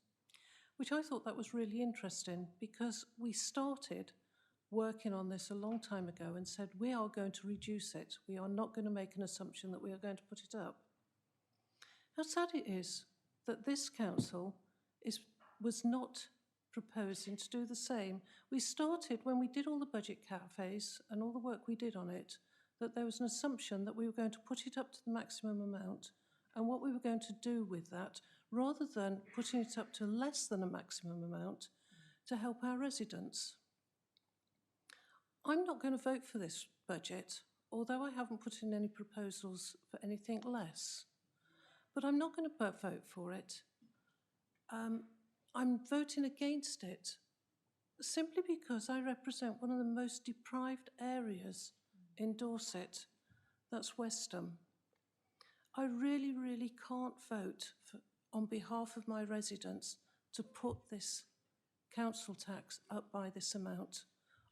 which I thought that was really interesting because we started working on this a long time ago and said we are going to reduce it. We are not going to make an assumption that we are going to put it up. How sad it is that this council was not proposing to do the same. We started, when we did all the budget cafes and all the work we did on it, that there was an assumption that we were going to put it up to the maximum amount and what we were going to do with that, rather than putting it up to less than a maximum amount to help our residents. I'm not going to vote for this budget, although I haven't put in any proposals for anything less. But I'm not going to vote for it. I'm voting against it simply because I represent one of the most deprived areas in Dorset, that's Westham. I really, really can't vote on behalf of my residents to put this council tax up by this amount.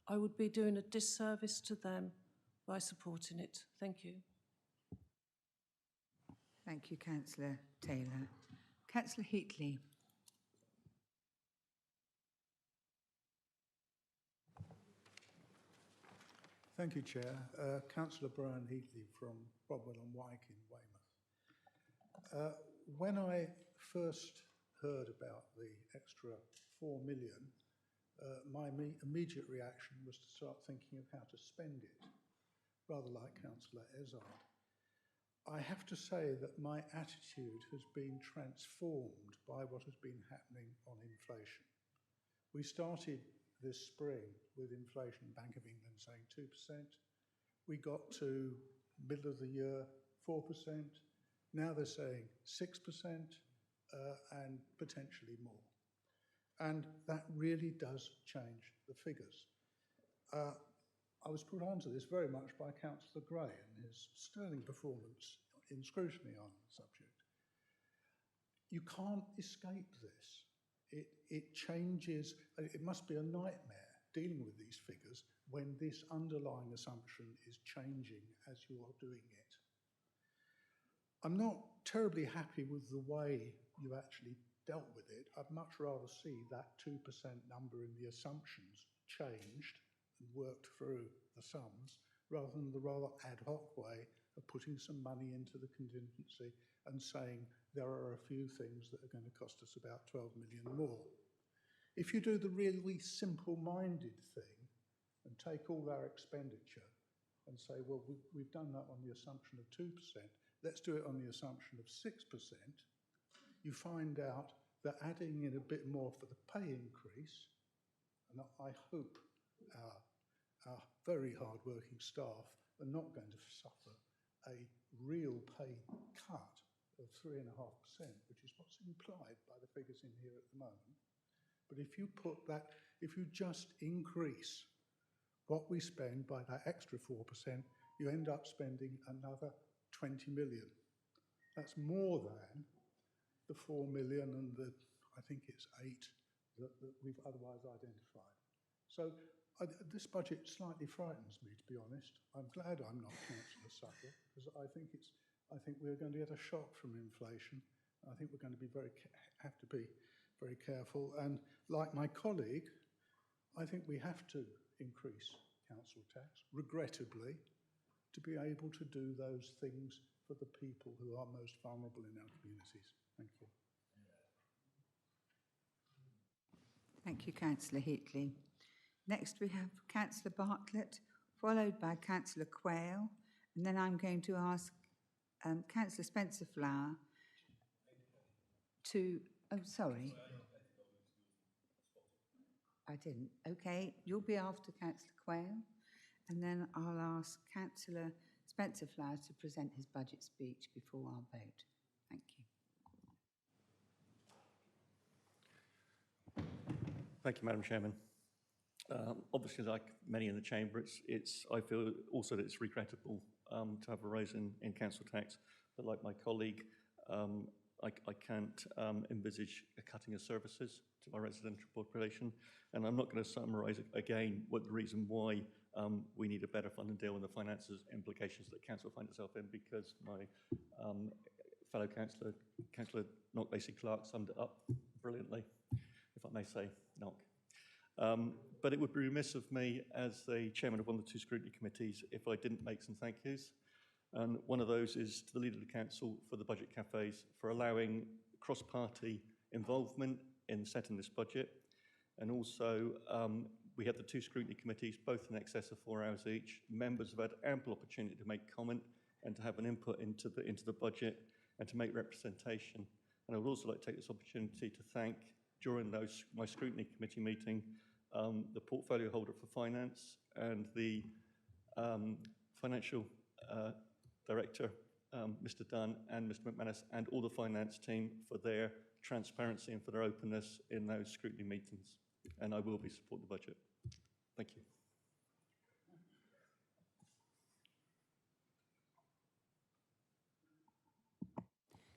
I would be doing a disservice to them by supporting it. Thank you. Thank you, Councillor Taylor. Councillor Heatley. Thank you, Chair. Councillor Brian Heatley from Brodwell and Wyke in Weymouth. When I first heard about the extra 4 million, my immediate reaction was to start thinking of how to spend it, rather like Councillor Ezard. I have to say that my attitude has been transformed by what has been happening on inflation. We started this spring with inflation, Bank of England saying 2%. We got to middle of the year, 4%. Now they're saying 6% and potentially more. And that really does change the figures. I was put onto this very much by Councillor Gray and his sterling performance in scrutiny on the subject. You can't escape this. It changes, it must be a nightmare dealing with these figures when this underlying assumption is changing as you are doing it. I'm not terribly happy with the way you actually dealt with it. I'd much rather see that 2% number in the assumptions changed and worked through the sums, rather than the rather ad hoc way of putting some money into the contingency and saying there are a few things that are going to cost us about 12 million more. If you do the really simple-minded thing and take all our expenditure and say, well, we've done that on the assumption of 2%, let's do it on the assumption of 6%, you find out that adding in a bit more for the pay increase, and I hope our very hard-working staff are not going to suffer a real pay cut of 3.5%, which is what's implied by the figures in here at the moment. But if you put that, if you just increase what we spend by that extra 4%, you end up spending another 20 million. That's more than the 4 million and the, I think it's 8 that we've otherwise identified. So this budget slightly frightens me, to be honest. I'm glad I'm not Councillor Suttle, because I think we're going to get a shock from inflation. I think we're going to be have to be very careful. And like my colleague, I think we have to increase council tax, regrettably, to be able to do those things for the people who are most vulnerable in our communities. Thank you. Thank you, Councillor Heatley. Next we have Councillor Bartlett, followed by Councillor Quayle, and then I'm going to ask Councillor Spencer-Flower. to, oh, sorry. I didn't. Okay, you'll be after Councillor Quayle, and then I'll ask Councillor Spencer Flowers to present his budget speech before our vote. Thank you. Thank you, Madam Chairman. Obviously, like many in the chamber, I feel also that it's regrettable to have a rise in council tax, but like my colleague, I can't envisage a cutting of services to my residential population, and I'm not going to summarise again what the reason why we need a better fund and deal with the finances implications that council find itself in, because my fellow Councillor Knock-Lacey-Clark summed it up brilliantly, if I may say, Knock. But it would be remiss of me as the chairman of one of the two scrutiny committees if I didn't make some thank yous. And one of those is to the leader of the council for the budget cafes for allowing cross-party involvement in setting this budget. And also, we had the two scrutiny committees, both in excess of 4 hours each. Members have had ample opportunity to make comment and to have an input into the budget and to make representation. And I would also like to take this opportunity to thank, during my scrutiny committee meeting, the portfolio holder for finance and the financial director, Mr. Dunn, and Mr. McManus, and all the finance team for their transparency and for their openness in those scrutiny meetings. And I will be supporting the budget. Thank you.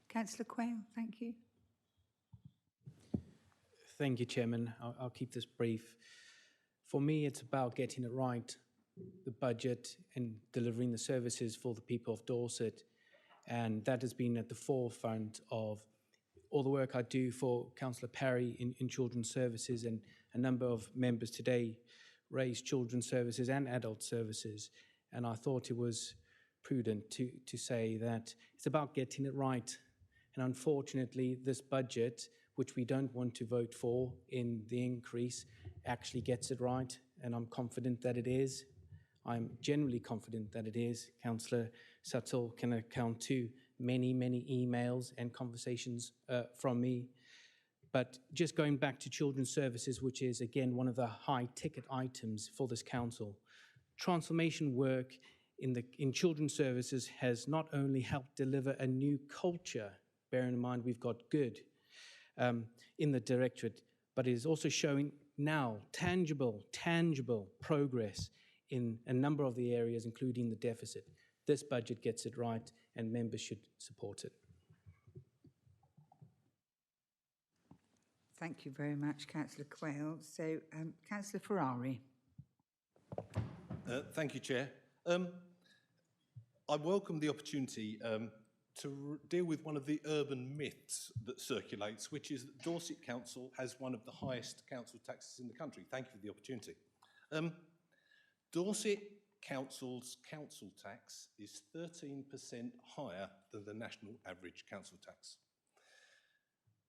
Councillor Quayle, thank you. Thank you, Chairman. I'll keep this brief. For me, it's about getting it right, the budget and delivering the services for the people of Dorset. And that has been at the forefront of all the work I do for Councillor Parry in children's services, and a number of members today raise children's services and adult services. And I thought it was prudent to say that it's about getting it right. And unfortunately, this budget, which we don't want to vote for in the increase, actually gets it right, and I'm confident that it is. I'm generally confident that it is. Councillor Suttle can account to many, many emails and conversations from me. But just going back to children's services, which is, again, one of the high-ticket items for this council, transformation work in children's services has not only helped deliver a new culture, bearing in mind we've got good, in the directorate, but it is also showing now tangible progress in a number of the areas, including the deficit. This budget gets it right, and members should support it. Thank you very much, Councillor Quayle. So, Councillor Ferrari. Thank you, Chair. I welcome the opportunity to deal with one of the urban myths that circulates, which is that Dorset Council has one of the highest council taxes in the country. Thank you for the opportunity. Dorset Council's council tax is 13% higher than the national average council tax.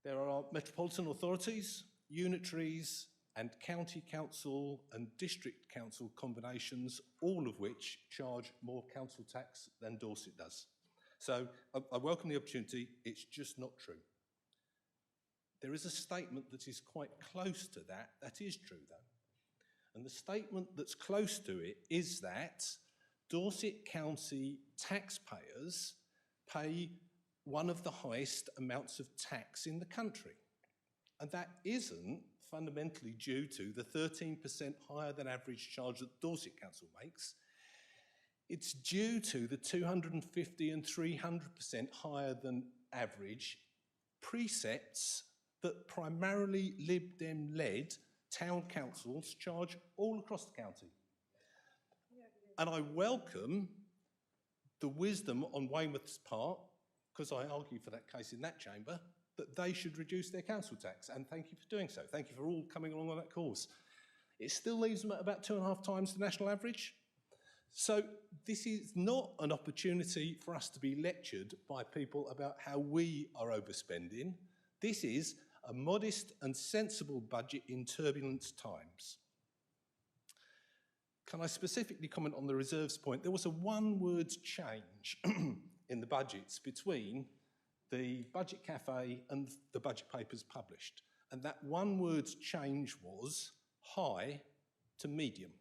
There are metropolitan authorities, unitaries, and county council and district council combinations, all of which charge more council tax than Dorset does. So I welcome the opportunity. It's just not true. There is a statement that is quite close to that. That is true, though. And the statement that's close to it is that Dorset County taxpayers pay one of the highest amounts of tax in the country. And that isn't fundamentally due to the 13% higher than average charge that Dorset Council makes. It's due to the 250 and 300% higher than average precepts that primarily Lib Dem-led town councils charge all across the county. And I welcome the wisdom on Weymouth's part, because I argue for that case in that chamber, that they should reduce their council tax, and thank you for doing so. Thank you for all coming along on that cause. It still leaves them at about 2.5 times the national average. So this is not an opportunity for us to be lectured by people about how we are overspending. This is a modest and sensible budget in turbulent times. Can I specifically comment on the reserves point? There was a one-word change in the budgets between the Budget Cafe and the budget papers published. And that one word change was high to medium.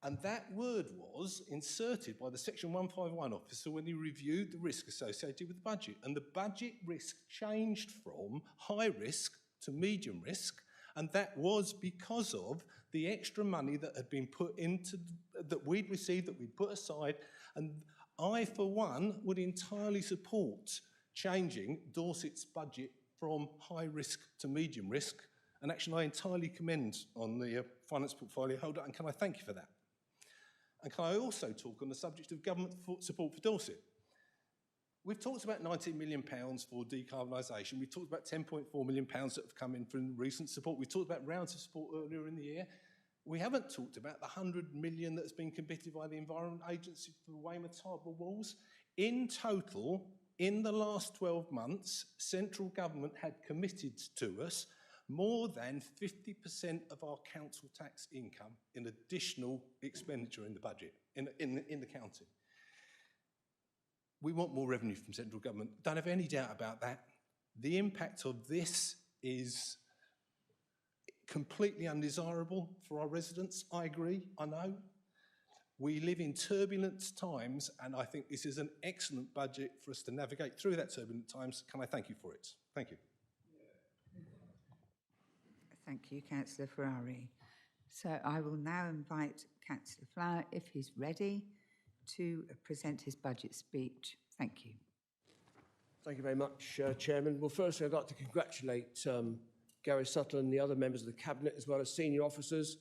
And that word was inserted by the Section 151 officer when he reviewed the risk associated with the budget. And the budget risk changed from high risk to medium risk. And that was because of the extra money that had been put into, that we'd received, that we'd put aside. And I, for one, would entirely support changing Dorset's budget from high risk to medium risk. And actually, I entirely commend on the finance portfolio holder, and can I thank you for that? And can I also talk on the subject of government support for Dorset? We've talked about £19 million for decarbonisation. We've talked about £10.4 million that have come in from recent support. We talked about rounds of support earlier in the year. We haven't talked about the £100 million that's been committed by the Environment Agency for the Weymouth Harbour walls. In total, in the last 12 months, central government had committed to us more than 50% of our council tax income in additional expenditure in the budget, in the county. We want more revenue from central government. Don't have any doubt about that. The impact of this is completely undesirable for our residents. I agree, I know. We live in turbulent times, and I think this is an excellent budget for us to navigate through that turbulent times. Can I thank you for it? Thank you. Thank you, Councillor Ferrari. So I will now invite Councillor Flower, if he's ready, to present his budget speech. Thank you. Thank you very much, Chairman. Well, firstly, I'd like to congratulate Gary Suttle and the other members of the Cabinet, as well as senior officers,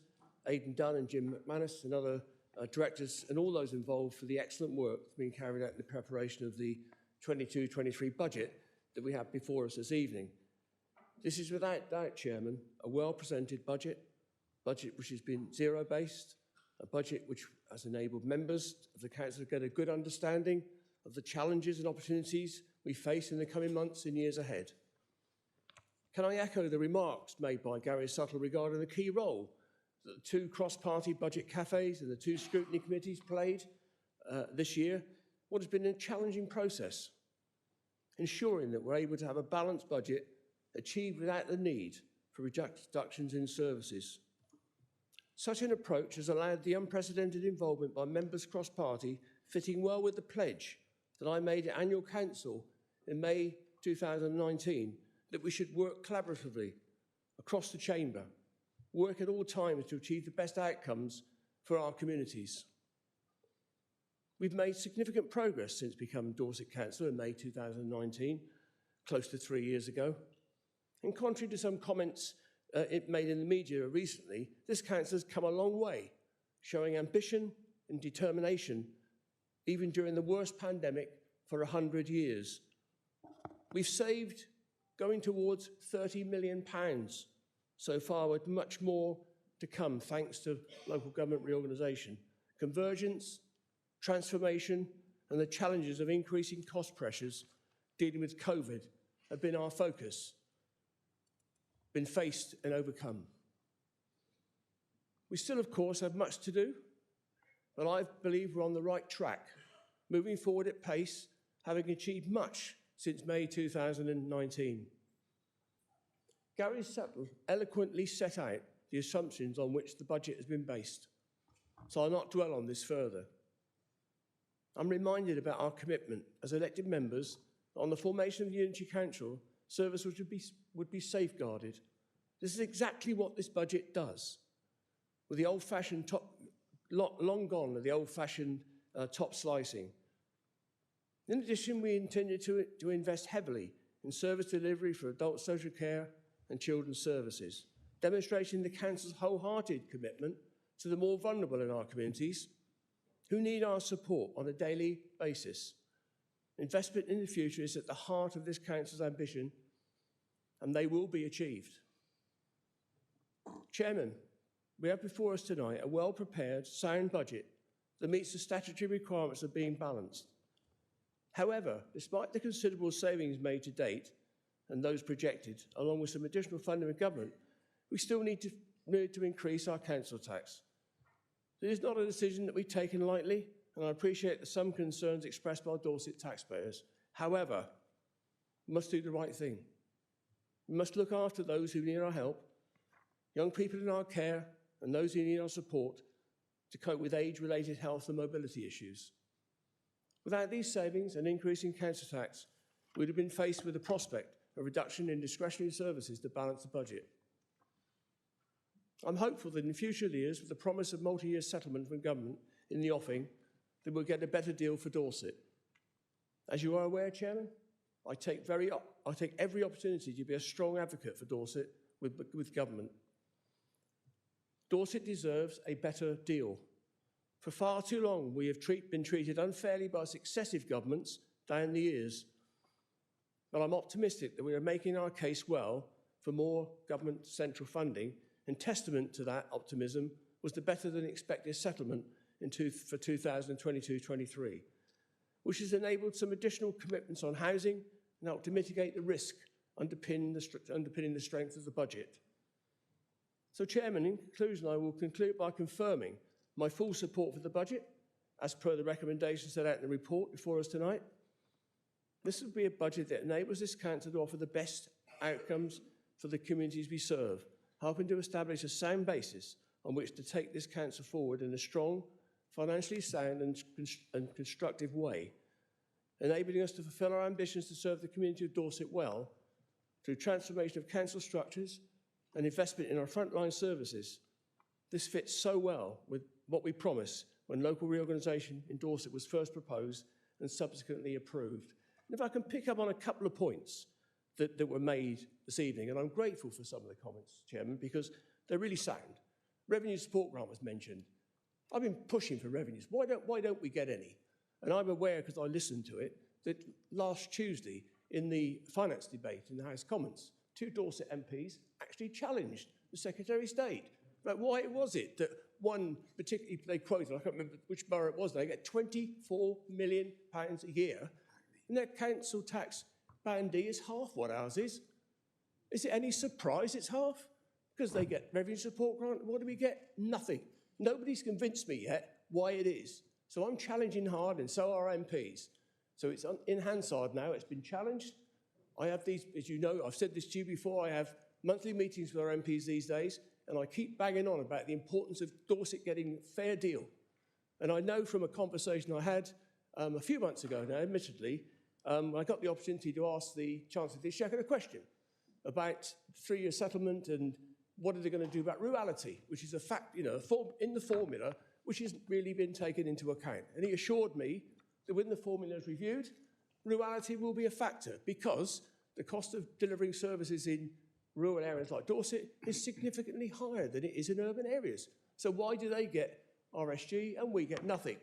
Aidan Dunn and Jim McManus, and other directors, and all those involved for the excellent work that's been carried out in the preparation of the 22-23 budget that we have before us this evening. This is without doubt, Chairman, a well-presented budget which has been zero-based, a budget which has enabled members of the Council to get a good understanding of the challenges and opportunities we face in the coming months and years ahead. Can I echo the remarks made by Gary Suttle regarding the key role that the two cross-party budget cafes and the two scrutiny committees played this year, what has been a challenging process, ensuring that we're able to have a balanced budget achieved without the need for reductions in services. Such an approach has allowed the unprecedented involvement by members cross-party, fitting well with the pledge that I made at annual council in May 2019, that we should work collaboratively across the chamber, work at all times to achieve the best outcomes for our communities. We've made significant progress since becoming Dorset Councillor in May 2019, close to 3 years ago. And contrary to some comments it made in the media recently, this council has come a long way, showing ambition and determination, even during the worst pandemic for 100 years. We've saved going towards £30 million so far, with much more to come thanks to local government reorganisation. Convergence, transformation, and the challenges of increasing cost pressures dealing with COVID have been our focus, been faced and overcome. We still, of course, have much to do, but I believe we're on the right track, moving forward at pace, having achieved much since May 2019. Gary Suttle eloquently set out the assumptions on which the budget has been based, so I'll not dwell on this further. I'm reminded about our commitment as elected members on the formation of the Unity Council service which would be safeguarded. This is exactly what this budget does. With the old-fashioned long gone, the old-fashioned top slicing. In addition, we intended to invest heavily in service delivery for adult social care and children's services, demonstrating the Council's wholehearted commitment to the more vulnerable in our communities who need our support on a daily basis. Investment in the future is at the heart of this Council's ambition, and they will be achieved. Chairman, we have before us tonight a well-prepared, sound budget that meets the statutory requirements of being balanced. However, despite the considerable savings made to date and those projected, along with some additional funding of government, we still need to increase our council tax. It is not a decision that we've taken lightly, and I appreciate some concerns expressed by Dorset taxpayers. However, We must do the right thing. We must look after those who need our help, young people in our care, and those who need our support to cope with age-related health and mobility issues. Without these savings and increase in council tax, we'd have been faced with the prospect of a reduction in discretionary services to balance the budget. I'm hopeful that in future years, with the promise of multi-year settlement from government in the offing, that we'll get a better deal for Dorset. As you are aware, Chairman, I take every opportunity to be a strong advocate for Dorset with government. Dorset deserves a better deal. For far too long, we have been treated unfairly by successive governments down the years. But I'm optimistic that we are making our case well for more government central funding, and testament to that optimism was the better-than-expected settlement for 2022-23, which has enabled some additional commitments on housing and helped to mitigate the risk underpinning the strength of the budget. So, Chairman, in conclusion, I will conclude by confirming my full support for the budget, as per the recommendations set out in the report before us tonight. This will be a budget that enables this council to offer the best outcomes for the communities we serve, helping to establish a sound basis on which to take this council forward in a strong, financially sound and constructive way, enabling us to fulfil our ambitions to serve the community of Dorset well through transformation of council structures and investment in our frontline services. This fits so well with what we promised when local reorganisation in Dorset was first proposed and subsequently approved. And if I can pick up on a couple of points that were made this evening, and I'm grateful for some of the comments, Chairman, because they're really sound. Revenue support grant was mentioned. I've been pushing for revenues. Why don't we get any? And I'm aware, because I listened to it, that last Tuesday in the finance debate in the House of Commons, 2 Dorset MPs actually challenged the Secretary of State about why was it that one particularly, they quoted, I can't remember which borough it was, they get £24 million a year, and their council tax band D is half what ours is. Is it any surprise it's half? Because they get revenue support grant. What do we get? Nothing. Nobody's convinced me yet why it is. So I'm challenging hard, and so are MPs. So it's in Hansard now. It's been challenged. I have these, as you know, I've said this to you before, I have monthly meetings with our MPs these days, and I keep banging on about the importance of Dorset getting a fair deal. And I know from a conversation I had a few months ago now, admittedly, I got the opportunity to ask the Chancellor of the Exchequer a question about 3-year settlement and what are they going to do about rurality, which is a fact, in the formula, which hasn't really been taken into account. And he assured me that when the formula is reviewed, rurality will be a factor because the cost of delivering services in rural areas like Dorset is significantly higher than it is in urban areas. So why do they get RSG and we get nothing?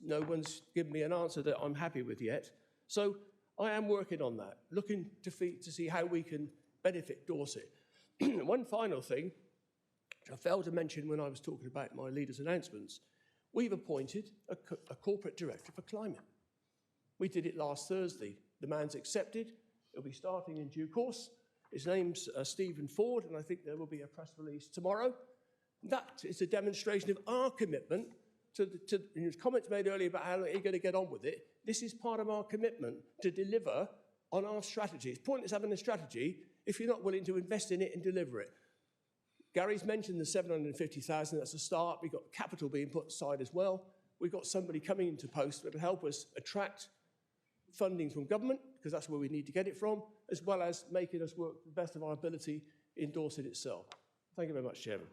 No one's given me an answer that I'm happy with yet. So I am working on that, looking to see how we can benefit Dorset. One final thing, which I failed to mention when I was talking about my leader's announcements, we've appointed a corporate director for climate. We did it last Thursday. The man's accepted. It'll be starting in due course. His name's Stephen Ford, and I think there will be a press release tomorrow. That is a demonstration of our commitment to comments made earlier about how you're going to get on with it. This is part of our commitment to deliver on our strategy. It's pointless having a strategy if you're not willing to invest in it and deliver it. Gary's mentioned the 750,000, that's a start. We've got capital being put aside as well. We've got somebody coming into post that will help us attract funding from government, because that's where we need to get it from, as well as making us work to the best of our ability in Dorset itself. Thank you very much, Chairman.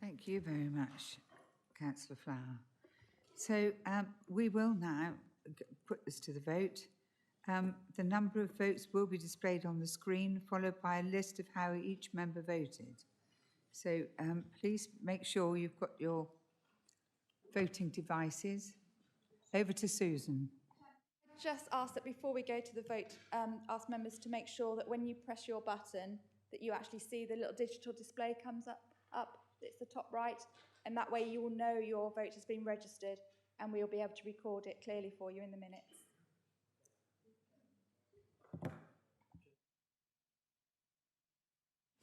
Thank you very much, Councillor Flower. So we will now put this to the vote. The number of votes will be displayed on the screen, followed by a list of how each member voted. So please make sure you've got your voting devices. Over to Susan. Just ask that before we go to the vote, ask members to make sure that when you press your button, that you actually see the little digital display comes up. It's the top right, and that way you will know your vote has been registered, and we'll be able to record it clearly for you in the minutes.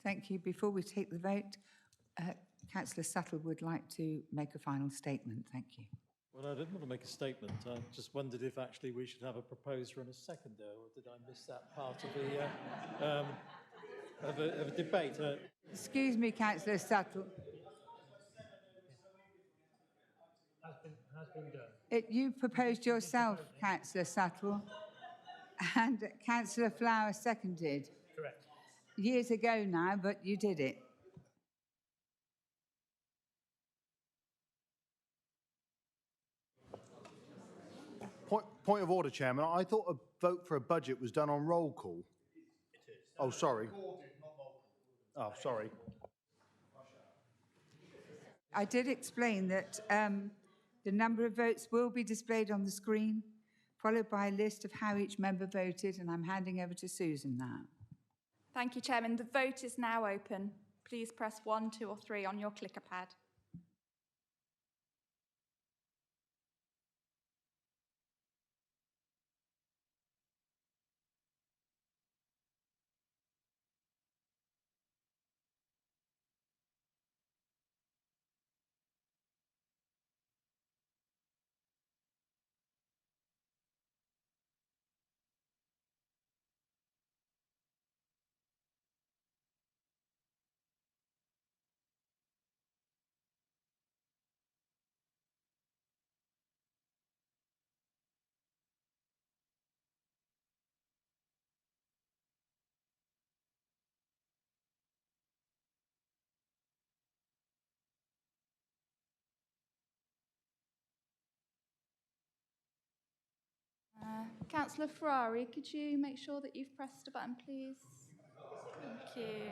Thank you. Before we take the vote, Councillor Suttle would like to make a final statement. Thank you. Well, I didn't want to make a statement. I just wondered if actually we should have a proposer and a seconder, or did I miss that part of a debate? Excuse me, Councillor Suttle. Has been done. You proposed yourself, Councillor Suttle, and Councillor Flower seconded. Correct. Years ago now, but you did it. Point of order, Chairman. I thought a vote for a budget was done on roll call. It is. Oh, sorry. Oh, sorry. I did explain that the number of votes will be displayed on the screen, followed by a list of how each member voted, and I'm handing over to Susan now. Thank you, Chairman. The vote is now open. Please press 1, 2 or 3 on your clicker pad. Councillor Ferrari, could you make sure that you've pressed a button, please? Thank you.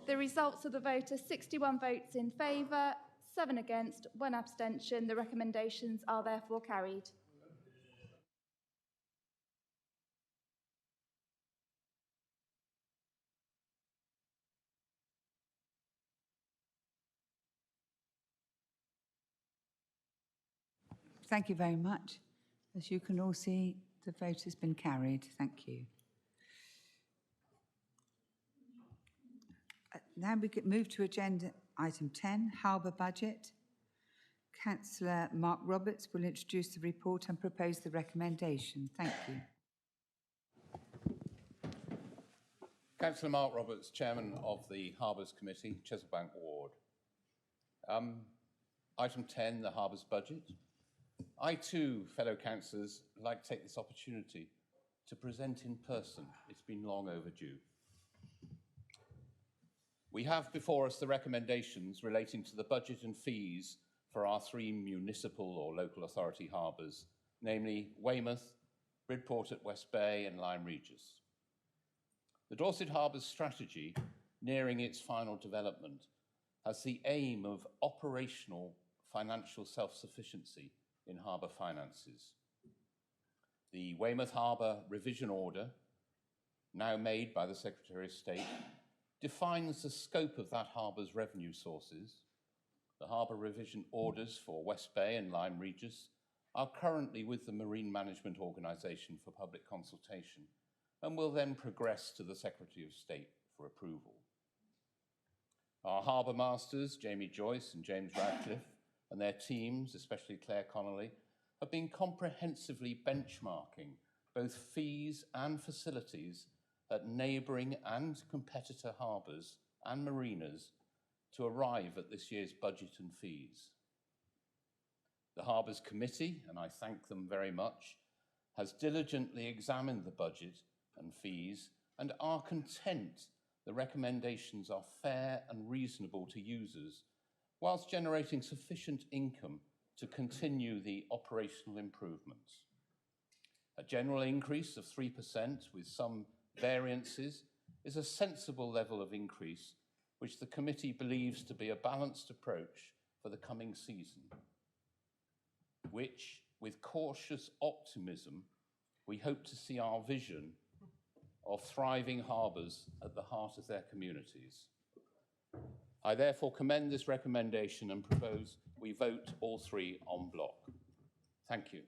The results of the vote are 61 votes in favour, 7 against, 1 abstention. The recommendations are therefore carried. Thank you very much. As you can all see, the vote has been carried. Thank you. Now we could move to agenda item 10, Harbour Budget. Councillor Mark Roberts will introduce the report and propose the recommendation. Thank you. Councillor Mark Roberts, Chairman of the Harbours Committee, Chesilbank Ward. Item 10, the Harbours Budget. I too, fellow councillors, would like to take this opportunity to present in person. It's been long overdue. We have before us the recommendations relating to the budget and fees for our 3 municipal or local authority harbours, namely Weymouth, Bridport at West Bay and Lyme Regis. The Dorset Harbours strategy, nearing its final development, has the aim of operational financial self-sufficiency in harbour finances. The Weymouth Harbour Revision Order, now made by the Secretary of State, defines the scope of that harbour's revenue sources. The Harbour Revision Orders for West Bay and Lyme Regis are currently with the Marine Management Organisation for public consultation and will then progress to the Secretary of State for approval. Our harbour masters, Jamie Joyce and James Radcliffe, and their teams, especially Claire Connolly, have been comprehensively benchmarking both fees and facilities at neighbouring and competitor harbours and marinas to arrive at this year's budget and fees. The Harbours Committee, and I thank them very much, has diligently examined the budget and fees and are content the recommendations are fair and reasonable to users, whilst generating sufficient income to continue the operational improvements. A general increase of 3% with some variances is a sensible level of increase which the committee believes to be a balanced approach for the coming season, which, with cautious optimism, we hope to see our vision of thriving harbours at the heart of their communities. I therefore commend this recommendation and propose we vote all 3 en bloc. Thank you.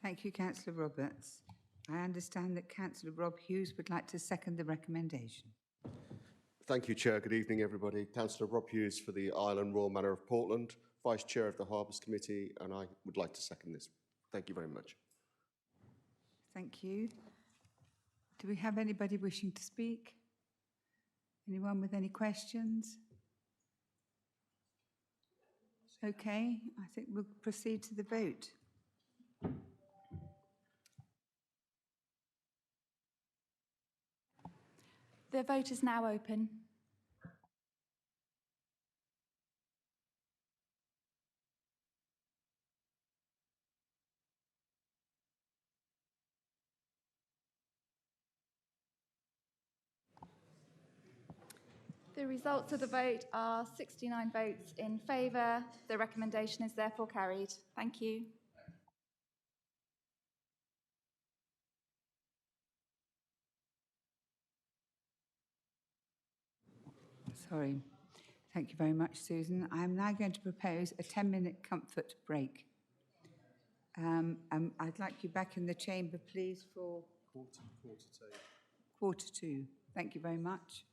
Thank you, Councillor Roberts. I understand that Councillor Rob Hughes would like to second the recommendation. Thank you, Chair. Good evening, everybody. Councillor Rob Hughes for the Island Royal Manor of Portland, Vice Chair of the Harbours Committee, and I would like to second this. Thank you very much. Thank you. Do we have anybody wishing to speak? Anyone with any questions? Okay, I think we'll proceed to the vote. The vote is now open. The results of the vote are 69 votes in favour. The recommendation is therefore carried. Thank you. Sorry. Thank you very much, Susan. I am now going to propose a 10-minute comfort break. I'd like you back in the chamber, please, for quarter two. Thank you very much.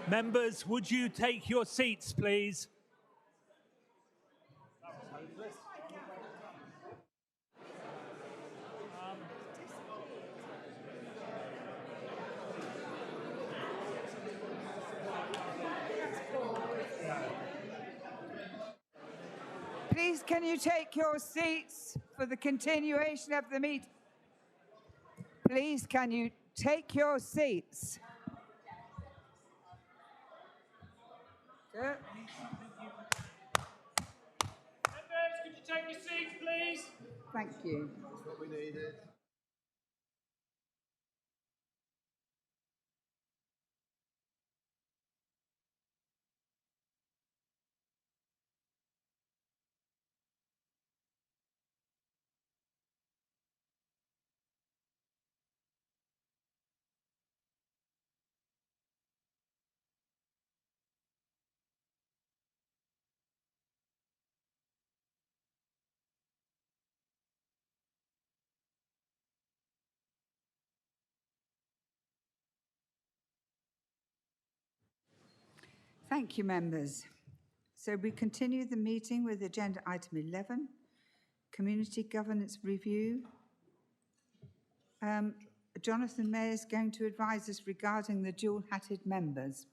Members, would you take your seats, please? Please, can you take your seats for the continuation of the meeting? Please, can you take your seats? Members, could you take your seats, please? Thank you. That's what we needed. Thank you, members. So we continue the meeting with agenda item 11, community governance review. Jonathan May is going to advise us regarding the dual-hatted members.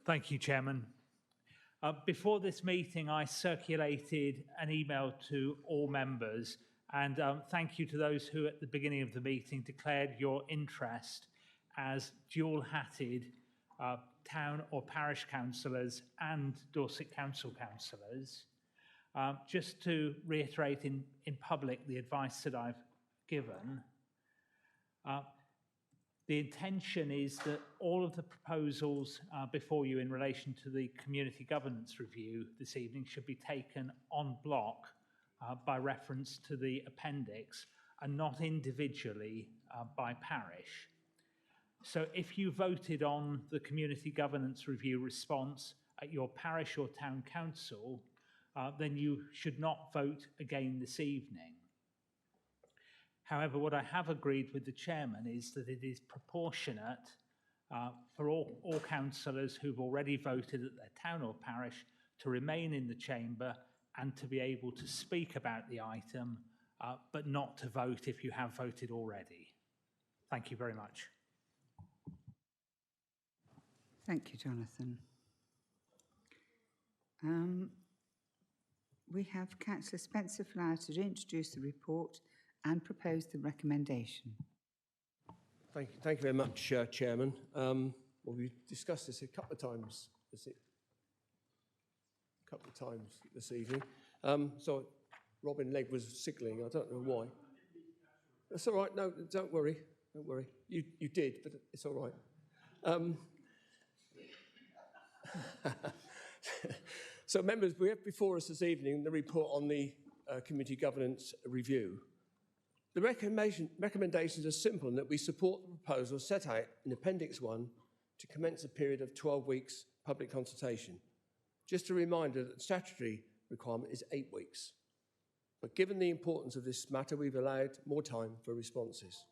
Thank you, Chairman. Before this meeting, I circulated an email to all members, and thank you to those who at the beginning of the meeting declared your interest as dual-hatted town or parish councillors and Dorset Council councillors. Just to reiterate in public the advice that I've given, the intention is that all of the proposals before you in relation to the community governance review this evening should be taken en bloc by reference to the appendix and not individually by parish. So if you voted on the community governance review response at your parish or town council, then you should not vote again this evening. However, what I have agreed with the chairman is that it is proportionate for all councillors who've already voted at their town or parish to remain in the chamber and to be able to speak about the item, but not to vote if you have voted already. Thank you very much. Thank you, Jonathan. We have Councillor Spencer Flower to introduce the report and propose the recommendation. Thank you very much, Chairman. Well, we've discussed this a couple of times. This evening. So Robin Legg was signalling. I don't know why. That's all right. No, don't worry. Don't worry. You did, but it's all right. So, members, we have before us this evening the report on the community governance review. The recommendations are simple in that we support the proposal set out in Appendix 1 to commence a period of 12 weeks public consultation. Just a reminder that the statutory requirement is 8 weeks. But given the importance of this matter, we've allowed more time for responses.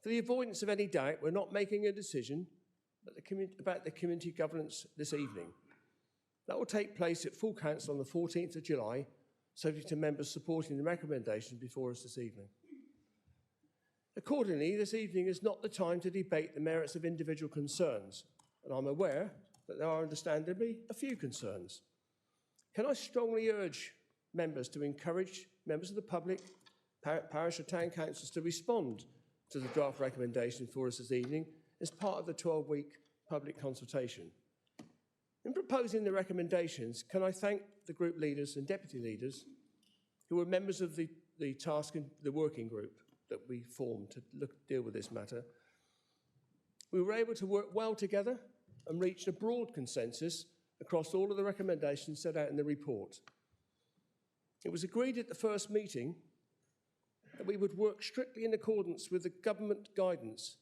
For the avoidance of any doubt, we're not making a decision about the community governance this evening. That will take place at full council on the 14th of July, subject to members supporting the recommendation before us this evening. Accordingly, this evening is not the time to debate the merits of individual concerns, and I'm aware that there are understandably a few concerns. Can I strongly urge members to encourage members of the public, parish or town councils to respond to the draft recommendation for us this evening as part of the 12-week public consultation. In proposing the recommendations, can I thank the group leaders and deputy leaders who were members of the task and the working group that we formed to deal with this matter. We were able to work well together and reach a broad consensus across all of the recommendations set out in the report. It was agreed at the first meeting that we would work strictly in accordance with the government guidance.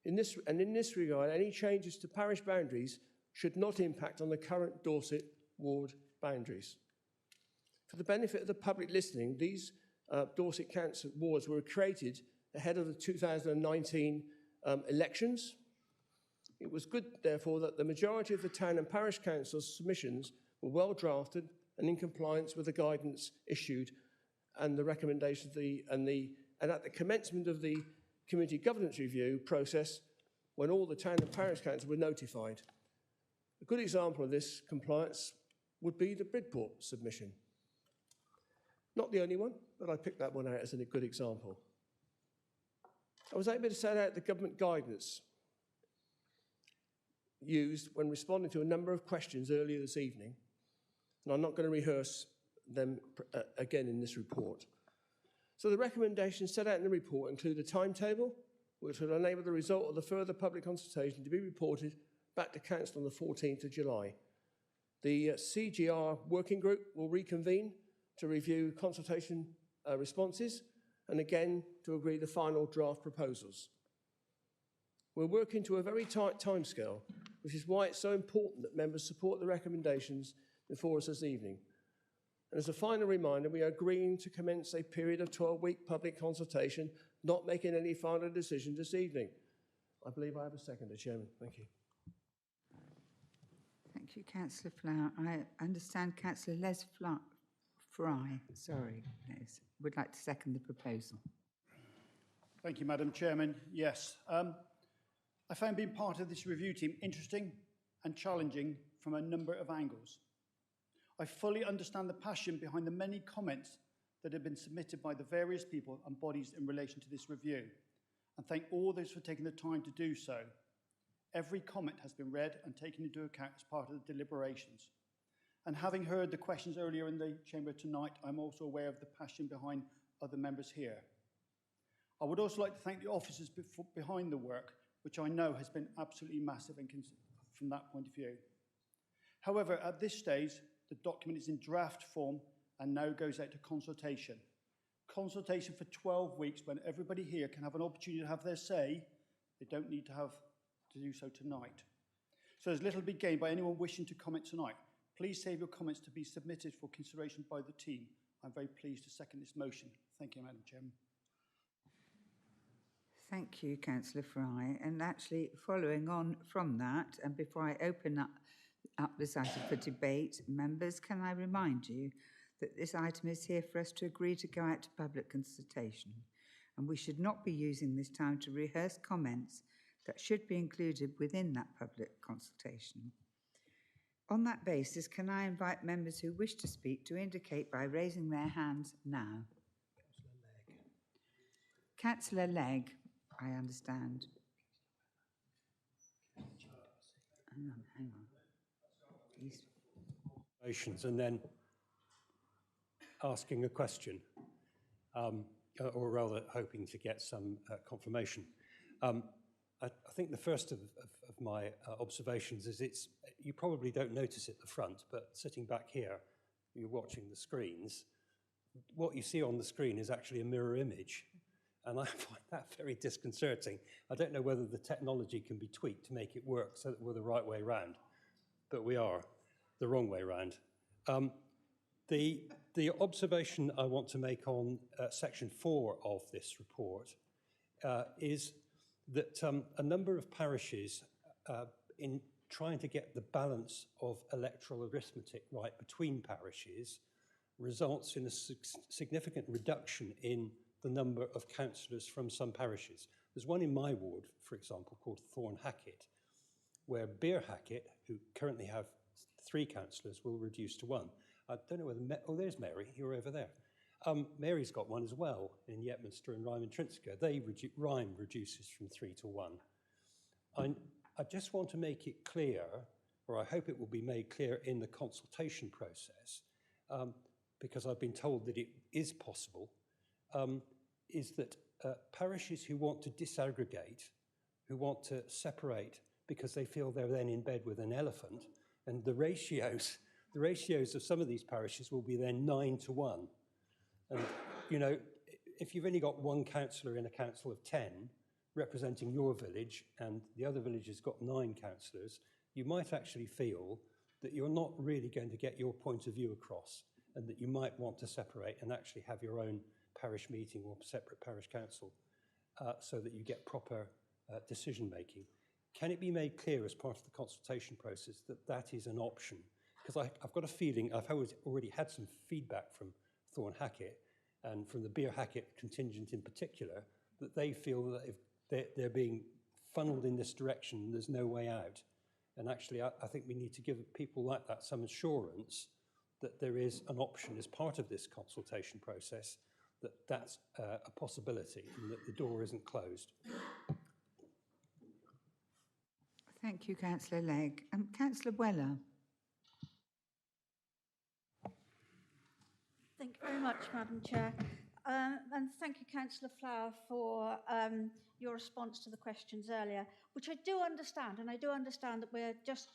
In this regard, any changes to parish boundaries should not impact on the current Dorset ward boundaries. For the benefit of the public listening, these Dorset Council wards were created ahead of the 2019 elections. It was good, therefore, that the majority of the town and parish council's submissions were well drafted and in compliance with the guidance issued and the recommendations of and at the commencement of the community governance review process, when all the town and parish councils were notified. A good example of this compliance would be the Bridport submission. Not the only one, but I picked that one out as a good example. I was able to set out the government guidance used when responding to a number of questions earlier this evening, and I'm not going to rehearse them again in this report. So the recommendations set out in the report include a timetable which will enable the result of the further public consultation to be reported back to Council on the 14th of July. The CGR working group will reconvene to review consultation responses and again to agree the final draft proposals. We're working to a very tight timescale, which is why it's so important that members support the recommendations before us this evening. And as a final reminder, we are agreeing to commence a period of 12-week public consultation, not making any final decision this evening. I believe I have a seconder, Chairman. Thank you. Thank you, Councillor Flower. I understand Councillor Les Fry, would like to second the proposal. Thank you, Madam Chairman. Yes, I found being part of this review team interesting and challenging from a number of angles. I fully understand the passion behind the many comments that have been submitted by the various people and bodies in relation to this review, and thank all those for taking the time to do so. Every comment has been read and taken into account as part of the deliberations. And having heard the questions earlier in the chamber tonight, I'm also aware of the passion behind other members here. I would also like to thank the officers behind the work, which I know has been absolutely massive from that point of view. However, at this stage, the document is in draft form and now goes out to consultation. Consultation for 12 weeks when everybody here can have an opportunity to have their say. They don't need to do so tonight. So there's little to be gained by anyone wishing to comment tonight. Please save your comments to be submitted for consideration by the team. I'm very pleased to second this motion. Thank you, Madam Chairman. Thank you, Councillor Fry. And actually, following on from that, and before I open up this item for debate, members, can I remind you that this item is here for us to agree to go out to public consultation, and we should not be using this time to rehearse comments that should be included within that public consultation. On that basis, can I invite members who wish to speak to indicate by raising their hands now? Councillor Legg, I understand. Hang on. Please. And then asking a question, or rather hoping to get some confirmation. I think the first of my observations is you probably don't notice it at the front, but sitting back here, you're watching the screens. What you see on the screen is actually a mirror image, and I find that very disconcerting. I don't know whether the technology can be tweaked to make it work so that we're the right way round, but we are the wrong way round. The observation I want to make on section 4 of this report is that a number of parishes, in trying to get the balance of electoral arithmetic right between parishes, results in a significant reduction in the number of councillors from some parishes. There's one in my ward, for example, called Thorn Hackett, where Beer Hackett, who currently have 3 councillors, will reduce to 1. I don't know whether, there's Mary, you're over there. Mary's got 1 as well in Yetminster and Ryme and Trinsker. Ryme reduces from 3 to 1. I just want to make it clear, or I hope it will be made clear in the consultation process, because I've been told that it is possible, is that parishes who want to disaggregate, who want to separate because they feel they're then in bed with an elephant, and the ratios of some of these parishes will be then 9 to 1. And, you know, if you've only got 1 councillor in a council of 10 representing your village and the other village has got 9 councillors, you might actually feel that you're not really going to get your point of view across. and that you might want to separate and actually have your own parish meeting or separate parish council so that you get proper decision making. Can it be made clear as part of the consultation process that that is an option? Because I've got a feeling, I've already had some feedback from Thorne Hackett and from the Beer Hackett contingent in particular, that they feel that if they're being funneled in this direction, there's no way out. And actually, I think we need to give people like that some assurance that there is an option as part of this consultation process, that that's a possibility and that the door isn't closed. Thank you, Councillor Legg. Councillor Weller. Thank you very much, Madam Chair. And thank you, Councillor Flower, for your response to the questions earlier, which I do understand, and I do understand that we're just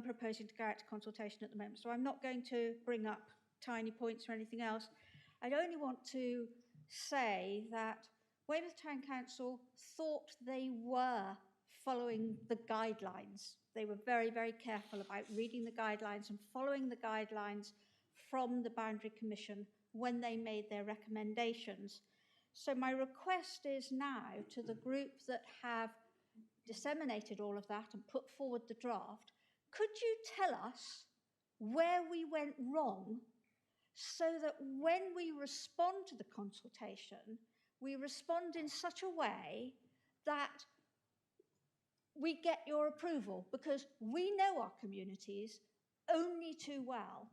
proposing to go out to consultation at the moment, so I'm not going to bring up tiny points or anything else. I'd only want to say that Weymouth Town Council thought they were following the guidelines. They were very, very careful about reading the guidelines and following the guidelines from the Boundary Commission when they made their recommendations. So my request is now to the group that have disseminated all of that and put forward the draft, could you tell us where we went wrong so that when we respond to the consultation, we respond in such a way that we get your approval? Because we know our communities only too well.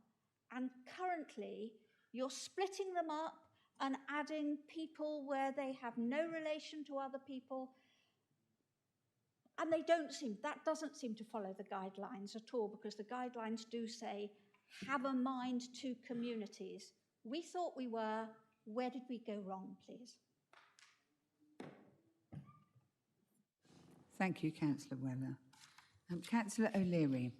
And currently, you're splitting them up and adding people where they have no relation to other people. And that doesn't seem to follow the guidelines at all, because the guidelines do say, have a mind to communities. We thought we were. Where did we go wrong, please? Thank you, Councillor Weller. Councillor O'Leary.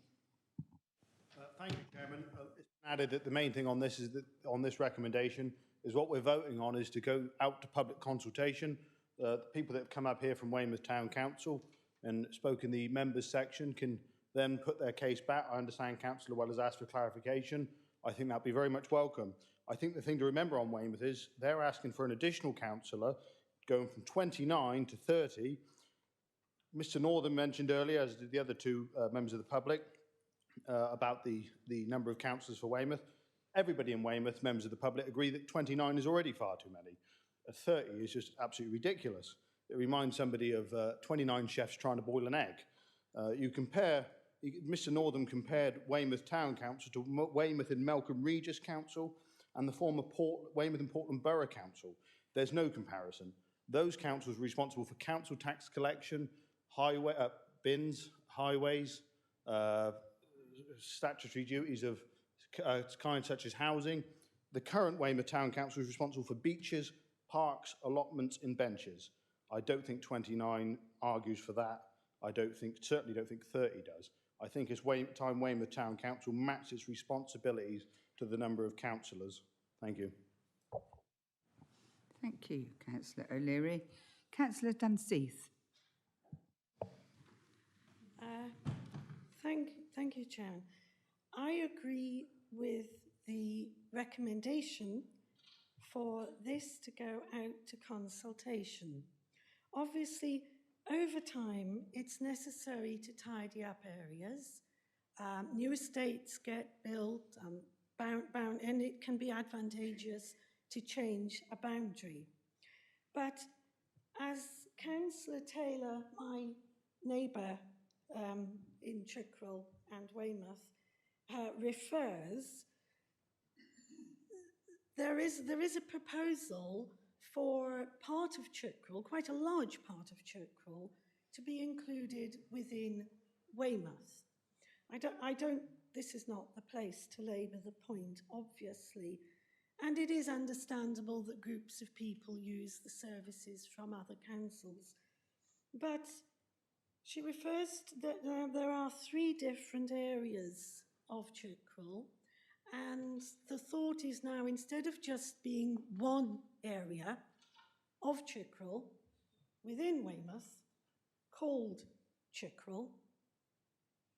Thank you, Chairman. It's been added that the main thing on this is that on this recommendation is what we're voting on is to go out to public consultation. The people that have come up here from Weymouth Town Council and spoke in the members section can then put their case back. I understand Councillor Weller's asked for clarification. I think that'd be very much welcome. I think the thing to remember on Weymouth is they're asking for an additional councillor going from 29 to 30. Mr. Northern mentioned earlier, as did the other two members of the public, about the number of councillors for Weymouth. Everybody in Weymouth, members of the public, agree that 29 is already far too many. 30 is just absolutely ridiculous. It reminds somebody of 29 chefs trying to boil an egg. Mr. Northern compared Weymouth Town Council to Weymouth and Melcombe Regis Council and the former Weymouth and Portland Borough Council. There's no comparison. Those councils are responsible for council tax collection, bins, highways, statutory duties of kind such as housing. The current Weymouth Town Council is responsible for beaches, parks, allotments and benches. I don't think 29 argues for that. Certainly don't think 30 does. I think it's time Weymouth Town Council matched its responsibilities to the number of councillors. Thank you. Thank you, Councillor O'Leary. Councillor Dunseith. Thank you, Chairman. I agree with the recommendation for this to go out to consultation. Obviously, over time, it's necessary to tidy up areas. New estates get built, and it can be advantageous to change a boundary. But as Councillor Taylor, my neighbour in Chickrell and Weymouth, refers, there is a proposal for part of Chickrell, quite a large part of Chickrell, to be included within Weymouth. This is not the place to labour the point, obviously, and it is understandable that groups of people use the services from other councils. But she refers to that there are 3 different areas of Chickrell, and the thought is now, instead of just being one area of Chickrell within Weymouth called Chickrell,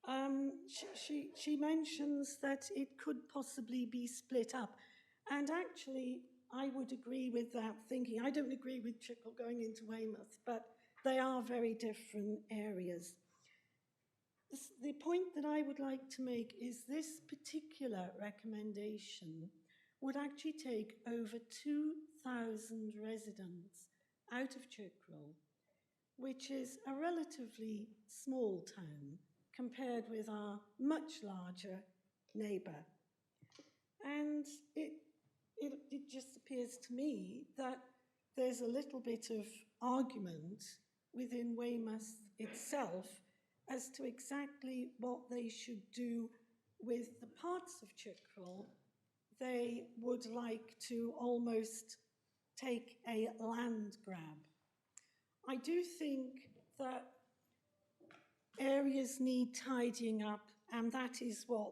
She mentions that it could possibly be split up. And actually, I would agree with that thinking. I don't agree with Chickle going into Weymouth, but they are very different areas. The point that I would like to make is this particular recommendation would actually take over 2,000 residents out of Chickrell, which is a relatively small town compared with our much larger neighbour. And it just appears to me that there's a little bit of argument within Weymouth itself as to exactly what they should do with the parts of Chickrell they would like to almost take a land grab. I do think that areas need tidying up, and that is what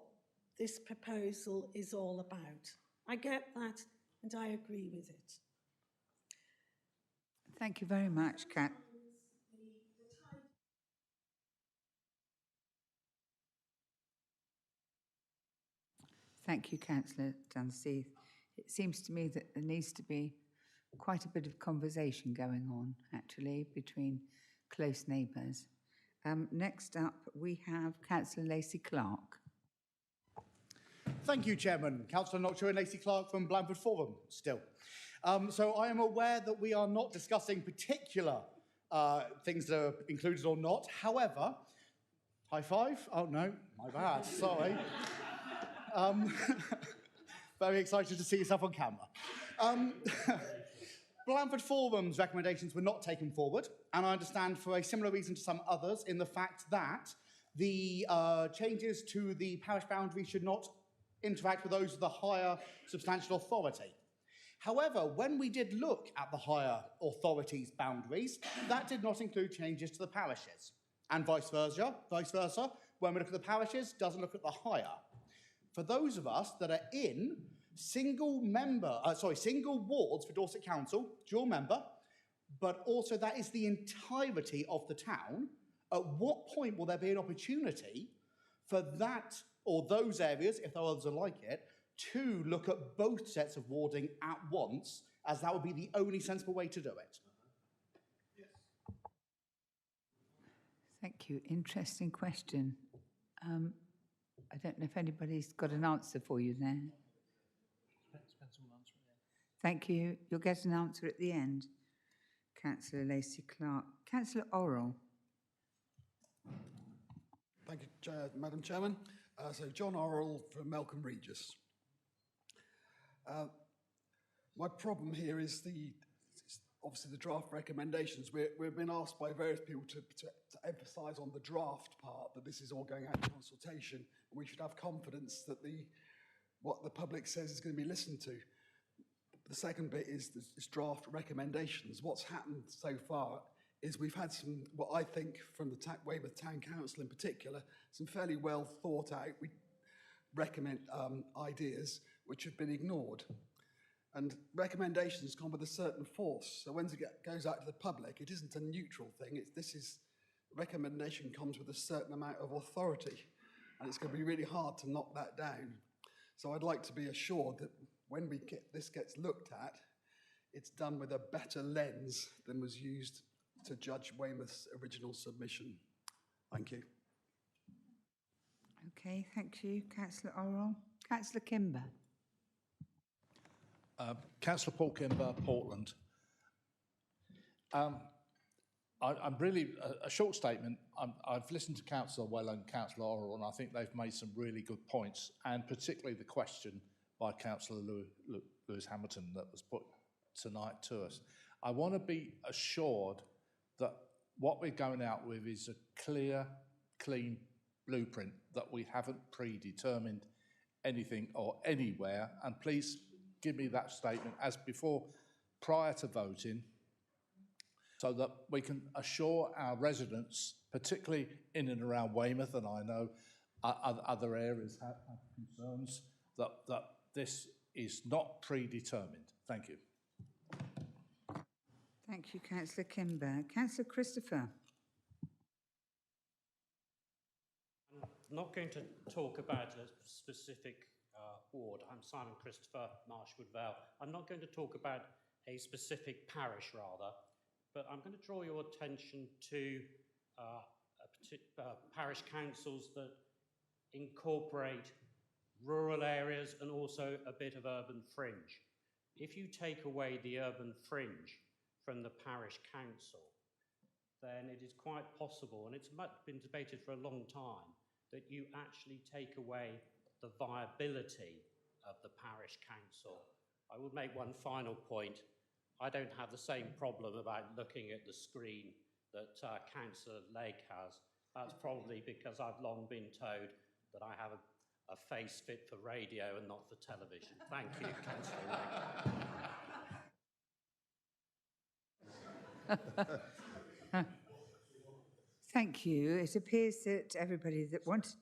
this proposal is all about. I get that, and I agree with it. Thank you very much, Kat. Thank you, Councillor Dunseith. It seems to me that there needs to be quite a bit of conversation going on, actually, between close neighbours. Next up, we have Councillor Lacey-Clark. Thank you, Chairman. Councillor Nocturne Lacey-Clark from Blandford Forum, still. So I am aware that we are not discussing particular things that are included or not. However, high five? Oh, no, my bad, sorry. Very excited to see yourself on camera. Blandford Forum's recommendations were not taken forward, and I understand for a similar reason to some others, in the fact that the changes to the parish boundary should not interact with those of the higher substantial authority. However, when we did look at the higher authority's boundaries, that did not include changes to the parishes, and vice versa. When we look at the parishes, doesn't look at the higher. For those of us that are in single wards for Dorset Council, dual member, but also that is the entirety of the town, at what point will there be an opportunity for that or those areas, if there are others are like it, to look at both sets of warding at once, as that would be the only sensible way to do it? Thank you. Interesting question. I don't know if anybody's got an answer for you there. Thank you. You'll get an answer at the end. Councillor Lacey-Clark. Councillor Orrell. Thank you, Madam Chairman. So John Orrell from Melcombe Regis. My problem here is obviously the draft recommendations. We've been asked by various people to emphasise on the draft part, that this is all going out to consultation, and we should have confidence that what the public says is going to be listened to. The second bit is draft recommendations. What's happened so far is we've had some, what I think from the Weymouth Town Council in particular, some fairly well thought out ideas which have been ignored. And recommendations come with a certain force. So when it goes out to the public, it isn't a neutral thing. Recommendation comes with a certain amount of authority, and it's going to be really hard to knock that down. So I'd like to be assured that when this gets looked at, it's done with a better lens than was used to judge Weymouth's original submission. Thank you. Okay, thank you, Councillor Orrell. Councillor Kimber. Councillor Paul Kimber, Portland. I'm really, a short statement. I've listened to Councillor Well and Councillor Orrell, and I think they've made some really good points, and particularly the question by Councillor Lewis Hamilton that was put tonight to us. I want to be assured that what we're going out with is a clear, clean blueprint, that we haven't predetermined anything or anywhere, and please give me that statement as before, prior to voting, so that we can assure our residents, particularly in and around Weymouth, and I know other areas have concerns, that this is not predetermined. Thank you. Thank you, Councillor Kimber. Councillor Christopher. I'm not going to talk about a specific ward. I'm Simon Christopher, Marshwood Vale. I'm not going to talk about a specific parish, rather, but I'm going to draw your attention to parish councils that incorporate rural areas and also a bit of urban fringe. If you take away the urban fringe from the parish council, then it is quite possible, and it's been debated for a long time, that you actually take away the viability of the parish council. I would make one final point. I don't have the same problem about looking at the screen that Councillor Lake has. That's probably because I've long been told that I have a face fit for radio and not for television. Thank you, Councillor Lake. Thank you. It appears that everybody that wanted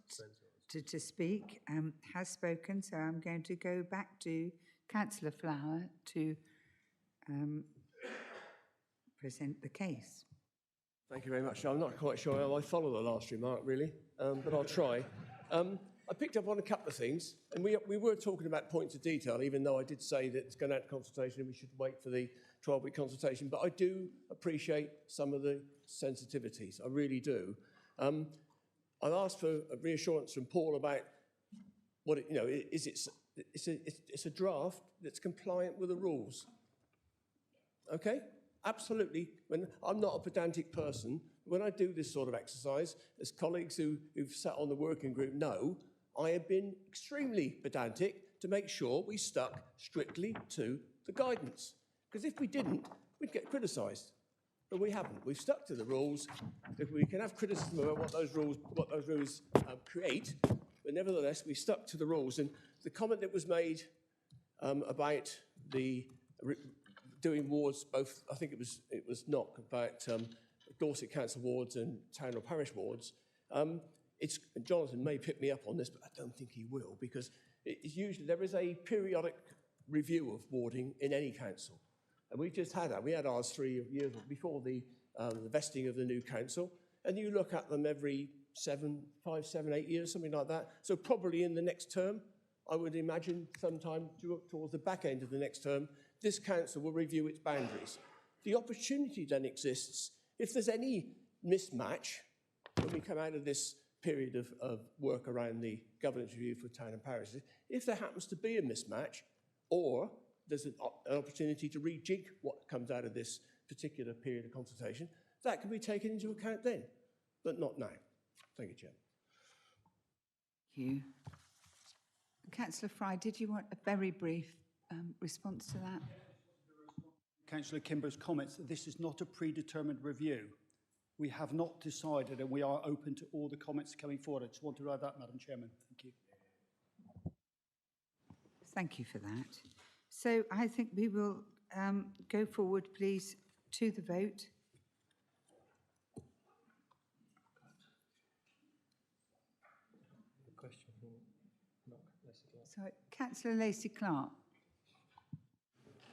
to speak has spoken, so I'm going to go back to Councillor Flower to present the case. Thank you very much. I'm not quite sure how I follow the last remark, really, but I'll try. I picked up on a couple of things, and we were talking about points of detail, even though I did say that it's going out to consultation and we should wait for the 12-week consultation, but I do appreciate some of the sensitivities. I really do. I've asked for a reassurance from Paul about what it's a draft that's compliant with the rules. Okay? Absolutely. I'm not a pedantic person. When I do this sort of exercise, as colleagues who've sat on the working group know, I have been extremely pedantic to make sure we stuck strictly to the guidance. Because if we didn't, we'd get criticised. But we haven't. We've stuck to the rules. If we can have criticism about what those rules create, but nevertheless, we stuck to the rules. And the comment that was made about the doing wards, both, I think it was not about Dorset Council wards and town or parish wards. Jonathan may pick me up on this, but I don't think he will, because it's usually there is a periodic review of warding in any council. And we've just had that. We had ours 3 years before the vesting of the new council. And you look at them every 5, 7, 8 years, something like that. So probably in the next term, I would imagine sometime towards the back end of the next term, this council will review its boundaries. The opportunity then exists, if there's any mismatch, when we come out of this period of work around the governance review for town and parishes, if there happens to be a mismatch, or there's an opportunity to rejig what comes out of this particular period of consultation, that can be taken into account then, but not now. Thank you, Chair. Thank you. Councillor Fry, did you want a very brief response to that? Councillor Kimber's comments, this is not a predetermined review. We have not decided, and we are open to all the comments coming forward. I just want to add that, Madam Chairman. Thank you. Thank you for that. So I think we will go forward, please, to the vote. So, Councillor Lacey-Clark.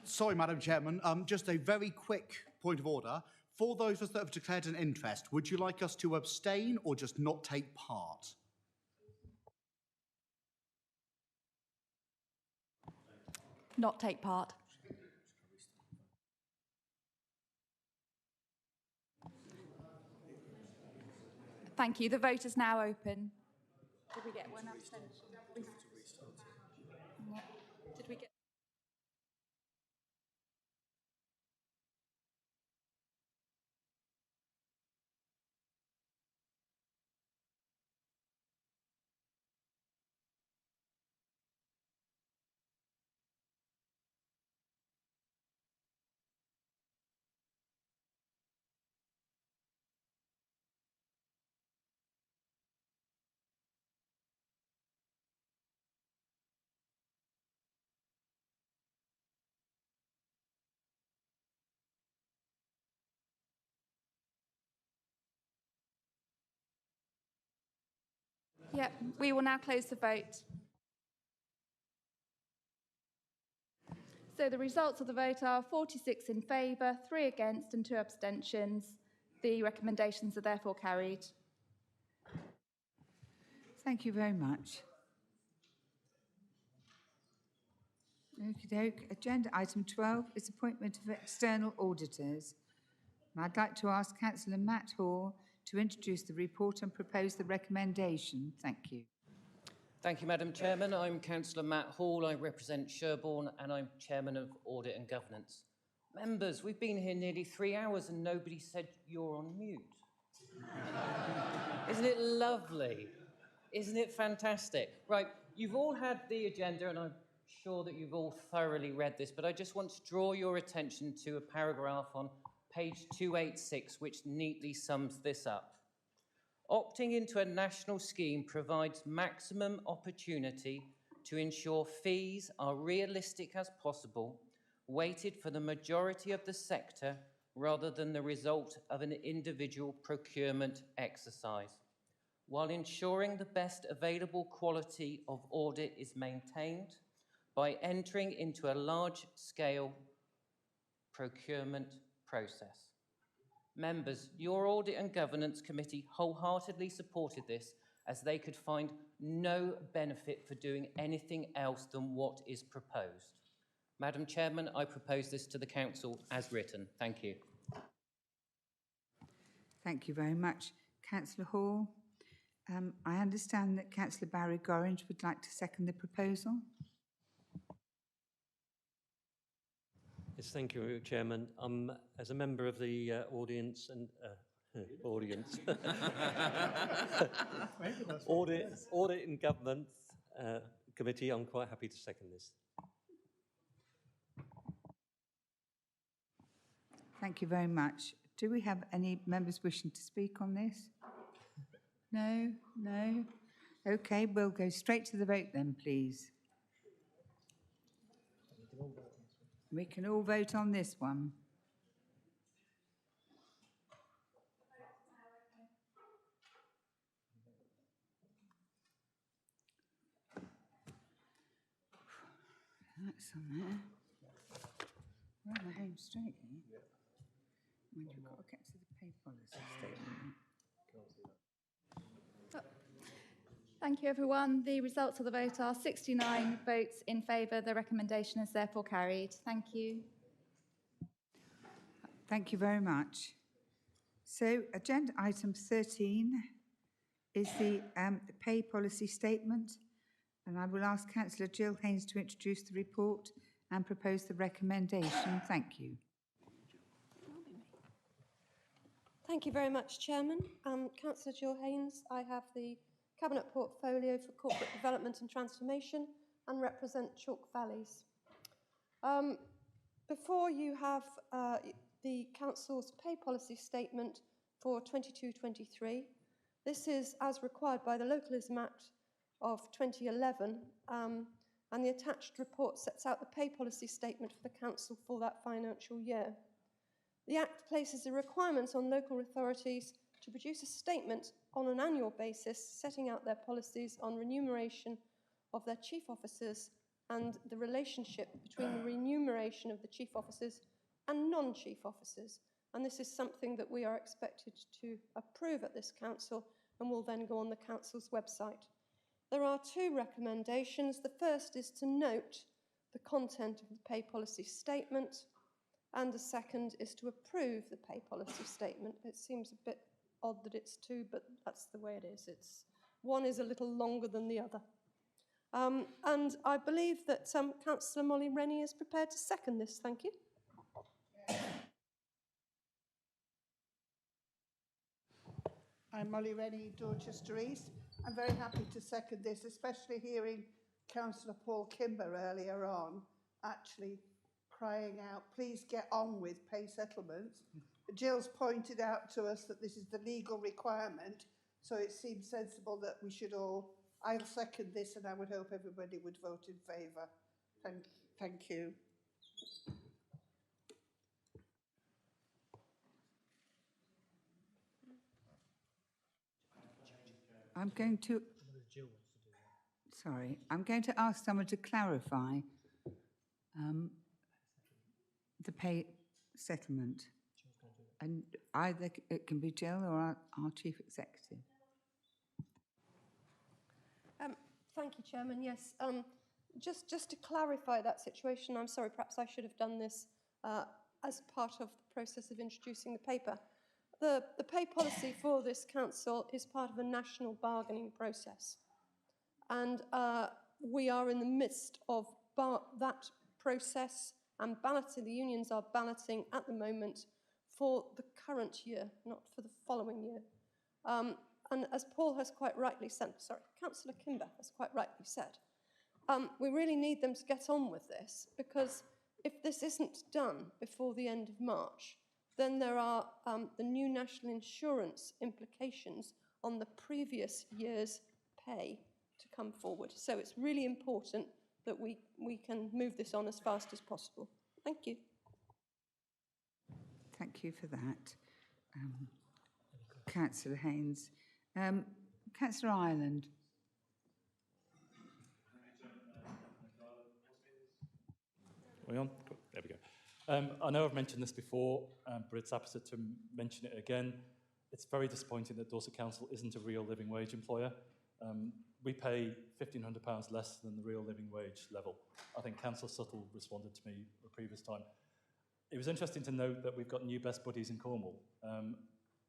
Sorry, Madam Chairman, just a very quick point of order. For those of us that have declared an interest, would you like us to abstain or just not take part? Not take part. Thank you. The vote is now open. Did we get one abstention? Yeah. Did we get... Yep, we will now close the vote. So the results of the vote are 46 in favour, 3 against and 2 abstentions. The recommendations are therefore carried. Thank you very much. Okey-doke. Agenda item 12 is appointment of external auditors. And I'd like to ask Councillor Matt Hall to introduce the report and propose the recommendation. Thank you. Thank you, Madam Chairman. I'm Councillor Matt Hall. I represent Sherborne and I'm Chairman of Audit and Governance. Members, we've been here nearly 3 hours and nobody said you're on mute. Isn't it lovely? Isn't it fantastic? Right, you've all had the agenda and I'm sure that you've all thoroughly read this, but I just want to draw your attention to a paragraph on page 286, which neatly sums this up. Opting into a national scheme provides maximum opportunity to ensure fees are realistic as possible, weighted for the majority of the sector rather than the result of an individual procurement exercise, while ensuring the best available quality of audit is maintained by entering into a large-scale procurement process. Members, your Audit and Governance Committee wholeheartedly supported this as they could find no benefit for doing anything else than what is proposed. Madam Chairman, I propose this to the Council as written. Thank you. Thank you very much. Councillor Hall, I understand that Councillor Barry Gorringe would like to second the proposal. Yes, thank you, Chairman. As a member of the audience and audience, Audit and Governance Committee, I'm quite happy to second this. Thank you very much. Do we have any members wishing to speak on this? No? No? Okay, we'll go straight to the vote then, please. We can all vote on this one. That's on there. We're on the home straight here. When you've got to get to the pay policy statement. Thank you, everyone. The results of the vote are 69 votes in favour. The recommendation is therefore carried. Thank you. Thank you very much. So, agenda item 13 is the pay policy statement, and I will ask Councillor Jill Haynes to introduce the report and propose the recommendation. Thank you. Thank you very much, Chairman. Councillor Jill Haynes. I have the Cabinet Portfolio for Corporate Development and Transformation and represent Chalk Valleys. Before you have the Council's pay policy statement for 22-23. This is as required by the Localism Act of 2011, and the attached report sets out the pay policy statement for the Council for that financial year. The Act places a requirement on local authorities to produce a statement on an annual basis setting out their policies on remuneration of their chief officers and the relationship between the remuneration of the chief officers and non-chief officers. And this is something that we are expected to approve at this council and will then go on the council's website. There are two recommendations. The first is to note the content of the pay policy statement, and the second is to approve the pay policy statement. It seems a bit odd that it's two, but that's the way it is. One is a little longer than the other. And I believe that Councillor Molly Rennie is prepared to second this. Thank you. I'm Molly Rennie, Dorchester East. I'm very happy to second this, especially hearing Councillor Paul Kimber earlier on actually crying out, please get on with pay settlements. Jill's pointed out to us that this is the legal requirement, so it seems sensible that we should all, I'll second this and I would hope everybody would vote in favour. Thank you. I'm going to ask someone to clarify the pay settlement. And either it can be Jill or our Chief Executive. Thank you, Chairman. Yes, just to clarify that situation, I'm sorry, perhaps I should have done this as part of the process of introducing the paper. The pay policy for this council is part of a national bargaining process. And we are in the midst of that process and balloting. The unions are balloting at the moment for the current year, not for the following year. And as Paul has quite rightly said, sorry, Councillor Kimber has quite rightly said, we really need them to get on with this, because if this isn't done before the end of March, then there are the new national insurance implications on the previous year's pay to come forward. So it's really important that we can move this on as fast as possible. Thank you. Thank you for that, Councillor Haynes. Councillor Ireland. Are we on? Cool. There we go. I know I've mentioned this before, but it's apposite to mention it again. It's very disappointing that Dorset Council isn't a real living wage employer. We pay £1,500 less than the real living wage level. I think Councillor Suttle responded to me the previous time. It was interesting to note that we've got new best buddies in Cornwall.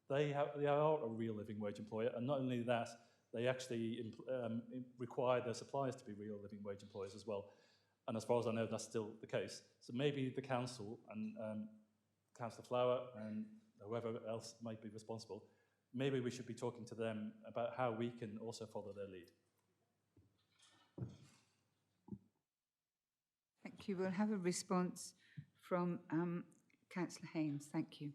They are a real living wage employer, and not only that, they actually require their suppliers to be real living wage employers as well. And as far as I know, that's still the case. So maybe the council and Councillor Flower and whoever else might be responsible, maybe we should be talking to them about how we can also follow their lead. Thank you. We'll have a response from Councillor Haynes. Thank you.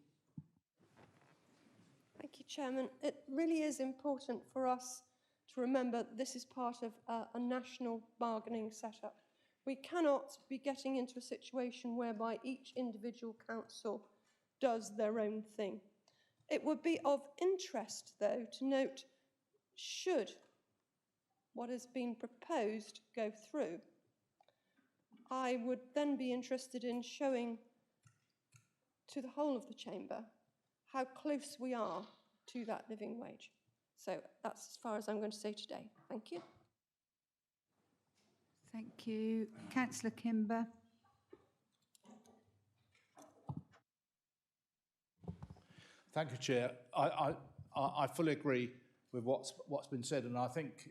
Thank you, Chairman. It really is important for us to remember this is part of a national bargaining setup. We cannot be getting into a situation whereby each individual council does their own thing. It would be of interest, though, to note, should what has been proposed go through, I would then be interested in showing to the whole of the chamber how close we are to that living wage. So that's as far as I'm going to say today. Thank you. Thank you. Councillor Kimber. Thank you, Chair. I fully agree with what's been said, and I think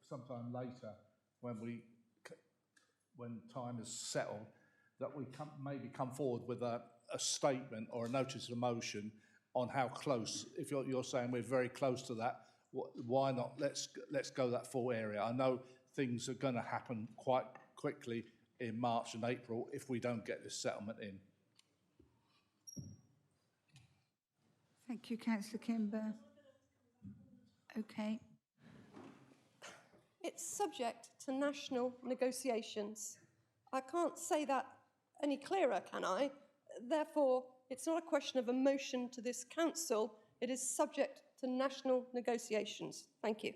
sometime later, when time is settled, that we maybe come forward with a statement or a notice of motion on how close. If you're saying we're very close to that, why not? Let's go that full area. I know things are going to happen quite quickly in March and April if we don't get this settlement in. Thank you, Councillor Kimber. Okay. It's subject to national negotiations. I can't say that any clearer, can I? Therefore, it's not a question of a motion to this council. It is subject to national negotiations. Thank you.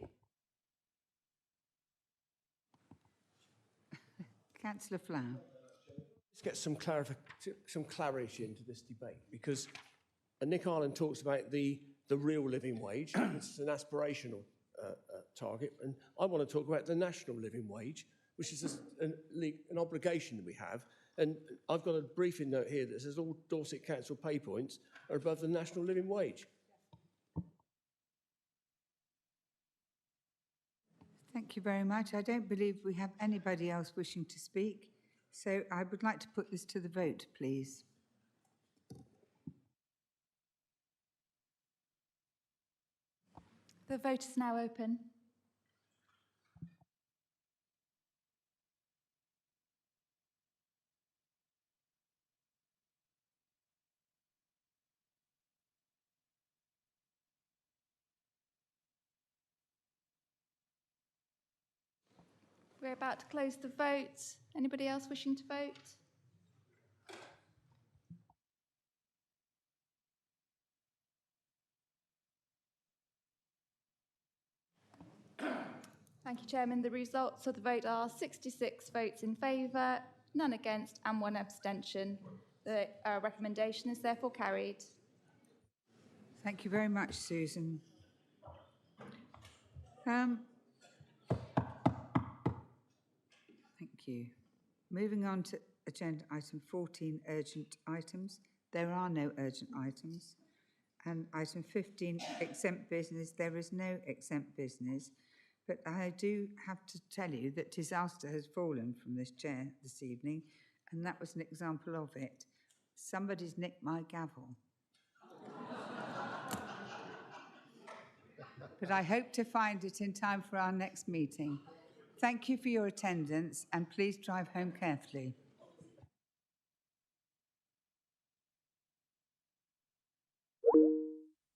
Councillor Flower. Let's get some clarity into this debate, because Nick Ireland talks about the real living wage. It's an aspirational target, and I want to talk about the national living wage, which is an obligation that we have. And I've got a briefing note here that says all Dorset Council pay points are above the national living wage. Thank you very much. I don't believe we have anybody else wishing to speak, so I would like to put this to the vote, please. The vote is now open. We're about to close the vote. Anybody else wishing to vote? Thank you, Chairman. The results of the vote are 66 votes in favour, none against and 1 abstention. The recommendation is therefore carried. Thank you very much, Thank you. Moving on to agenda item 14, urgent items. There are no urgent items. And item 15, exempt business. There is no exempt business. But I do have to tell you that disaster has fallen from this chair this evening, and that was an example of it. Somebody's nicked my gavel. But I hope to find it in time for our next meeting. Thank you for your attendance, and please drive home carefully.